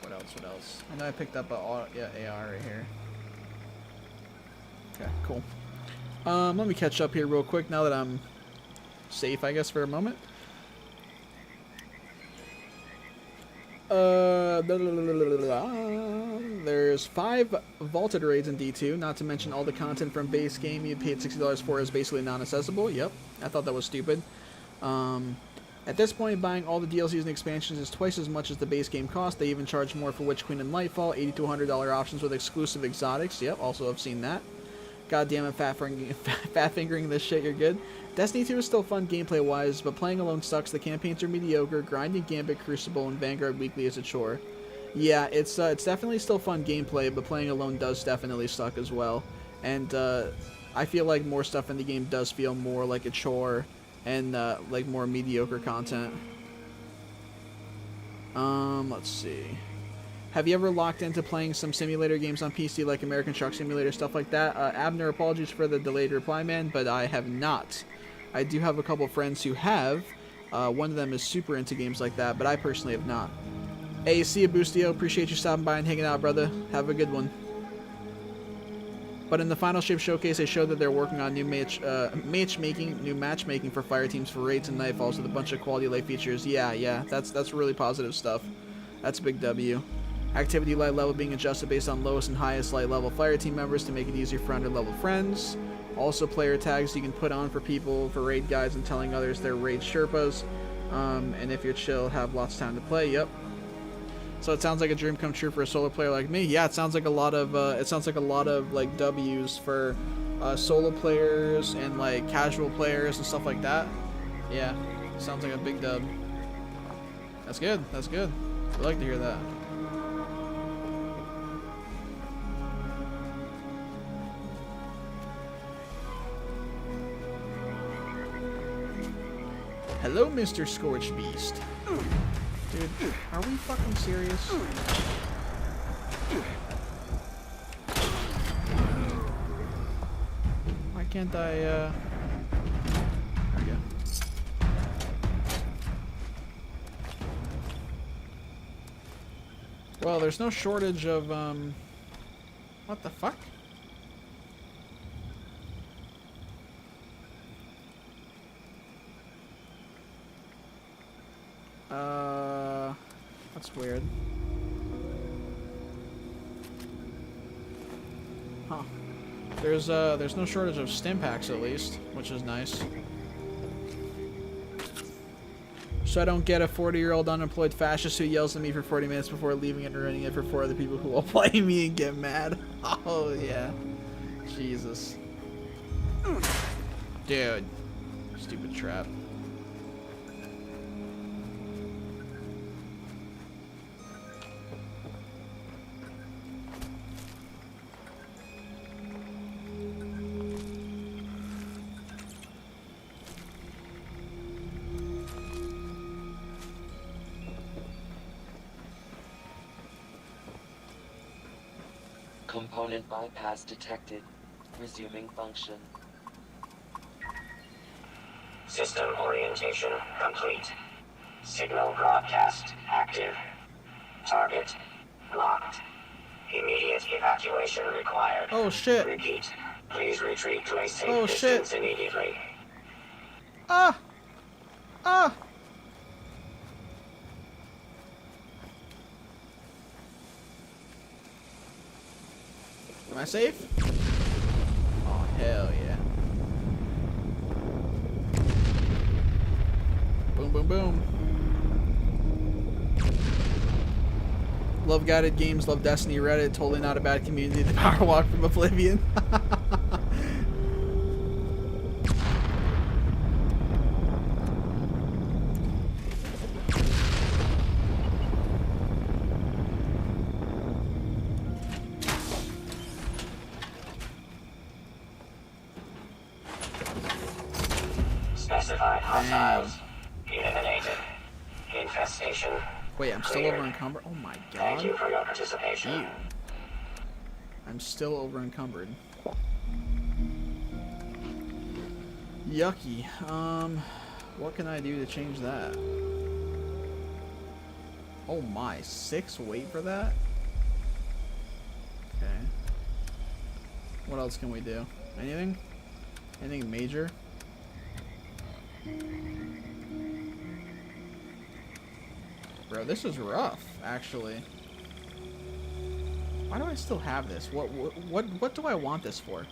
What else? What else? I know I picked up a AR right here. Okay, cool. Let me catch up here real quick now that I'm safe, I guess, for a moment. There's 5 vaulted raids in D2, not to mention all the content from base game you paid $60 for is basically non-accessible. Yep, I thought that was stupid. At this point, buying all the DLCs and expansions is twice as much as the base game cost. They even charge more for Witch Queen and Lightfall, $80 to $100 options with exclusive exotics. Yep, also have seen that. God damn it, fat fingering this shit, you're good. Destiny 2 is still fun gameplay-wise, but playing alone sucks. The campaigns are mediocre. Grinding Gambit, Crucible, and Vanguard weekly is a chore. Yeah, it's definitely still fun gameplay, but playing alone does definitely suck as well. And I feel like more stuff in the game does feel more like a chore and like more mediocre content. Let's see. Have you ever locked into playing some simulator games on PC like American Truck Simulator, stuff like that? Abner, apologies for the delayed reply, man, but I have not. I do have a couple friends who have. One of them is super into games like that, but I personally have not. Hey, see you, Boostio. Appreciate you stopping by and hanging out, brother. Have a good one. But in the Final Shape Showcase, they showed that they're working on new matchmaking for fire teams for raids and nightfalls with a bunch of quality life features. Yeah, that's really positive stuff. That's a big W. Activity light level being adjusted based on lowest and highest light level fire team members to make it easier for under level friends. Also player tags you can put on for people for raid guides and telling others they're raid Sherpas. And if you're chill, have lots of time to play. Yep. So it sounds like a dream come true for a solo player like me. Yeah, it sounds like a lot of like W's for solo players and like casual players and stuff like that. Yeah, sounds like a big dub. That's good. That's good. I'd like to hear that. Hello, Mr. Scorched Beast. Dude, are we fucking serious? Why can't I, There we go. Well, there's no shortage of, what the fuck? That's weird. Huh. There's no shortage of stim packs at least, which is nice. So I don't get a 40-year-old unemployed fascist who yells at me for 40 minutes before leaving and ruining it for 4 other people who will play me and get mad. Oh yeah. Jesus. Dude. Stupid trap. Component bypass detected. Resuming function. System orientation complete. Signal broadcast active. Target locked. Immediate evacuation required. Oh shit. Repeat. Please retreat to a safe distance immediately. Ah! Ah! Am I safe? Oh, hell yeah. Boom, boom, boom. Love guided games, love Destiny, Reddit, totally not a bad community. The Power Walk from Oblivion. Specified hostiles eliminated. Infestation. Wait, I'm still over encumbered? Oh my god. Thank you for your participation. Ew. I'm still over encumbered. Yucky. What can I do to change that? Oh my, 6 weight for that? Okay. What else can we do? Anything? Anything major? Bro, this is rough, actually. Why do I still have this? What do I want this for?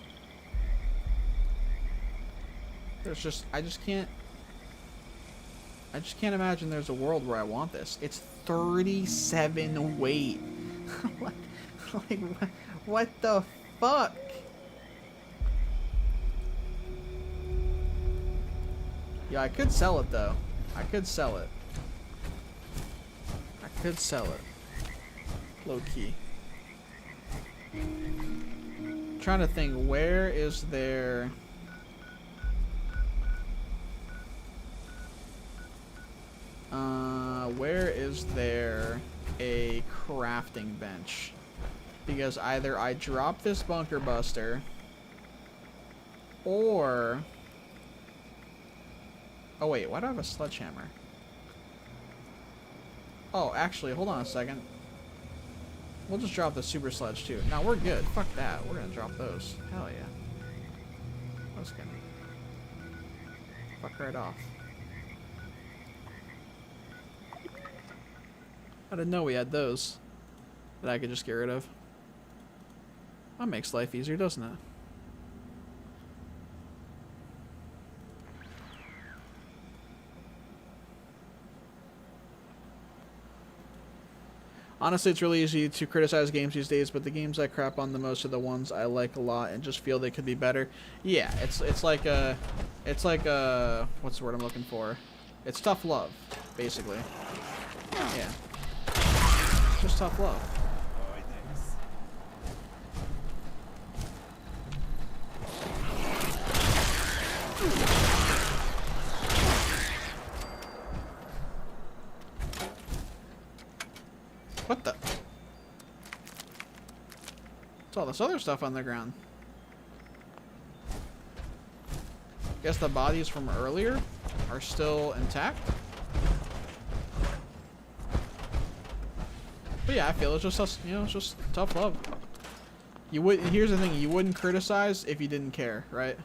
There's just I just can't imagine there's a world where I want this. It's 37 weight. like what the fuck? Yeah, I could sell it though. I could sell it. I could sell it. Low key. Trying to think, where is there? Where is there a crafting bench? Because either I drop this bunker buster, or... Oh wait, why do I have a sledgehammer? Oh, actually, hold on a second. We'll just drop the super sledge too. No, we're good. Fuck that. We're gonna drop those. Hell yeah. That's gonna fuck right off. I didn't know we had those that I could just get rid of. That makes life easier, doesn't it? Honestly, it's really easy to criticize games these days, but the games I crap on the most are the ones I like a lot and just feel they could be better. Yeah, it's like what's the word I'm looking for? It's tough love, basically. Yeah. Just tough love. What the? What's all this other stuff on the ground? Guess the bodies from earlier are still intact. But yeah, I feel it's just, you know, it's just tough love. You would. Here's the thing: you wouldn't criticize if you didn't care, right?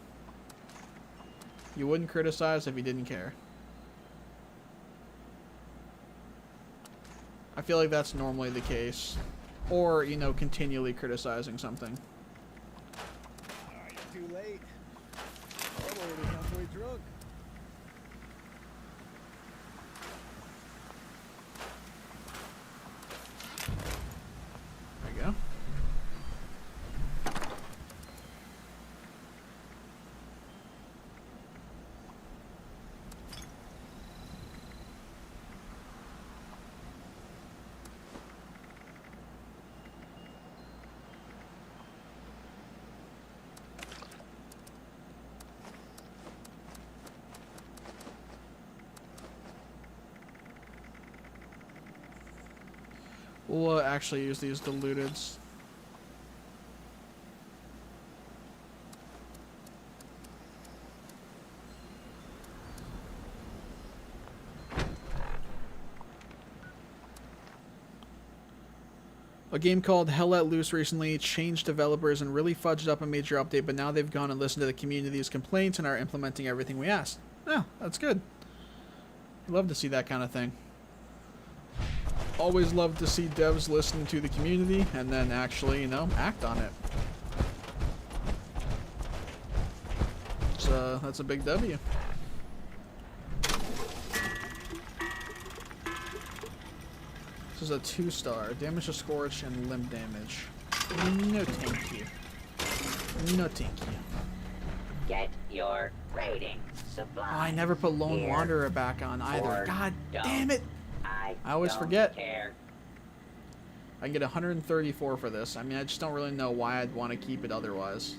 You wouldn't criticize if you didn't care. I feel like that's normally the case, or you know, continually criticizing something. Too late. I'm already halfway drunk. There you go. We'll actually use these diluteds. A game called Hell Let Loose recently changed developers and really fudged up a major update, but now they've gone and listened to the community's complaints and are implementing everything we asked. Yeah, that's good. Love to see that kind of thing. Always love to see devs listen to the community and then actually, you know, act on it. So that's a big W. This is a 2-star. Damage to Scorch and limb damage. No thank you. No thank you. Get your rating. Sublime. Oh, I never put Lone Wanderer back on either. God damn it! I always forget. Care. I can get 134 for this. I mean, I just don't really know why I'd want to keep it otherwise.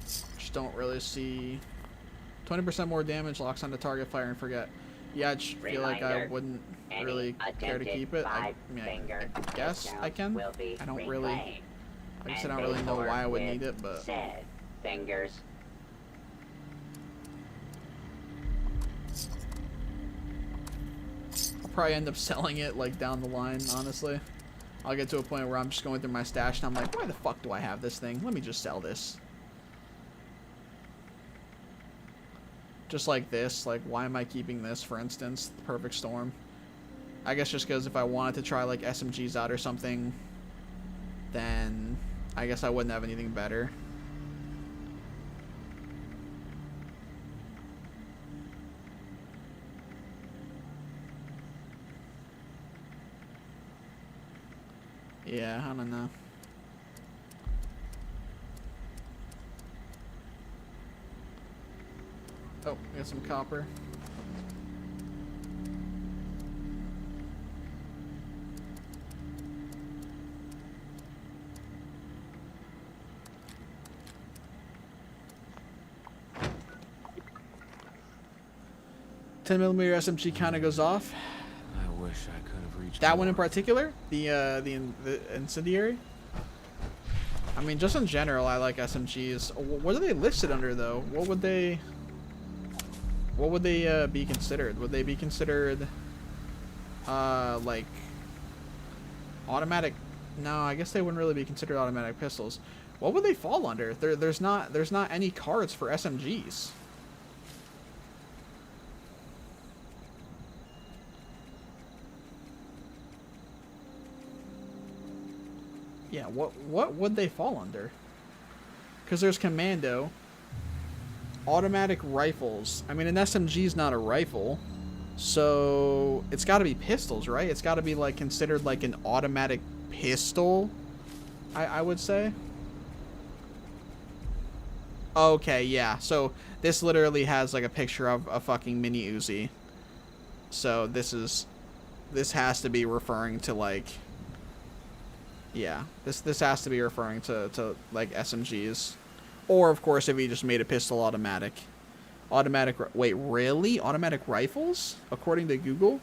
Just don't really see... 20% more damage, locks onto target, fire and forget. Yeah, I just feel like I wouldn't really care to keep it. I mean, I guess I can. I don't really... I guess I And don't really know they why I would work need it, with but said fingers. I'll probably end up selling it like down the line, honestly. I'll get to a point where I'm just going through my stash and I'm like, why the fuck do I have this thing? Let me just sell this. Just like this, like why am I keeping this, for instance, the Perfect Storm? I guess just because if I wanted to try like SMGs out or something, then I guess I wouldn't have anything better. Yeah, I don't know. Oh, we got some copper. .10mm SMG kind of goes off. I wish I could have reached That one in more. particular, the incendiary. I mean, just in general, I like SMGs. What are they listed under though? What would they be considered? Would they be considered like automatic? No, I guess they wouldn't really be considered automatic pistols. What would they fall under? There's not any cards for SMGs. Yeah, what would they fall under? Because there's commando, automatic rifles. I mean, an SMG is not a rifle, so it's got to be pistols, right? It's got to be like considered like an automatic pistol, I would say. Okay, yeah. So this literally has like a picture of a fucking mini Uzi. So this has to be referring to like. Yeah, this has to be referring to like SMGs. Or, of course, if you just made a pistol automatic. Wait, really? Automatic rifles? According to Google?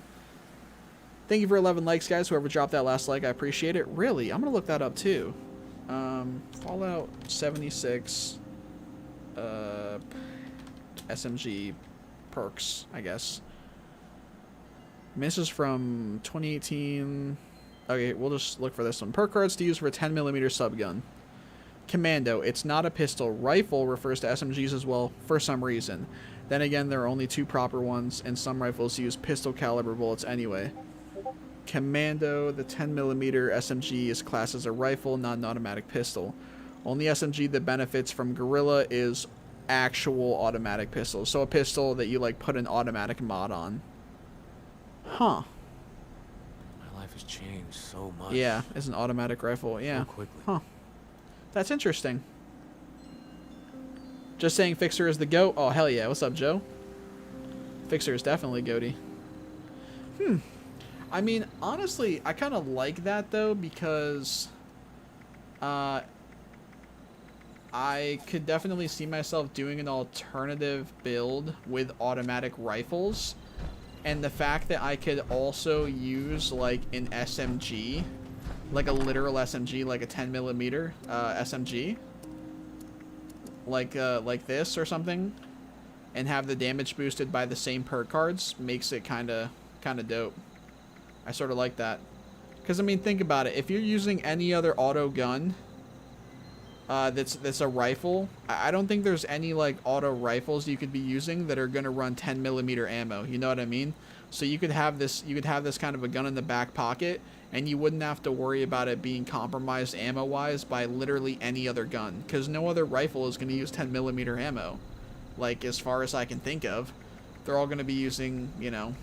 Thank you for 11 likes, guys. Whoever dropped that last like, I appreciate it. Really? I'm going to look that up, too. Fallout 76 SMG perks, I guess. I mean, this is from 2018... Okay, we'll just look for this one. Perk cards to use for a 10mm subgun. Commando. It's not a pistol. Rifle refers to SMGs as well for some reason. Then again, there are only two proper ones, and some rifles use pistol caliber bullets anyway. Commando. The 10mm SMG is classed as a rifle, not an automatic pistol. Only SMG that benefits from Gorilla is actual automatic pistols. So a pistol that you like put an automatic mod on. Huh. Life has changed so much. Yeah, it's an automatic rifle. Yeah. So quickly. Huh. That's interesting. Just saying Fixer is the GOAT. Oh, hell yeah. What's up, Joe? Fixer is definitely GOATy. I mean, honestly, I kind of like that, though, because I could definitely see myself doing an alternative build with automatic rifles. And the fact that I could also use, like, an SMG, like a literal SMG, like a 10mm SMG, like this or something, and have the damage boosted by the same perk cards makes it kind of dope. I sort of like that. Because, I mean, think about it. If you're using any other auto gun that's a rifle, I don't think there's any like auto rifles you could be using that are gonna run 10mm ammo. You know what I mean? So you could have this kind of a gun in the back pocket, and you wouldn't have to worry about it being compromised ammo wise by literally any other gun, because no other rifle is gonna use 10mm ammo. Like, as far as I can think of, they're all gonna be using, you know,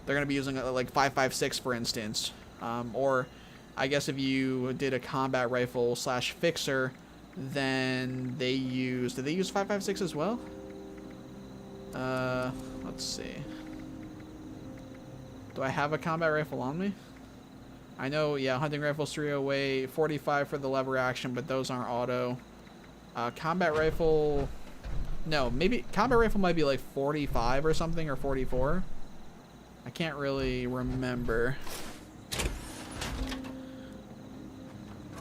they're gonna be using like 5.56 for instance, or I guess if you did a combat rifle / fixer, then they use... Did they use 5.56 as well? Let's see. Do I have a combat rifle on me? I know, yeah, hunting rifles 308, 45 for the lever action, but those aren't auto. Combat rifle... No, maybe... Combat rifle might be like 45 or something, or 44. I can't really remember.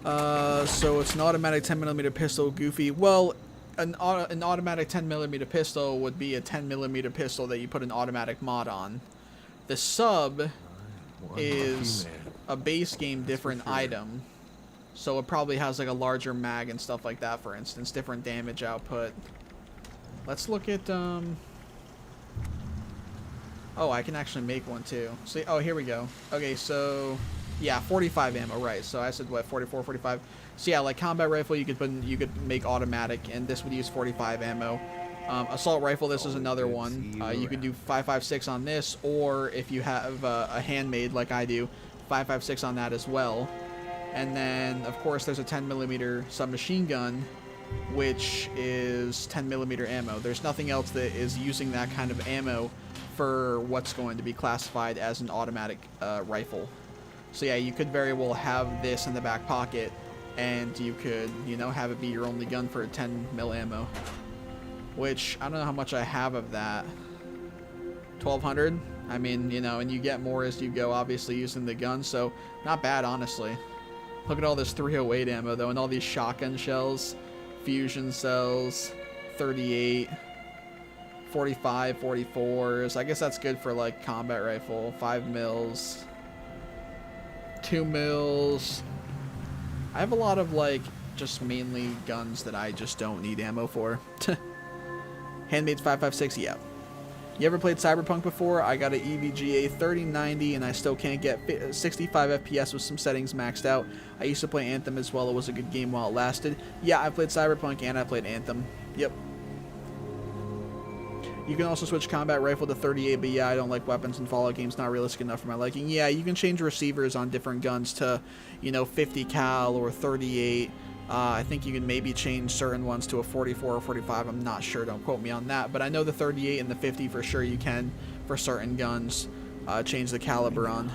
So it's an automatic 10mm pistol, Goofy. Well, an automatic 10mm pistol would be a 10mm pistol that you put an automatic mod on. The sub is a base game different item. So it probably has like a larger mag and stuff like that, for instance. Different damage output. Let's look at, oh, I can actually make one too. See, oh, here we go. Okay, so, yeah, 45 ammo, right. So I said, what, 44, 45? So yeah, like combat rifle, you could make automatic, and this would use 45 ammo. Assault rifle, this is another one. You could do 5.56 on this, or if you have a handmade like I do, 5.56 on that as well. And then, of course, there's a 10mm submachine gun, which is 10mm ammo. There's nothing else that is using that kind of ammo for what's going to be classified as an automatic rifle. So yeah, you could very well have this in the back pocket, and you could, you know, have it be your only gun for 10mm ammo. Which, I don't know how much I have of that. 1,200? I mean, you know, and you get more as you go, obviously, using the gun, so not bad, honestly. Look at all this 308 ammo, though, and all these shotgun shells, fusion cells, 38, 45, 44s. I guess that's good for, like, combat rifle. 5 mils, 2 mils. I have a lot of, like, just mainly guns that I just don't need ammo for. Handmaid's 5.56, yeah. You ever played Cyberpunk before? I got an EVGA 3090 and I still can't get 65 FPS with some settings maxed out. I used to play Anthem as well. It was a good game while it lasted. Yeah, I played Cyberpunk and I played Anthem. Yep. You can also switch combat rifle to 38, but yeah, I don't like weapons in Fallout games. Not realistic enough for my liking. Yeah, you can change receivers on different guns to, you know, 50 cal or 38. I think you can maybe change certain ones to a 44 or 45. I'm not sure. Don't quote me on that. But I know the 38 and the 50 for sure you can for certain guns change the caliber on.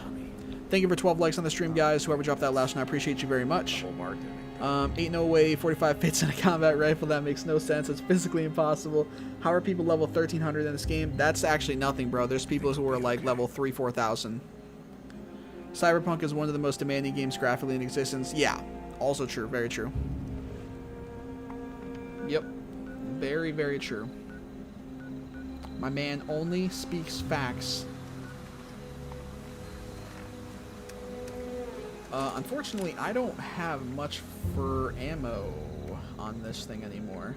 Thank you for 12 likes on the stream, guys. Whoever dropped that last one, I appreciate you very much. Ain't no way 45 fits in a combat rifle. That makes no sense. It's physically impossible. How are people level 1,300 in this game? That's actually nothing, bro. There's people who are like level 3,000, 4,000. Cyberpunk is one of the most demanding games graphically in existence. Yeah. Also true. Very true. Yep. Very, very true. My man only speaks facts. Unfortunately, I don't have much for ammo on this thing anymore.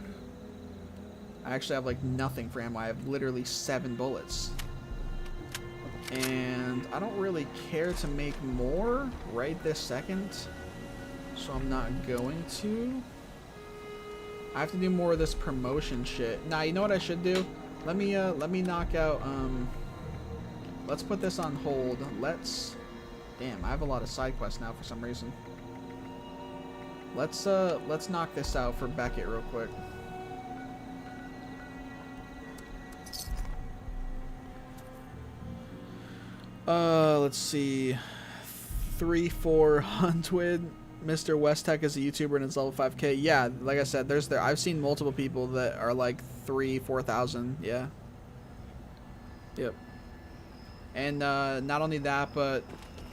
I actually have like nothing for ammo. I have literally 7 bullets. And I don't really care to make more right this second. So I'm not going to. I have to do more of this promotion shit. Nah, you know what I should do? Let me knock out, let's put this on hold. Damn, I have a lot of side quests now for some reason. Let's knock this out for Beckett real quick. Let's see. 3,400. Mr. Westtech is a YouTuber and it's level 5k. Yeah, like I said, I've seen multiple people that are like 3,000, 4,000. Yeah. Yep. And not only that, but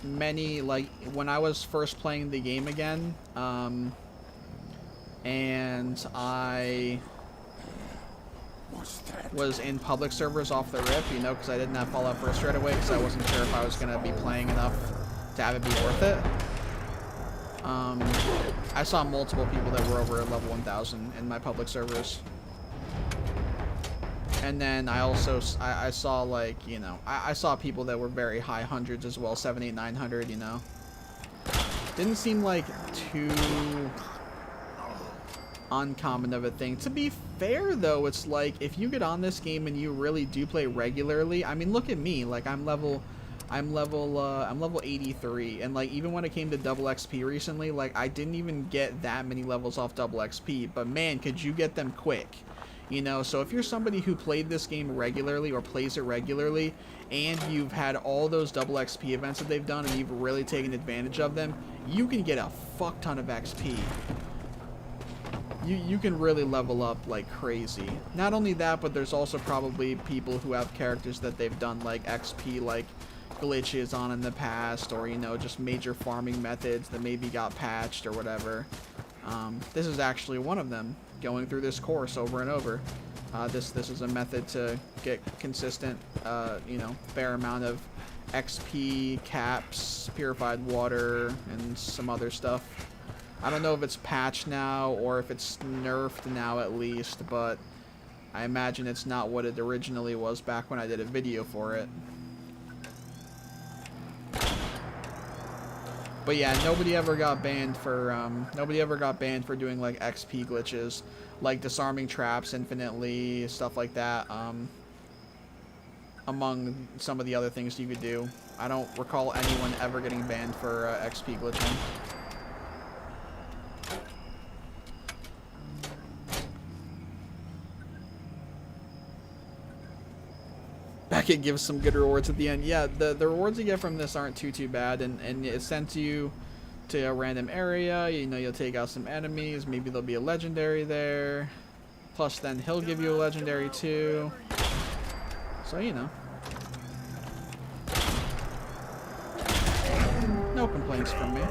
many, like when I was first playing the game again, and I was in public servers off the rip, you know, because I didn't have Fallout 1st right away because I wasn't sure if I was gonna be playing enough to have it be worth it. I saw multiple people that were over level 1,000 in my public servers. And then I also, I saw like, you know, I saw people that were very high hundreds as well, 700, 800, 900, you know. Didn't seem like too uncommon of a thing. To be fair though, it's like, if you get on this game and you really do play regularly, I mean, look at me, like I'm level 83, and like even when it came to double XP recently, like I didn't even get that many levels off double XP, but man, could you get them quick, you know? So if you're somebody who played this game regularly or plays it regularly, and you've had all those double XP events that they've done and you've really taken advantage of them, you can get a fuck ton of XP. You can really level up like crazy. Not only that, but there's also probably people who have characters that they've done like XP like glitches on in the past, or, you know, just major farming methods that maybe got patched or whatever. This is actually one of them, going through this course over and over. This is a method to get consistent, you know, fair amount of XP, caps, purified water, and some other stuff. I don't know if it's patched now or if it's nerfed now at least, but I imagine it's not what it originally was back when I did a video for it. But yeah, nobody ever got banned for doing like XP glitches, like disarming traps infinitely, stuff like that. Among some of the other things you could do. I don't recall anyone ever getting banned for XP glitching. Beckett gives some good rewards at the end. Yeah, the rewards you get from this aren't too bad, and it sends you to a random area. You know, you'll take out some enemies. Maybe there'll be a legendary there. Plus, then he'll give you a legendary too. So, you know. No complaints from me.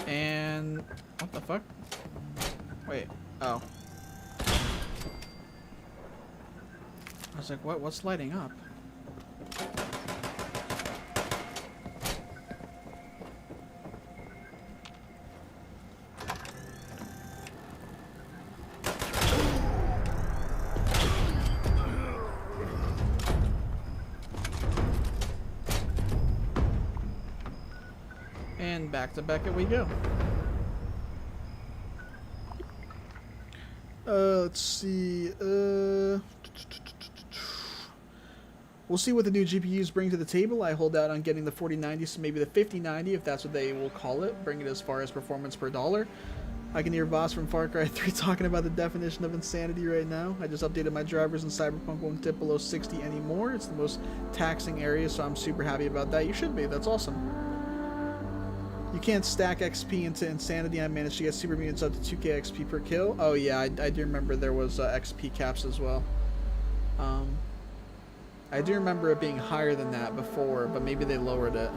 And what the fuck? Wait. Oh. I was like, what's lighting up? And back to Beckett we go. Let's see. We'll see what the new GPUs bring to the table. I hold out on getting the 4090, so maybe the 5090, if that's what they will call it. Bring it as far as performance per dollar. I can hear Voss from Far Cry 3 talking about the definition of insanity right now. I just updated my drivers and Cyberpunk won't dip below 60 anymore. It's the most taxing area, so I'm super happy about that. You should be. That's awesome. You can't stack XP into insanity. I managed to get super mutants up to 2k XP per kill. Oh yeah, I do remember there was XP caps as well. I do remember it being higher than that before, but maybe they lowered it.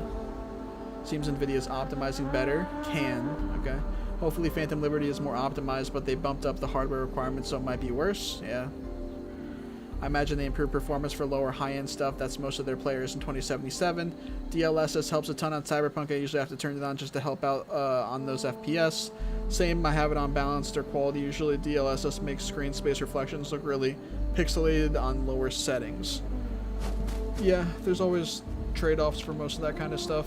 Seems NVIDIA's optimizing better. Okay. Hopefully Phantom Liberty is more optimized, but they bumped up the hardware requirements, so it might be worse. Yeah. I imagine they improved performance for lower high-end stuff. That's most of their players in 2077. DLSS helps a ton on Cyberpunk. I usually have to turn it on just to help out on those FPS. Same, I have it on balanced or quality. Usually DLSS makes screen space reflections look really pixelated on lower settings. Yeah, there's always trade-offs for most of that kind of stuff.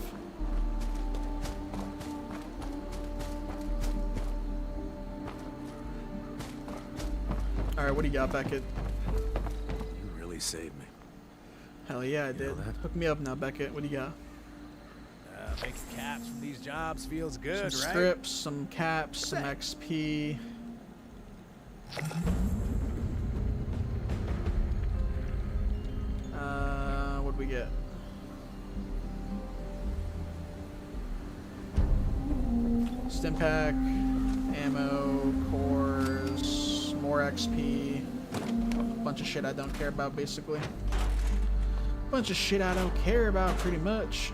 Alright, what do you got, Beckett? Saved me. Hell yeah, I did. Hook me up now, Beckett. What do you got? Making caps from these jobs feels good, some right? strips, some caps, some XP. What'd we get? Stim pack, ammo, cores, more XP. Bunch of shit I don't care about, basically. Bunch of shit I don't care about, pretty much.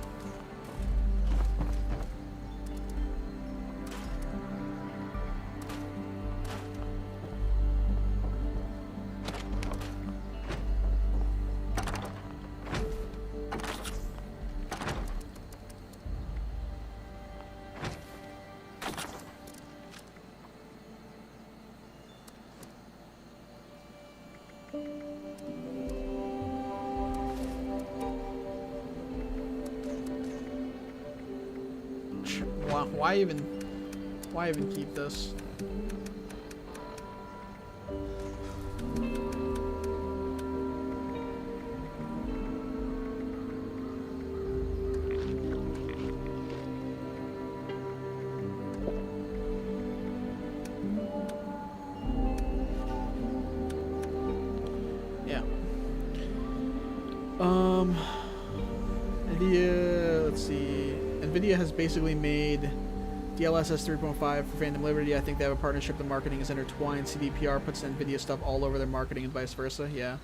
Why even keep this? NVIDIA has basically made DLSS 3.5 for Phantom Liberty. I think they have a partnership. The marketing is intertwined. CDPR puts NVIDIA stuff all over their marketing and vice versa. Yeah.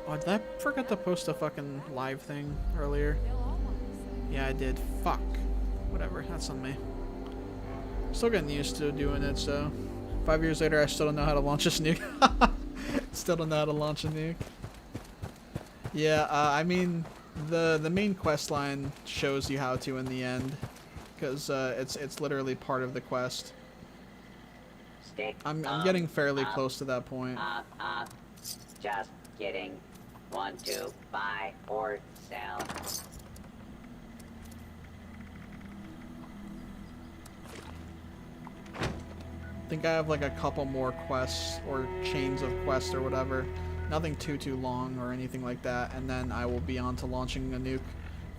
Oh, did I forget to post a fucking live thing earlier? Yeah, I did. Fuck. Whatever. That's on me. Still getting used to doing it, so... 5 years later, I still don't know how to launch a nuke. Still don't know how to launch a nuke. Yeah, I mean, the main quest line shows you how to in the end, because it's literally part of the quest. I'm getting fairly close to that point. Just kidding. Want to buy or sell? I think I have like a couple more quests or chains of quests or whatever. Nothing too long or anything like that, and then I will be on to launching a nuke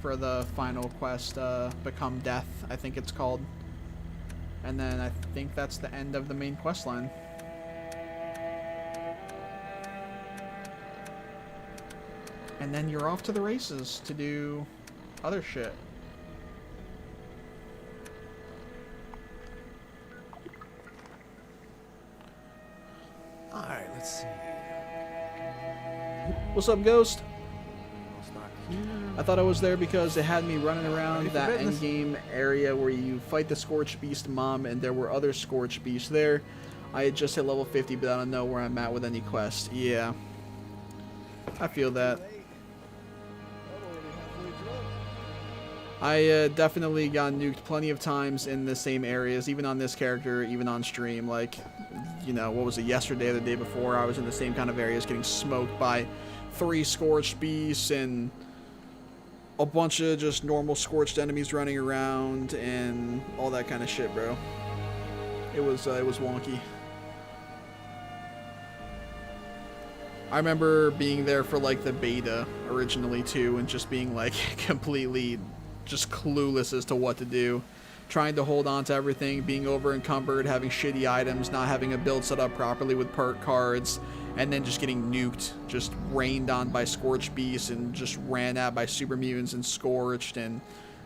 for the final quest, Become Death, I think it's called. And then I think that's the end of the main quest line. And then you're off to the races to do other shit. Alright, let's see. What's up, Ghost? I thought I was there because it had me running around that endgame area where you fight the Scorched Beast mom, and there were other Scorched Beasts there. I had just hit level 50, but I don't know where I'm at with any quest. Yeah. I feel that. I definitely got nuked plenty of times in the same areas, even on this character, even on stream. Like, you know, what was it, yesterday or the day before, I was in the same kind of areas getting smoked by 3 Scorched Beasts and a bunch of just normal Scorched enemies running around and all that kind of shit, bro. It was wonky. I remember being there for like the beta originally too, and just being like completely just clueless as to what to do. Trying to hold on to everything, being over encumbered, having shitty items, not having a build set up properly with perk cards, and then just getting nuked, just rained on by Scorched Beasts and just ran at by super mutants and Scorched, and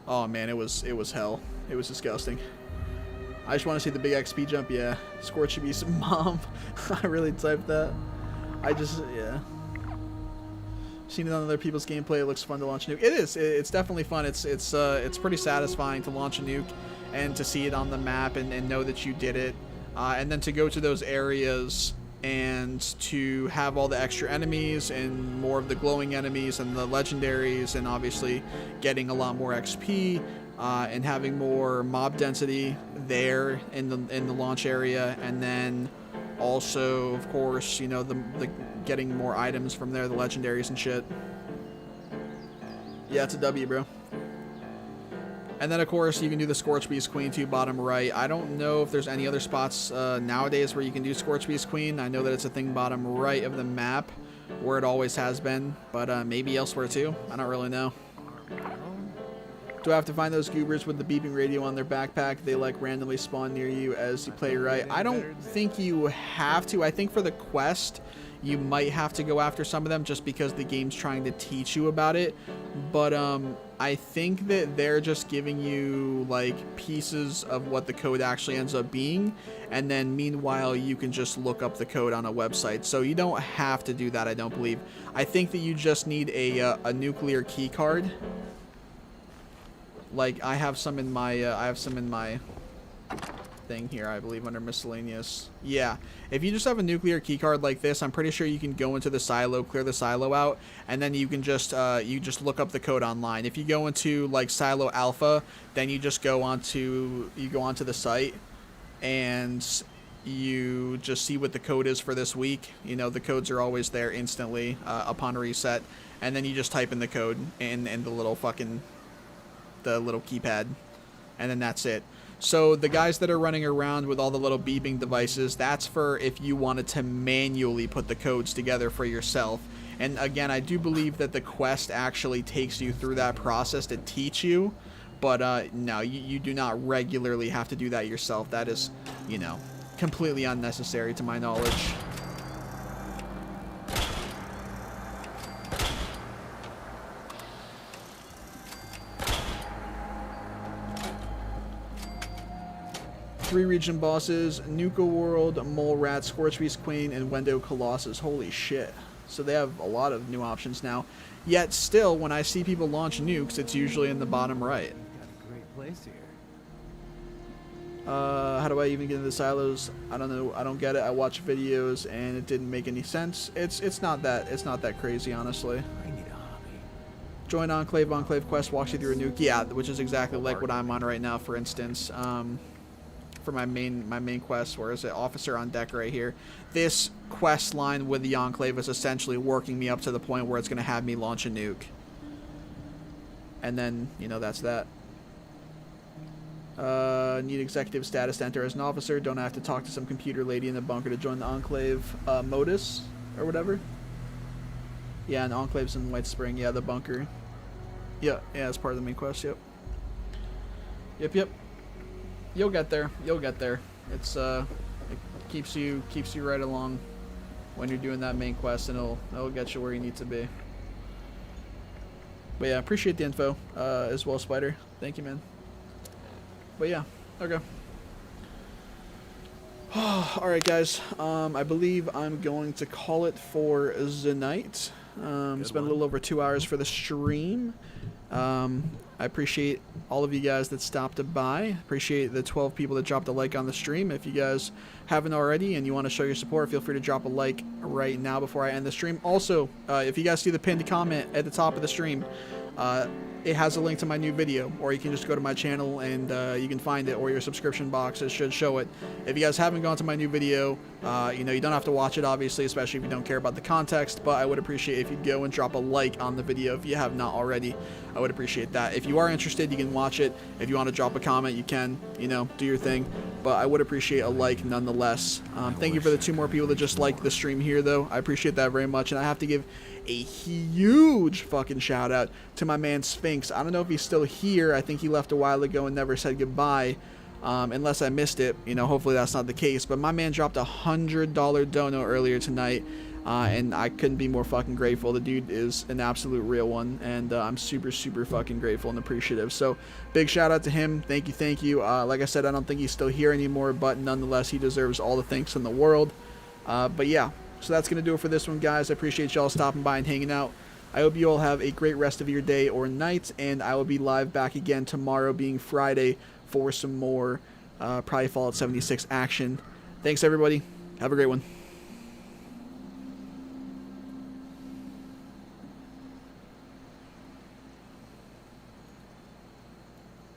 oh man, it was hell. It was disgusting. I just want to see the big XP jump. Yeah, Scorched Beast mom. I really typed that. Yeah. Seen it on other people's gameplay. It looks fun to launch a nuke. It is. It's definitely fun. It's pretty satisfying to launch a nuke and to see it on the map and know that you did it. And then to go to those areas and to have all the extra enemies and more of the glowing enemies and the legendaries, and obviously getting a lot more XP and having more mob density there in the launch area, and then also, of course, you know, the getting more items from there, the legendaries and shit. Yeah, it's a W, bro. And then, of course, you can do the Scorched Beast Queen too, bottom right. I don't know if there's any other spots nowadays where you can do Scorched Beast Queen. I know that it's a thing bottom right of the map, where it always has been, but maybe elsewhere too. I don't really know. Do I have to find those goobers with the beeping radio on their backpack? They like randomly spawn near you as you play, right? I don't think you have to. I think for the quest, you might have to go after some of them just because the game's trying to teach you about it. But I think that they're just giving you like pieces of what the code actually ends up being, and then meanwhile you can just look up the code on a website. So you don't have to do that, I don't believe. I think that you just need a nuclear key card. Like I have some in my thing here, I believe, under miscellaneous. Yeah, if you just have a nuclear keycard like this, I'm pretty sure you can go into the silo, clear the silo out, and then you can just you just look up the code online. If you go into like silo alpha, then you just go onto the site and you just see what the code is for this week. You know, the codes are always there instantly upon reset, and then you just type in the code in the little keypad, and then that's it. So the guys that are running around with all the little beeping devices, that's for if you wanted to manually put the codes together for yourself. And again, I do believe that the quest actually takes you through that process to teach you, But no, you do not regularly have to do that yourself. That is, you know, completely unnecessary to my knowledge. Three region bosses: Nuka World, Mole Rat, Scorch Beast Queen, and Wendo Colossus. Holy shit. So they have a lot of new options now. Yet still, when I see people launch nukes, it's usually in the bottom right. Got a great place here. How do I even get into the silos? I don't know. I don't get it. I watch videos and it didn't make any sense. It's not that crazy, honestly. I need a hobby. Join Enclave. Enclave quest walks you through a nuke. Yeah, which is exactly like what I'm on right now, for instance. For my main quest, where is it? Officer on deck right here. This quest line with the Enclave is essentially working me up to the point where it's going to have me launch a nuke. And then, you know, that's that. Need executive status to enter as an officer. Don't have to talk to some computer lady in the bunker to join the Enclave modus or whatever. Yeah, and Enclave's in White Spring. Yeah, the bunker. Yeah, it's part of the main quest. Yep. Yep. You'll get there. You'll get there. It's it keeps you right along when you're doing that main quest, and it'll get you where you need to be. But yeah, appreciate the info as well, Spider. Thank you, man. But yeah, okay. Alright, guys. I believe I'm going to call it for the night. It's been a little over 2 hours for the stream. I appreciate all of you guys that stopped by. Appreciate the 12 people that dropped a like on the stream. If you guys haven't already and you want to show your support, feel free to drop a like right now before I end the stream. Also, if you guys see the pinned comment at the top of the stream, it has a link to my new video, or you can just go to my channel and you can find it, or your subscription boxes should show it. If you guys haven't gone to my new video, you know, you don't have to watch it, obviously, especially if you don't care about the context, but I would appreciate if you'd go and drop a like on the video if you have not already. I would appreciate that. If you are interested, you can watch it. If you want to drop a comment, you can, you know, do your thing, but I would appreciate a like nonetheless. Thank you for the 2 more people that just liked the stream here, though. I appreciate that very much, and I have to give a huge fucking shout out to my man Sphinx. I don't know if he's still here. I think he left a while ago and never said goodbye, unless I missed it. You know, hopefully that's not the case, but my man dropped $100 dono earlier tonight, and I couldn't be more fucking grateful. The dude is an absolute real one, and I'm super fucking grateful and appreciative. So big shout out to him. Thank you. Like I said, I don't think he's still here anymore, but nonetheless, he deserves all the thanks in the world. But yeah, so that's going to do it for this one, guys. I appreciate y'all stopping by and hanging out. I hope you all have a great rest of your day or night, and I will be live back again tomorrow, being Friday, for some more probably Fallout 76 action. Thanks, everybody. Have a great one.